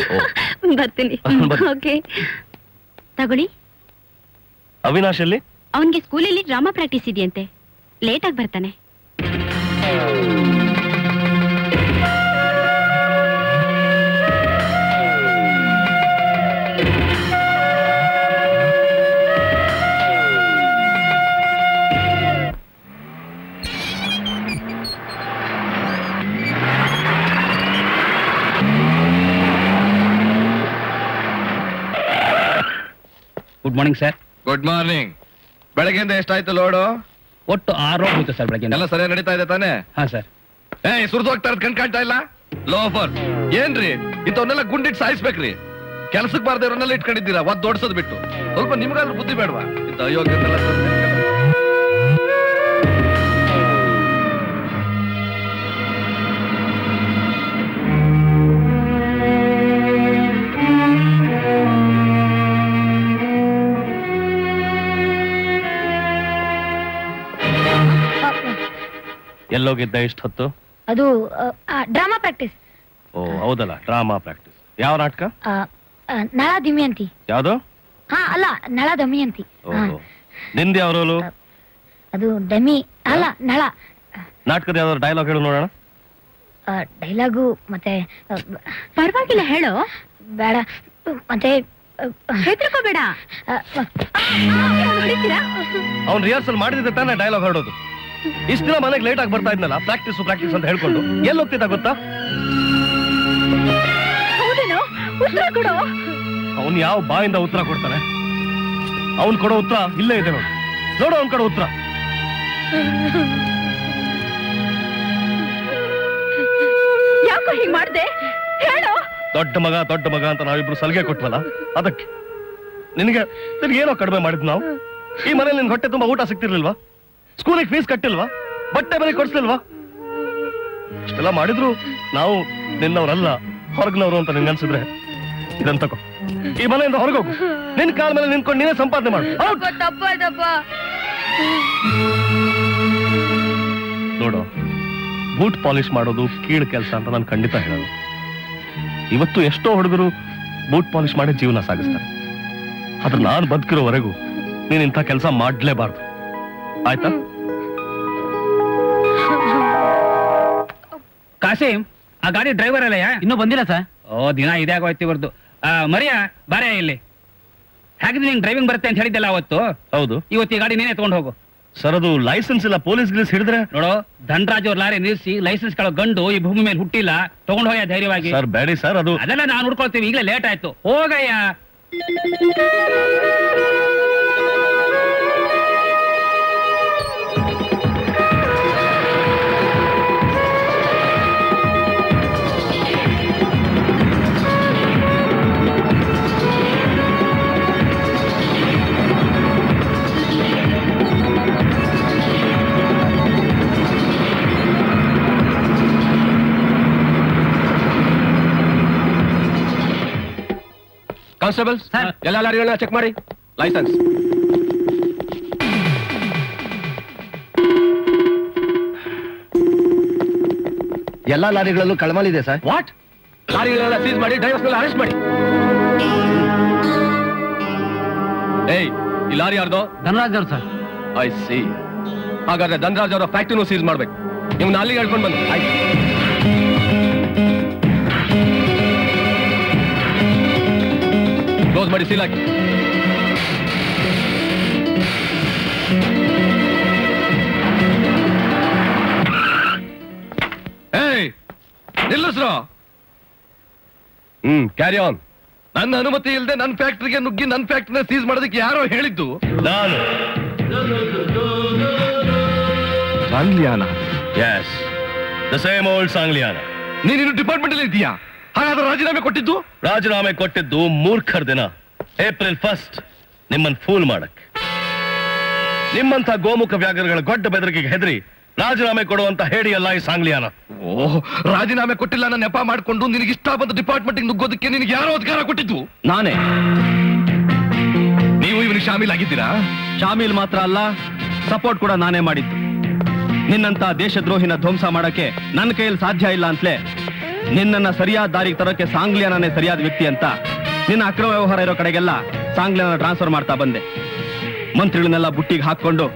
ಬರ್ತೀನಿ. ಓಕೆ, ತಗೊಳ್ಳಿ. ಅವಿನಾಶ್ ಅಲ್ಲಿ? ಅವನ್ಗೆ ಸ್ಕೂಲಲ್ಲಿ ಡ್ರಾಮಾ ಪ್ರಾಕ್ಟೀಸ್ ಇದೆಯಂತೆ, ಲೇಟ್ ಆಗಿ ಬರ್ತಾನೆ. Good morning sir. Good morning. ಬೆಳಗ್ಗೆಯಿಂದ ಎಷ್ಟಾಯ್ತು ಲೋಡು? ಒಟ್ಟು 6 ಹೋಯ್ತು ಸರ್ ಬೆಳಗ್ಗೆ. ಎಲ್ಲ ಸರಿಯಾಗಿ ನಡೀತಾ ಇದೆ ತಾನೆ? ಹಾ ಸರ್. ಸುರಿದು ಹೋಗ್ತಾ ಇರೋದು ಕಣ್ ಕಾಣ್ತಾ ಇಲ್ಲ? ಲೋಫರ್ ಏನ್ರಿ ಇಂಥವನ್ನೆಲ್ಲ ಗುಂಡಿಟ್ಟು ಸಾಯಿಸ್ಬೇಕ್ರಿ. ಕೆಲ್ಸಕ್ಕೆ ಬಾರ್ದೇ ಇರೋನ್ನೆಲ್ಲ ಇಟ್ಕೊಂಡಿದ್ದೀರಾ, ಒದ್ದು ಓಡಿಸೋದು ಬಿಟ್ಟು. ಸ್ವಲ್ಪ ನಿಮ್ಗಾದ್ರೂ ಬುದ್ಧಿ ಬೇಡವಾ? ಇಂಥ ಅಯೋಗ್ಯತೆಲ್ಲ ಎಲ್ಲೋಗಿದ್ದ ಇಷ್ಟ ಹೊತ್ತು? ಅದು ಡ್ರಾಮಾ ಪ್ರಾಕ್ಟೀಸ್. ಓ ಹೌದಲ್ಲ, ಡ್ರಾಮಾ ಪ್ರಾಕ್ಟೀಸ್. ಯಾವ ನಾಟಕ? ನಳ ದಮಯಂತಿ. ಯಾವ್ದು? ಹಾ ಅಲ್ಲ, ನಳ ದಮಯಂತಿ. ನಿಂದ ಯಾವ ರೋಲು? ಅದು ಡಮಿ ಅಲ್ಲ, ನಳ. ನಾಟಕದ ಯಾವ್ದಾದ್ರು ಡೈಲಾಗ್ ಹೇಳು ನೋಡೋಣ. ಡೈಲಾಗು ಮತ್ತೆ ಪರವಾಗಿಲ್ಲ ಹೇಳೋ. ಬೇಡ ಮತ್ತೆ ಹೆದರ್ಕೋಬೇಡ. ಅವ್ನು ರಿಹರ್ಸಲ್ ಮಾಡಿದ್ರೆ ತಾನೇ ಡೈಲಾಗ್ ಹೊರಡೋದು. ಇಷ್ಟು ದಿನ ಮನೆಗೆ ಲೇಟ್ ಆಗಿ ಬರ್ತಾ ಇದ್ನಲ್ಲ, ಪ್ರಾಕ್ಟೀಸ್ ಅಂತ ಹೇಳ್ಕೊಂಡು ಎಲ್ಲಿ ಹೋಗ್ತಿದ್ದ ಗೊತ್ತಾ? ಹೌದೇನೋ? ಉತ್ತರ ಕೊಡು. ಅವನು ಯಾವ ಬಾಯಿಂದ ಉತ್ತರ ಕೊಡ್ತಾನೆ? ಅವನ್ ಕೊಡೋ ಉತ್ತರ ಇಲ್ಲೇ ಇದೆ ನೋಡು. ನೋಡು ಅವನ್ ಕೊಡೋ ಉತ್ತರ. ಯಾಕೋ ಹೀಗ್ ಮಾಡ್ದೆ ಹೇಳೋ. ದೊಡ್ಡ ಮಗ ಅಂತ ನಾವಿಬ್ರು ಸಲಿಗೆ ಕೊಟ್ವಲ್ಲ, ಅದಕ್ಕೆ. ನಿನಗೇನೋ ಕಡಿಮೆ ಮಾಡಿದ್ ನಾವು. ಈ ಮನೇಲಿ ನಿನ್ ಹೊಟ್ಟೆ ತುಂಬಾ ಊಟ ಸಿಗ್ತಿರ್ಲಿಲ್ವಾ? ಸ್ಕೂಲಿಗೆ ಫೀಸ್ ಕಟ್ಟಿಲ್ವಾ? ಬಟ್ಟೆ ಬೆಲೆ ಕೊಡ್ಸ್ಲಿಲ್ವಾ? ಇಷ್ಟೆಲ್ಲ ಮಾಡಿದ್ರು ನಾವು ನಿನ್ನವ್ರಲ್ಲ, ಹೊರಗ್ನವ್ರು ಅಂತ ನಿನ್ಗೆ ಅನ್ಸಿದ್ರೆ ಇದನ್ ತಗೋ. ಈ ಮನೆಯಿಂದ ಹೊರಗೋಗು. ನಿನ್ ಕಾಲ ಮೇಲೆ ನಿಂತ್ಕೊಂಡು ನೀನೇ ಸಂಪಾದನೆ ಮಾಡು. ನೋಡು, ಬೂಟ್ ಪಾಲಿಶ್ ಮಾಡೋದು ಕೀಳು ಕೆಲಸ ಅಂತ ನಾನು ಖಂಡಿತ ಹೇಳೋದು. ಇವತ್ತು ಎಷ್ಟೋ ಹುಡುಗರು ಬೂಟ್ ಪಾಲಿಶ್ ಮಾಡಿ ಜೀವನ ಸಾಗಿಸ್ತಾರೆ. ಆದ್ರೆ ನಾನು ಬದುಕಿರೋವರೆಗೂ ನೀನ್ ಇಂಥ ಕೆಲಸ ಮಾಡ್ಲೇಬಾರ್ದು, ಆಯ್ತಾ? ಕಾಸಿಂ, ಆ ಗಾಡಿ ಡ್ರೈವರ್ ಅಲ್ಲಯ್ಯ? ಇನ್ನೂ ಬಂದಿಲ್ಲ ಸರ್. ಓ, ದಿನ ಇದೇ ಆಗೋಯ್ತು ಇವ್ರದ್ದು. ಮರಿಯಾ ಬಾರೇ ಇಲ್ಲಿ. ಹಾಗಿದ್ರೆ ನಿಂಗೆ ಡ್ರೈವಿಂಗ್ ಬರುತ್ತೆ ಅಂತ ಹೇಳಿದ್ದೆಲ್ಲ ಅವತ್ತು. ಹೌದು. ಇವತ್ತು ಈ ಗಾಡಿ ನೀನೇ ತಗೊಂಡು ಹೋಗು. ಸರ್ ಅದು ಲೈಸೆನ್ಸ್ ಇಲ್ಲ, ಪೊಲೀಸ್ ಗಿಲೀಸ್ ಹಿಡಿದ್ರೆ ನೋಡು, ಧನರಾಜ್ ಅವ್ರ ಲಾರಿ ನಿಲ್ಸಿ ಲೈಸೆನ್ಸ್ ಕಳೋ ಗಂಡು ಈ ಭೂಮಿ ಮೇಲೆ ಹುಟ್ಟಿಲ್ಲ, ತಗೊಂಡ್ ಹೋಗ್ಯ ಧೈರ್ಯವಾಗಿ. ಸರ್ ಬೇಡಿ ಸರ್, ಅದು ಅದೆಲ್ಲ ನಾವು ನೋಡ್ಕೊಳ್ತೀವಿ, ಈಗಲೇ ಲೇಟ್ ಆಯ್ತು, ಹೋಗಯ್ಯ. ಕಾನ್ಸ್ಟೇಬಲ್ ಎಲ್ಲ ಲಾರಿಗಳನ್ನ ಚೆಕ್ ಮಾಡಿ. ಲೈಸೆನ್ಸ್ ಎಲ್ಲಾ ಲಾರಿಗಳಲ್ಲೂ ಕಳಮಲಿದೆ ಸರ್. ವಾಟ್? ಲಾರಿಗಳೆಲ್ಲ ಸೀಸ್ ಮಾಡಿ ಡ್ರೈವರ್ಸ್ನೆಲ್ಲ ಅರೆಸ್ಟ್ ಮಾಡಿ. ಏಯ್, ಈ ಲಾರಿ ಯಾರ್ದು? ಧನರಾಜ್ ಅವ್ರು ಸರ್. I C. ಹಾಗಾದ್ರೆ ಧನರಾಜ್ ಅವರ ಫ್ಯಾಕ್ಟ್ರಿನೂ ಸೀಸ್ ಮಾಡ್ಬೇಕು. ನಿಮ್ನ ಅಲ್ಲಿಗೆ ಹೇಳ್ಕೊಂಡು ಬನ್ನಿ. ಕ್ಲೋಸ್ ಮಾಡಿ, ಸೀಲ್ ಹಾಕಿ. ಏಯ್, ನಿಲ್ಲಿಸ್ರು. Carry on. ನನ್ನ ಅನುಮತಿ ಇಲ್ಲದೆ ನನ್ನ ಫ್ಯಾಕ್ಟ್ರಿಗೆ ನುಗ್ಗಿ ನನ್ನ ಫ್ಯಾಕ್ಟ್ರಿನ ಸೀಸ್ ಮಾಡೋದಕ್ಕೆ ಯಾರೋ ಹೇಳಿದ್ದು? ನಾನು. Sangliana? Yes, the same old Sangliana. ನೀನಿನ್ನು ಡಿಪಾರ್ಟ್ಮೆಂಟ್ ಅಲ್ಲಿ ಇದೀಯಾ? ಹಾಗಾದ್ರೆ ರಾಜೀನಾಮೆ ಕೊಟ್ಟಿದ್ದು? ರಾಜೀನಾಮೆ ಕೊಟ್ಟಿದ್ದು ಮೂರ್ಖರ ದಿನ, ಏಪ್ರಿಲ್ 1 ನಿಮ್ಮನ್ನ ಫೂಲ್ ಮಾಡಕ್. ನಿಮ್ಮಂತ ಗೋಮುಖ ವ್ಯಾಘ್ರಗಳ ಗೊಡ್ಡ ಬೆದರಿಕೆಗೆ ಹೆದರಿ ರಾಜೀನಾಮೆ ಕೊಡುವಂತ ಹೇಡಿಯಲ್ಲ ಈ ಸಾಂಗ್ಲಿಯಾನ. ಓಹ್, ರಾಜೀನಾಮೆ ಕೊಟ್ಟಿಲ್ಲ ನನ್ನ ನೆಪ ಮಾಡ್ಕೊಂಡು ನಿನಗೆ ಇಷ್ಟ ಬಂದ ಡಿಪಾರ್ಟ್ಮೆಂಟ್ ನುಗ್ಗೋದಕ್ಕೆ ನಿನಗೆ ಯಾರೋ ಅಧಿಕಾರ ಕೊಟ್ಟಿದ್ದು? ನಾನೇ. ನೀವು ಇವನಿಗೆ ಶಾಮೀಲ್ ಆಗಿದ್ದೀರಾ? ಶಾಮೀಲ್ ಮಾತ್ರ ಅಲ್ಲ, ಸಪೋರ್ಟ್ ಕೂಡ ನಾನೇ ಮಾಡಿದ್ದು. ನಿನ್ನಂತ ದೇಶದ್ರೋಹಿನ ಧ್ವಂಸ ಮಾಡಕ್ಕೆ ನನ್ನ ಕೈಯಲ್ಲಿ ಸಾಧ್ಯ ಇಲ್ಲ ಅಂತಲೇ ನಿನ್ನನ್ನ ಸರಿಯಾದ ದಾರಿಗೆ ತರೋಕೆ ಸಾಂಗ್ಲಿಯಾನೇ ಸರಿಯಾದ ವ್ಯಕ್ತಿ ಅಂತ ನಿನ್ನ ಅಕ್ರಮ ವ್ಯವಹಾರ ಇರೋ ಕಡೆಗೆಲ್ಲ ಸಾಂಗ್ಲಿಯಾನ ಟ್ರಾನ್ಸ್ಫರ್ ಮಾಡ್ತಾ ಬಂದೆ. ಮಂತ್ರಿಗಳನ್ನೆಲ್ಲ ಬುಟ್ಟಿಗೆ ಹಾಕೊಂಡು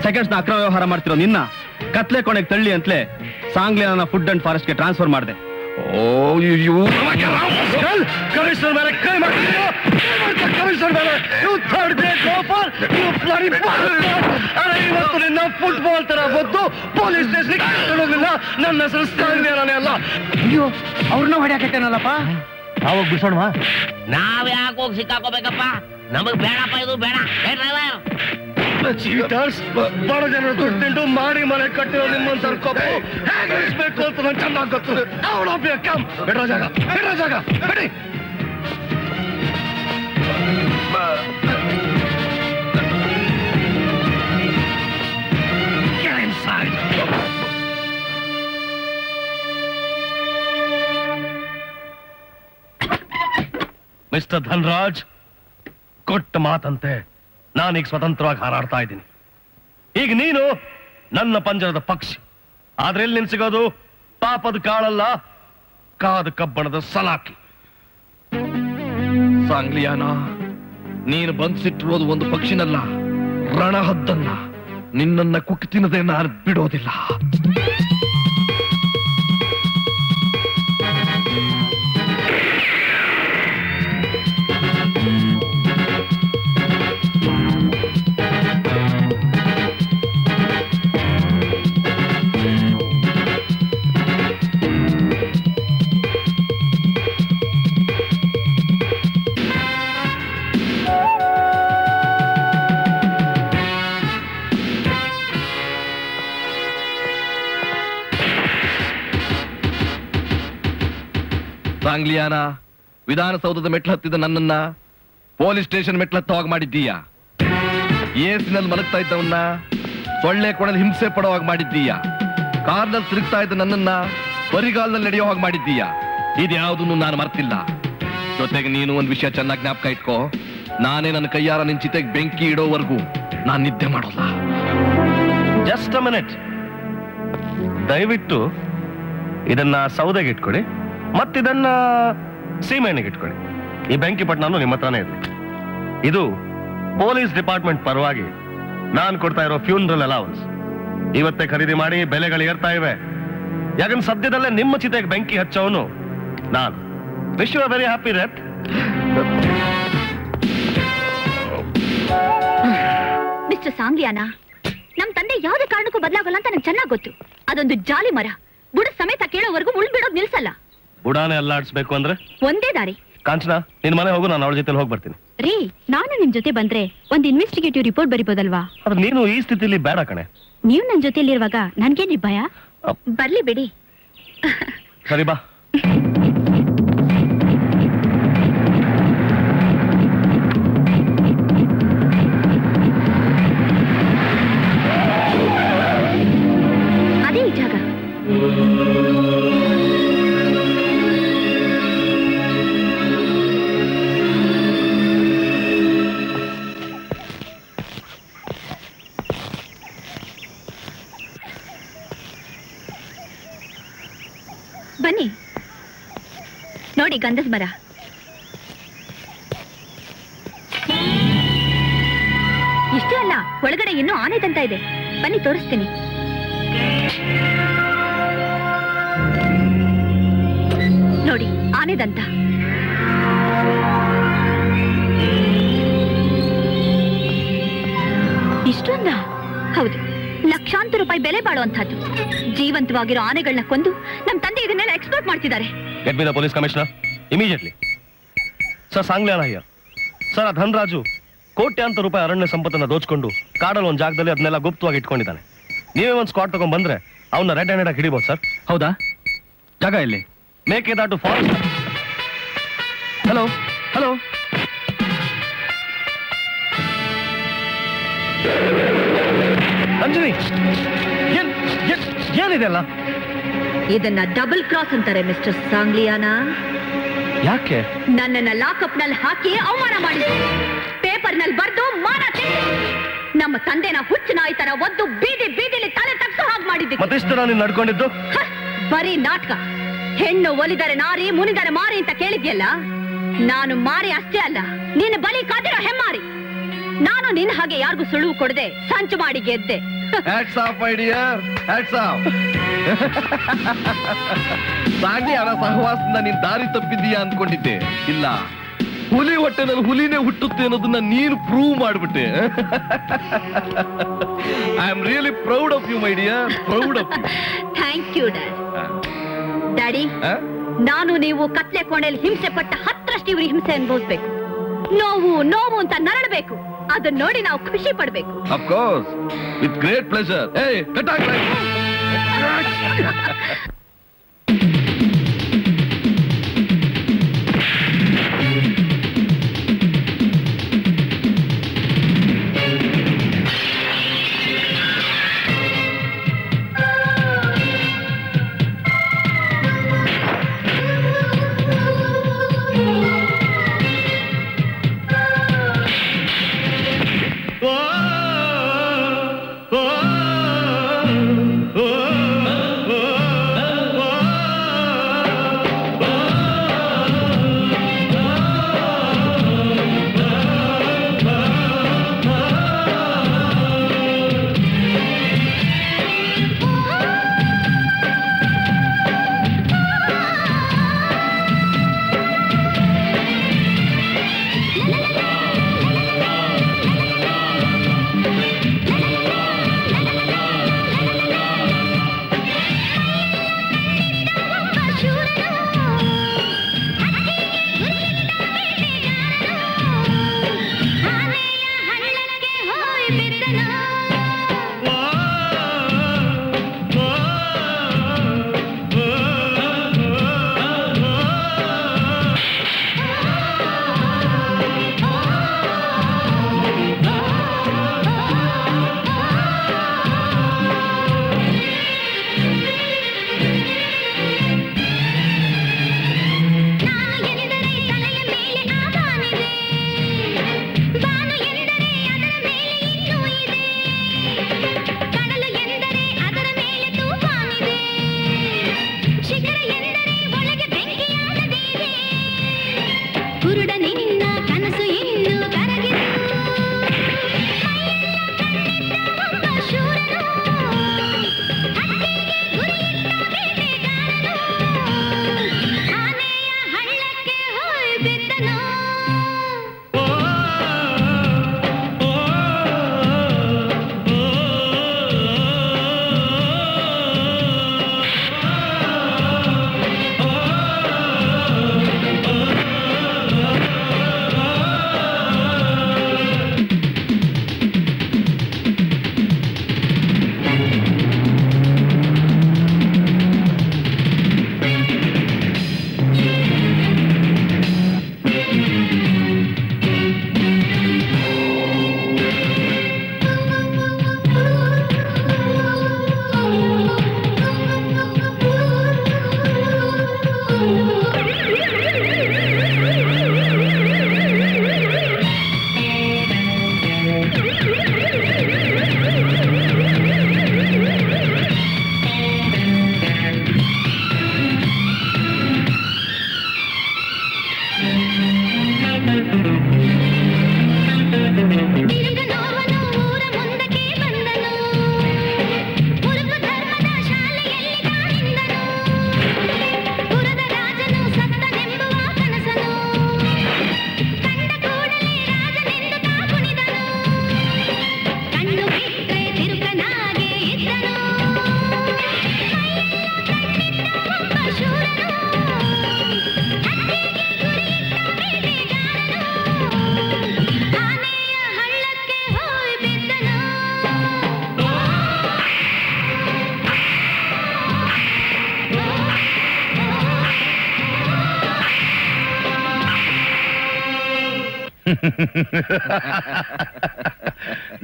ಸೆಕೆಂಡ್ಸ್ನ ಅಕ್ರಮ ವ್ಯವಹಾರ ಮಾಡ್ತಿರೋ ನಿನ್ನ ಕತ್ಲೆ ಕೊನೆಗೆ ತಳ್ಳಿ ಅಂತಲೇ ಸಾಂಗ್ಲಿಯಾನ ಫುಡ್ ಅಂಡ್ ಫಾರೆಸ್ಟ್ಗೆ ಟ್ರಾನ್ಸ್ಫರ್ ಮಾಡಿದೆ. ಕಮಿಷನರ್ ಮೇಲೆ ಕೈ ಮಾಡ್ತೀರಾ? ಕಮಿಷನರ್ ಮೇಲೆ ಇವತ್ತು ನಿನ್ನ ಫುಟ್ಬಾಲ್ ತರ ಬಂದು ಪೊಲೀಸ್ ಸ್ಟೇಷನ್ ನನ್ನ ಹೆಸರು ಸಾಂಗ್ಲಿಯಾನೇ ಅಲ್ಲ. ಅಯ್ಯೋ, ಅವ್ರನ್ನ ಹೊಡ್ಯಾಕತ್ತೇನಲ್ಲಪ್ಪ. ಅವಾಗ ಬಿಸೋಣವಾ? ನಾವ್ ಯಾಕೆ ಹೋಗಿ ಸಿಕ್ಕಾಕೋಬೇಕಪ್ಪ? ನಮಗ್ ಬೇಡಪ್ಪ, ಇದು ಬೇಡ. ಚೀಟರ್ಸ್, ಬಡ ಜನರು ದುಡ್ಡು ತಿಂಡು ಮಾಡಿ ಮನೆ ಕಟ್ಟಿರೋ ನಿಮ್ಮಂತ ಕೊಪ್ಪು ಹೇಗೆ ಇಳಿಸ್ಬೇಕು ಅಂತ ನಂಗೆ ಚೆನ್ನಾಗಿ ಗೊತ್ತು. ಬಿಡ್ರ ಜಾಗ, ಬಿಡ್ರ ಜಾಗ, ಬಿಡಿ. ಮಿಸ್ಟರ್ ಧನರಾಜ್, ಕೊಟ್ಟ ಮಾತಂತೆ ನಾನೀಗ ಸ್ವತಂತ್ರವಾಗಿ ಹಾರಾಡ್ತಾ ಇದ್ದೀನಿ. ಈಗ ನೀನು ನನ್ನ ಪಂಜರದ ಪಕ್ಷಿ, ಆದ್ರೆ ಎಲ್ಲಿ ನಿನ್ ಸಿಗೋದು? ಪಾಪದ ಕಾಳಲ್ಲ, ಕಾದ ಕಬ್ಬಣದ ಸಲಾಕಿ. ಸಾಂಗ್ಲಿಯಾನ, ನೀನು ಬಂದ್ಸಿಟ್ಟಿರೋದು ಒಂದು ಪಕ್ಷಿನಲ್ಲ, ರಣಹದ್ದಲ್ಲ. ನಿನ್ನನ್ನ ಕುಕ್ಕಿ ತಿನ್ನದೆ ನಾನು ಬಿಡೋದಿಲ್ಲ. ಸಾಂಗ್ಲಿಯಾನ, ವಿಧಾನಸೌಧದ ಮೆಟ್ಲು ಹತ್ತಿದ ನನ್ನನ್ನ ಪೊಲೀಸ್ ಸ್ಟೇಷನ್ ಮೆಟ್ಲು ಹತ್ತುವಾಗ ಮಾಡಿದ್ದೀಯಾ. ಏಸಿನಲ್ಲಿ ಮಲಗ್ತಾ ಇದ್ದವನ್ನ ಸೊಳ್ಳೆ ಕೊಡಲು ಹಿಂಸೆ ಪಡೋವಾಗ ಮಾಡಿದ್ದೀಯಾ. ಕಾರ್ನಲ್ಲಿ ತಿರುಗ್ತಾ ಇದ್ದ ನನ್ನನ್ನ ಬರಿಗಾಲದಲ್ಲಿ ನಡೆಯೋ ಹಾಗೆ ಮಾಡಿದ್ದೀಯಾ. ಇದ್ಯಾವುದನ್ನು ನಾನು ಮರ್ತಿಲ್ಲ. ಜೊತೆಗೆ ನೀನು ಒಂದು ವಿಷಯ ಚೆನ್ನಾಗಿ ಜ್ಞಾಪಕ ಇಟ್ಕೋ, ನಾನೇ ನನ್ನ ಕೈಯಾರ ನಿನ್ ಚಿತೆಗೆ ಬೆಂಕಿ ಇಡೋವರೆಗೂ ನಾನು ನಿದ್ದೆ ಮಾಡೋಲ್ಲ. ಜಸ್ಟ್ ಅ ಮಿನಿಟ್, ದಯವಿಟ್ಟು ಇದನ್ನ ಸೌದೆಗೆ ಇಟ್ಕೊಡಿ, ಮತ್ತಿದನ್ನ ಸೀಮೆಣ್ಣೆಗೆ ಇಟ್ಕೊಳ್ಳಿ. ಈ ಬೆಂಕಿ ಪಟ್ಟಣ ನಿಮ್ಮ ಹತ್ರನೇ ಇರಲಿ. ಇದು ಪೊಲೀಸ್ ಡಿಪಾರ್ಟ್ಮೆಂಟ್ ಪರವಾಗಿ ನಾನು ಕೊಡ್ತಾ ಇರೋ ಫ್ಯೂನರಲ್ ಅಲೌನ್ಸ್. ಇವತ್ತೇ ಖರೀದಿ ಮಾಡಿ, ಬೆಲೆಗಳು ಏರ್ತಾ ಇವೆ. ಯಾಕಂದ್ರೆ ಸದ್ಯದಲ್ಲೇ ನಿಮ್ಮ ಚಿತೆಗೆ ಬೆಂಕಿ ಹಚ್ಚೋನು ನಾನು. Wish you a very happy death. Mister Sangliana, ತಂದೆ ಯಾವುದೇ ಕಾರಣಕ್ಕೂ ಬದಲಾಗಲ್ಲ ಅಂತ ನಂಗೆ ಚೆನ್ನಾಗ್ ಗೊತ್ತು. ಅದೊಂದು ಜಾಲಿ ಮರ, ಬುಡ ಸಮೇತ ಕೇಳೋವರೆಗೂ ಉಳ್ಬಿಡೋದ್ ನಿಲ್ಸಲ್ಲ. ಬುಡಾನೆ ಅಲ್ಲಾಡ್ಸ್ಬೇಕು ಅಂದ್ರೆ ಒಂದೇ ದಾರಿ. ಕಾಂಚನ, ನಿನ್ ಮನೆ ಹೋಗು, ನಾನು ಅವಳ ಜೊತೆ ಹೋಗಿ ಬರ್ತೀನಿ. ರೀ, ನಾನು ನಿಮ್ ಜೊತೆ ಬಂದ್ರೆ ಒಂದ್ ಇನ್ವೆಸ್ಟಿಗೇಟಿವ್ ರಿಪೋರ್ಟ್ ಬರಿಬೋದಲ್ವಾ? ಆದ್ರೆ ನೀನು ಈ ಸ್ಥಿತಿಲಿ ಬೇಡ ಕಣೆ. ನೀವ್ ನನ್ ಜೊತೆಲಿರುವಾಗ ನನ್ಗೇನ್ರಿ ಭಯ? ಬರ್ಲಿ ಬಿಡಿ. ಸರಿ ಬಾ. ಅದೇ ಈ ಜಾಗ. ಬನ್ನಿ ನೋಡಿ, ಗಂಧದ ಮರ. ಇಷ್ಟೇ ಅಲ್ಲ, ಒಳಗಡೆ ಇನ್ನೂ ಆನೆ ದಂತ ಇದೆ. ಬನ್ನಿ ತೋರಿಸ್ತೀನಿ. ನೋಡಿ, ಆನೆ ದಂತ. ಇಷ್ಟೊಂದ? ಹೌದು, ಲಕ್ಷಾಂತರ ರೂಪಾಯಿ ಬೆಲೆ ಬಾಳುವಂತಹದ್ದು. ಜೀವಂತವಾಗಿರೋ ಆನೆಗಳನ್ನ ಕೊಂದು ನಮ್ ತಂದೆ ಇದನ್ನೆಲ್ಲ ಎಕ್ಸ್ಪೋರ್ಟ್ ಮಾಡ್ತಿದ್ದಾರೆ. Get me the police commissioner immediately. Sir, Sangliana here. Sir, ಆ ಧನರಾಜು ಕೋಟ್ಯಾಂತರ ರೂಪಾಯಿ ಅರಣ್ಯ ಸಂಪತ್ತನ್ನ ದೋಚ್ಕೊಂಡು ಕಾಡಲ್ಲಿ ಒಂದು ಜಾಗದಲ್ಲಿ ಅದನ್ನೆಲ್ಲ ಗುಪ್ತವಾಗಿ ಇಟ್ಕೊಂಡಿದ್ದಾನೆ. ನೀವೇ ಒಂದು ಸ್ಕ್ವಾಡ್ ತಗೊಂಡ್ ಬಂದ್ರೆ ಅವನ್ನ ರೆಡ್ ಹ್ಯಾಂಡೆಡ್ ಆಗಿ ಹಿಡಿಬಹುದು ಸರ್. ಹೌದಾ? ಜಾಗ ಎಲ್ಲಿ? Mekedatu forest. Hello hello. Anjani, ಏನಿದೆಲ್ಲ? ಇದನ್ನ ಡಬಲ್ ಕ್ರಾಸ್ ಅಂತಾರೆ ಮಿಸ್ಟರ್ ಸಾಂಗ್ಲಿಯಾನ. ಯಾಕೆ ನನ್ನನ್ನ ಲಾಕಪ್ ನಲ್ಲಿ ಹಾಕಿ ಅವಮಾನ ಮಾಡಿದ್ರು, ಪೇಪರ್ ನಲ್ಲಿ ಬರ್ದು ಮಾನ ತೆಗೆದು ನಮ್ಮ ತಂದೆನ ಹುಚ್ಚು ನಾಯಿ ತರ ಒದ್ದು ಬೀದಿ ಬೀದಿಲಿ ತಲೆ ತಗ್ಸೋ ಹಾಗೆ ಮಾಡಿದ್ದೆ. ಮತ್ತಿಷ್ಟು ನೀನು ನಡ್ಕೊಂಡಿದ್ದು ಬರೀ ನಾಟಕ. ಹೆಣ್ಣು ಒಲಿದರೆ ನಾರಿ, ಮುನಿದರೆ ಮಾರಿ ಅಂತ ಕೇಳಿದ್ಯಲ್ಲ. ನಾನು ಮಾರಿ ಅಷ್ಟೇ ಅಲ್ಲ, ನಿನ್ನ ಬಲಿ ಕಾದಿರೋ ಹೆಮ್ಮಾರಿ. ನಾನು ನಿನ್ನ ಹಾಗೆ ಯಾರಿಗೂ ಸುಳುವು ಕೊಡದೆ ಸಂಚು ಮಾಡಿ ಗೆದ್ದೆ. ಸಾಂಗ್ಲಿಯಾನ ಸಹವಾಸದಿಂದ ನೀನ್ ದಾರಿ ತಪ್ಪಿದ್ದೀಯಾ ಅಂದ್ಕೊಂಡಿದ್ದೆ. ಇಲ್ಲ, ಹುಲಿ ಹೊಟ್ಟೆನಲ್ಲಿ ಹುಲಿನೇ ಹುಟ್ಟುತ್ತೆ ಅನ್ನೋದನ್ನ ನೀನು ಪ್ರೂವ್ ಮಾಡ್ಬಿಟ್ಟೆ. I am really proud of you my dear, proud of you. Thank you daddy. ನಾನು ನೀವು ಕತ್ಲೆ ಕೋಣೆಯಲ್ಲಿ ಹಿಂಸೆ ಪಟ್ಟ 10ರಷ್ಟು ಇವ್ರಿಗೆ ಹಿಂಸೆ ಅನುಭವಿಸ್ಬೇಕು. ನೋವು ನೋವು ಅಂತ ನರಳಬೇಕು. ಅದನ್ನ ನೋಡಿ ನಾವು ಖುಷಿ ಪಡ್ಬೇಕು. Of course, with great pleasure. ಏಯ್, ಕಟ್ ಹಾಕ್ಲೇ.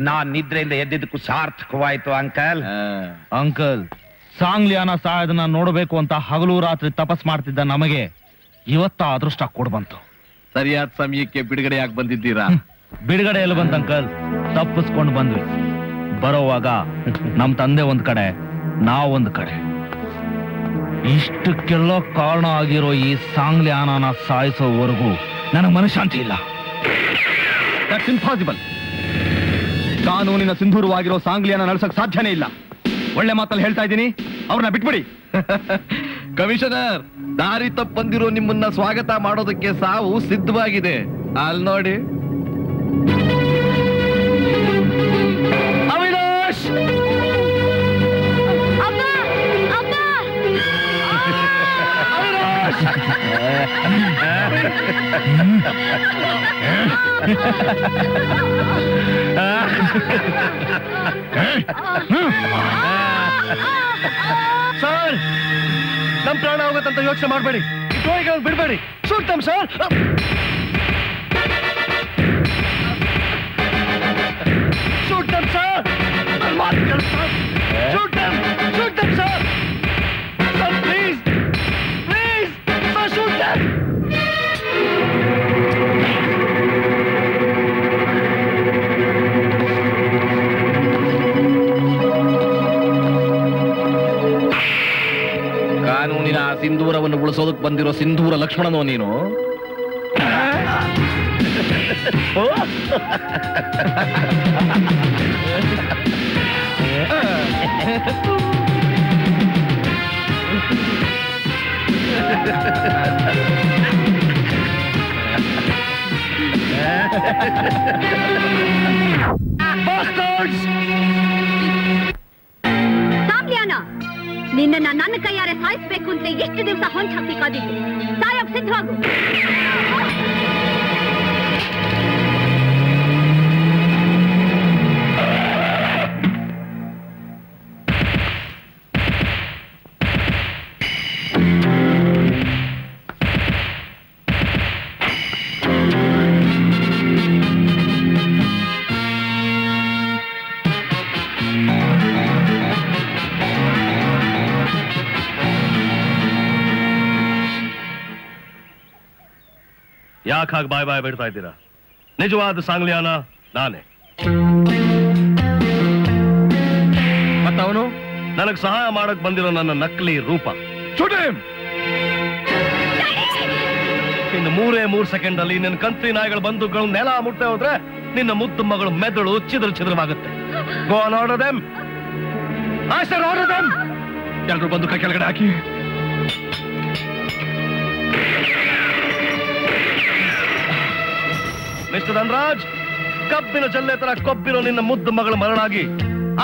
ನಾನ್ ನಿದ್ರೆಯಿಂದ ಎದ್ದಿದ್ದಕ್ಕೂ ಸಾರ್ಥಕವಾಯ್ತು ಅಂಕಲ್. ಅಂಕಲ್, ಸಾಂಗ್ಲಿಯಾನ ಸಾಯೋದನ್ನ ನೋಡಬೇಕು ಅಂತ ಹಗಲು ರಾತ್ರಿ ತಪಸ್ ಮಾಡ್ತಿದ್ದ ನಮಗೆ ಇವತ್ತ ಅದೃಷ್ಟ ಕೊಡ್ಬಂತು. ಸರಿಯಾದ ಸಮಯಕ್ಕೆ ಬಿಡುಗಡೆಯಾಗಿ ಬಂದಿದ್ದೀರಾ. ಬಿಡುಗಡೆ ಎಲ್ಲಿ ಬಂತ ಅಂಕಲ್? ತಪ್ಪಿಸ್ಕೊಂಡು ಬಂದ್ವಿ. ಬರೋವಾಗ ನಮ್ ತಂದೆ ಒಂದ್ ಕಡೆ, ನಾವೊಂದ್ ಕಡೆ. ಇಷ್ಟಕ್ಕೆಲ್ಲ ಕಾರಣ ಆಗಿರೋ ಈ ಸಾಂಗ್ಲಿಯಾನ ಸಾಯಿಸೋವರೆಗೂ ನನಗೆ ಮನಃಶಾಂತಿ ಇಲ್ಲ. That's impossible. ಕಾನೂನಿನ ಸಿಂಧೂರವಾಗಿರೋ ಸಾಂಗ್ಲಿಯಾನ ನಡ್ಸಕ್ ಸಾಧ್ಯನೇ ಇಲ್ಲ. ಒಳ್ಳೆ ಮಾತಲ್ಲಿ ಹೇಳ್ತಾ ಇದ್ದೀನಿ, ಅವ್ರನ್ನ ಬಿಟ್ಬಿಡಿ. ಕಮಿಷನರ್, ದಾರಿ ತಪ್ಪು ಬಂದಿರೋ ನಿಮ್ಮನ್ನ ಸ್ವಾಗತ ಮಾಡೋದಕ್ಕೆ ಸಾವು ಸಿದ್ಧವಾಗಿದೆ. ಅಲ್ಲಿ ನೋಡಿ. ಅವಿನಾಶ್! ಸರ್, ನಮ್ ಪ್ರಾಣ ಹೋಗುತ್ತಂತ ಯೋಚನೆ ಮಾಡಬೇಡಿ. ದ್ರೋಹಿಗಳನ್ನು ಬಿಡಬೇಡಿ. Shoot them sir. Shoot them sir. Shoot them. Shoot them sir. Sir please, please sir, shoot them. ಕಾನೂನಿನ ಸಿಂಧೂರವನ್ನು ಉಳಿಸೋದಕ್ಕೆ ಬಂದಿರೋ ಸಿಂಧೂರ ಲಕ್ಷ್ಮಣನೋ ನೀನು? ಸಾಂಗ್ಲಿಯಾನ, ನಿನ್ನ ನನ್ನ ಕೈಯಾರೆ ಸಾಯಿಸ್ಬೇಕು ಅಂತ ಎಷ್ಟು ದಿವಸ ಹೊಂಚ ಹಾಕಿ ಕಾದಿದ್ದು. ಸಾಯೋಕ್ ಸಿದ್ಧವಾಗು. ಯಾಕೆ ಹಾಗೆ ಬಾಯ್ ಬಿಡ್ತಾ ಇದ್ದೀರಾ? ನಿಜವಾದ ಸಾಂಗ್ಲಿಯಾನ ನಾನೇ. ಮತ್ತವನು ನನಗ್ ಸಹಾಯ ಮಾಡಕ್ ಬಂದಿರೋ ನನ್ನ ನಕಲಿ ರೂಪ. ಇನ್ನು 3 ಸೆಕೆಂಡ್ ಅಲ್ಲಿ ನಿನ್ನ ಕಂತ್ರಿ ನಾಯಿಗಳ ಬಂಧುಗಳು ನೆಲ ಮುಟ್ಟೆ ಹೋದ್ರೆ ನಿನ್ನ ಮುದ್ದು ಮಗಳು ಮೆದುಳು ಚಿದ್ರವಾಗುತ್ತೆ. Go on, order them. I said order them. ಎಲ್ಲರೂ ಬಂದು ಕೈ ಕೆಳಗಡೆ ಹಾಕಿ. ಮಿಸ್ಟರ್ ಧನರಾಜ್, ಕಬ್ಬಿನ ಜಲ್ಲೆ ತರ ಕೊಬ್ಬಿರೋ ನಿನ್ನ ಮುದ್ದು ಮಗಳ ಮರಳಾಗಿ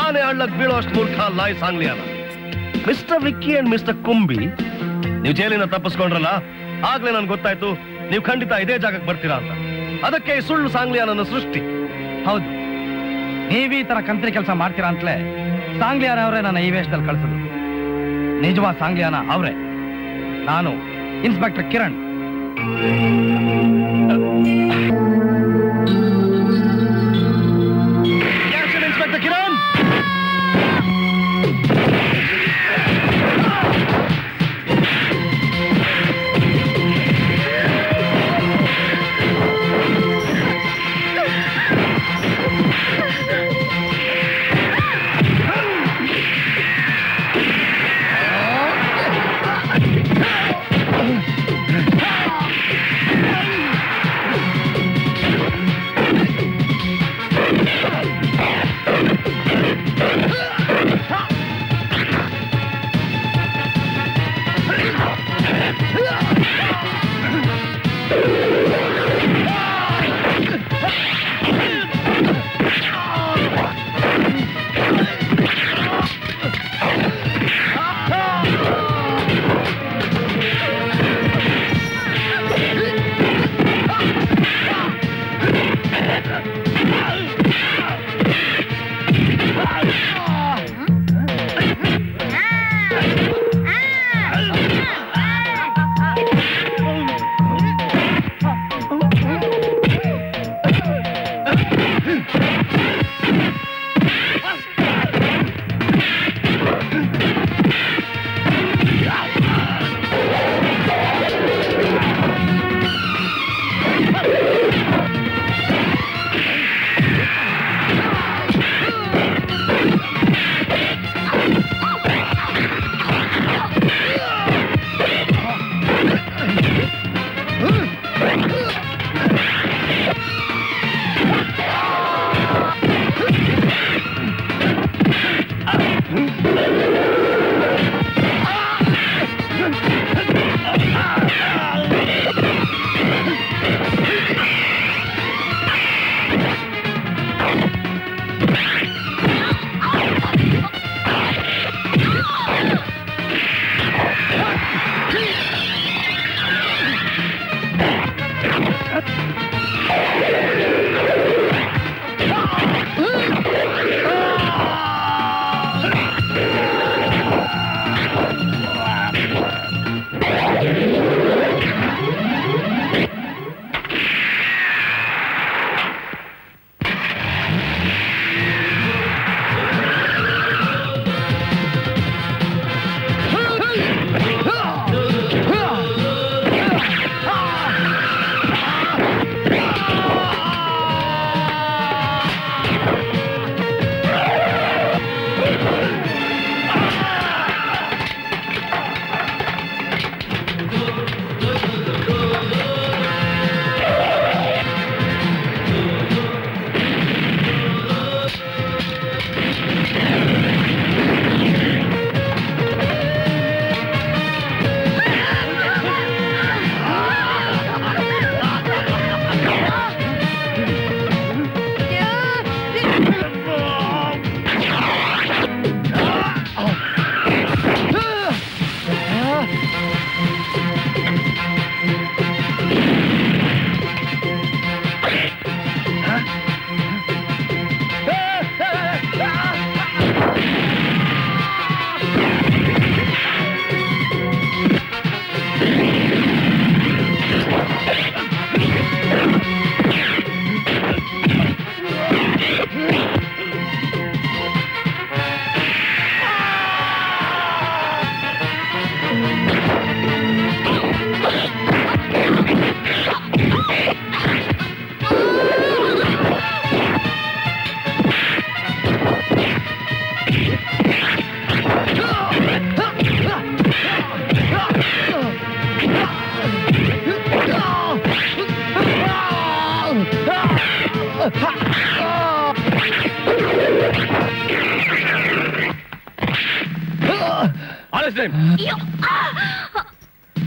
ಆನೆ ಹಳ್ಳಕ್ ಬೀಳೋ ಅಷ್ಟು ಮೂರ್ಖ ಲಾಯ್ Sangliana. Mister Vicky and mister Kumbi, ನೀವು ಜೈಲಿನ ತಪ್ಪಿಸ್ಕೊಂಡ್ರಲ್ಲ, ಆಗ್ಲೇ ನನ್ಗೆ ಗೊತ್ತಾಯ್ತು ನೀವು ಖಂಡಿತ ಇದೇ ಜಾಗಕ್ಕೆ ಬರ್ತೀರಾ ಅಂತ. ಅದಕ್ಕೆ ಈ ಸುಳ್ಳು ಸಾಂಗ್ಲಿಯಾನ ಸೃಷ್ಟಿ. ಹೌದು, ನೀವ್ ಈ ತರ ಕಂತ್ರಿ ಕೆಲಸ ಮಾಡ್ತೀರಾ ಅಂತಲೇ ಸಾಂಗ್ಲಿಯಾನ ಅವರೇ ನನ್ನ ಈ ವೇಷದಲ್ಲಿ ಕಳಿಸಿದ್ರು. ನಿಜವಾದ ಸಾಂಗ್ಲಿಯಾನ ಅವರೇ. ನಾನು ಇನ್ಸ್ಪೆಕ್ಟರ್ ಕಿರಣ್. ಇನ್ಸ್ಪೆಕ್ಟರ್ ಕಿರಣ್.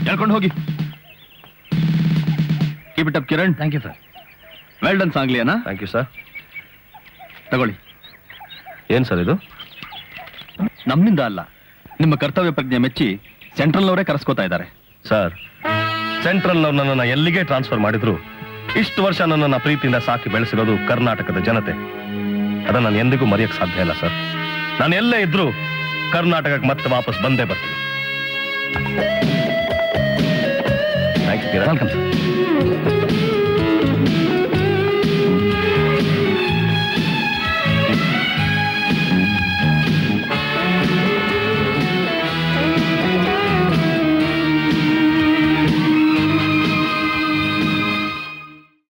ಹೇಳ್ಕೊಂಡು ಹೋಗಿ. Keep it up Kiran. Thank you sir. Well done Sangliana. Thank you sir. ತಗೊಳ್ಳಿ. ಏನ್ ಸರ್ ಇದು? ನಮ್ಮಿಂದ ಅಲ್ಲ, ನಿಮ್ಮ ಕರ್ತವ್ಯ ಪ್ರಜ್ಞೆ ಮೆಚ್ಚಿ ಸೆಂಟ್ರಲ್ನವರೇ ಕರೆಸ್ಕೋತಾ ಇದ್ದಾರೆ. ಸರ್, ಸೆಂಟ್ರಲ್ನವ್ರು ನನ್ನನ್ನು ಎಲ್ಲಿಗೆ ಟ್ರಾನ್ಸ್ಫರ್ ಮಾಡಿದ್ರು ಇಷ್ಟು ವರ್ಷ ನನ್ನನ್ನು ಪ್ರೀತಿಯಿಂದ ಸಾಕಿ ಬೆಳೆಸಿರೋದು ಕರ್ನಾಟಕದ ಜನತೆ. ಅದನ್ನ ನಾನು ಎಂದಿಗೂ ಮರೆಯಕ್ಕೆ ಸಾಧ್ಯ ಇಲ್ಲ ಸರ್. ನಾನು ಎಲ್ಲೇ ಇದ್ರೂ ಕರ್ನಾಟಕಕ್ಕೆ ಮತ್ತೆ ವಾಪಸ್ ಬಂದೇ ಬರ್ತೀನಿ. Thank you. Welcome sir.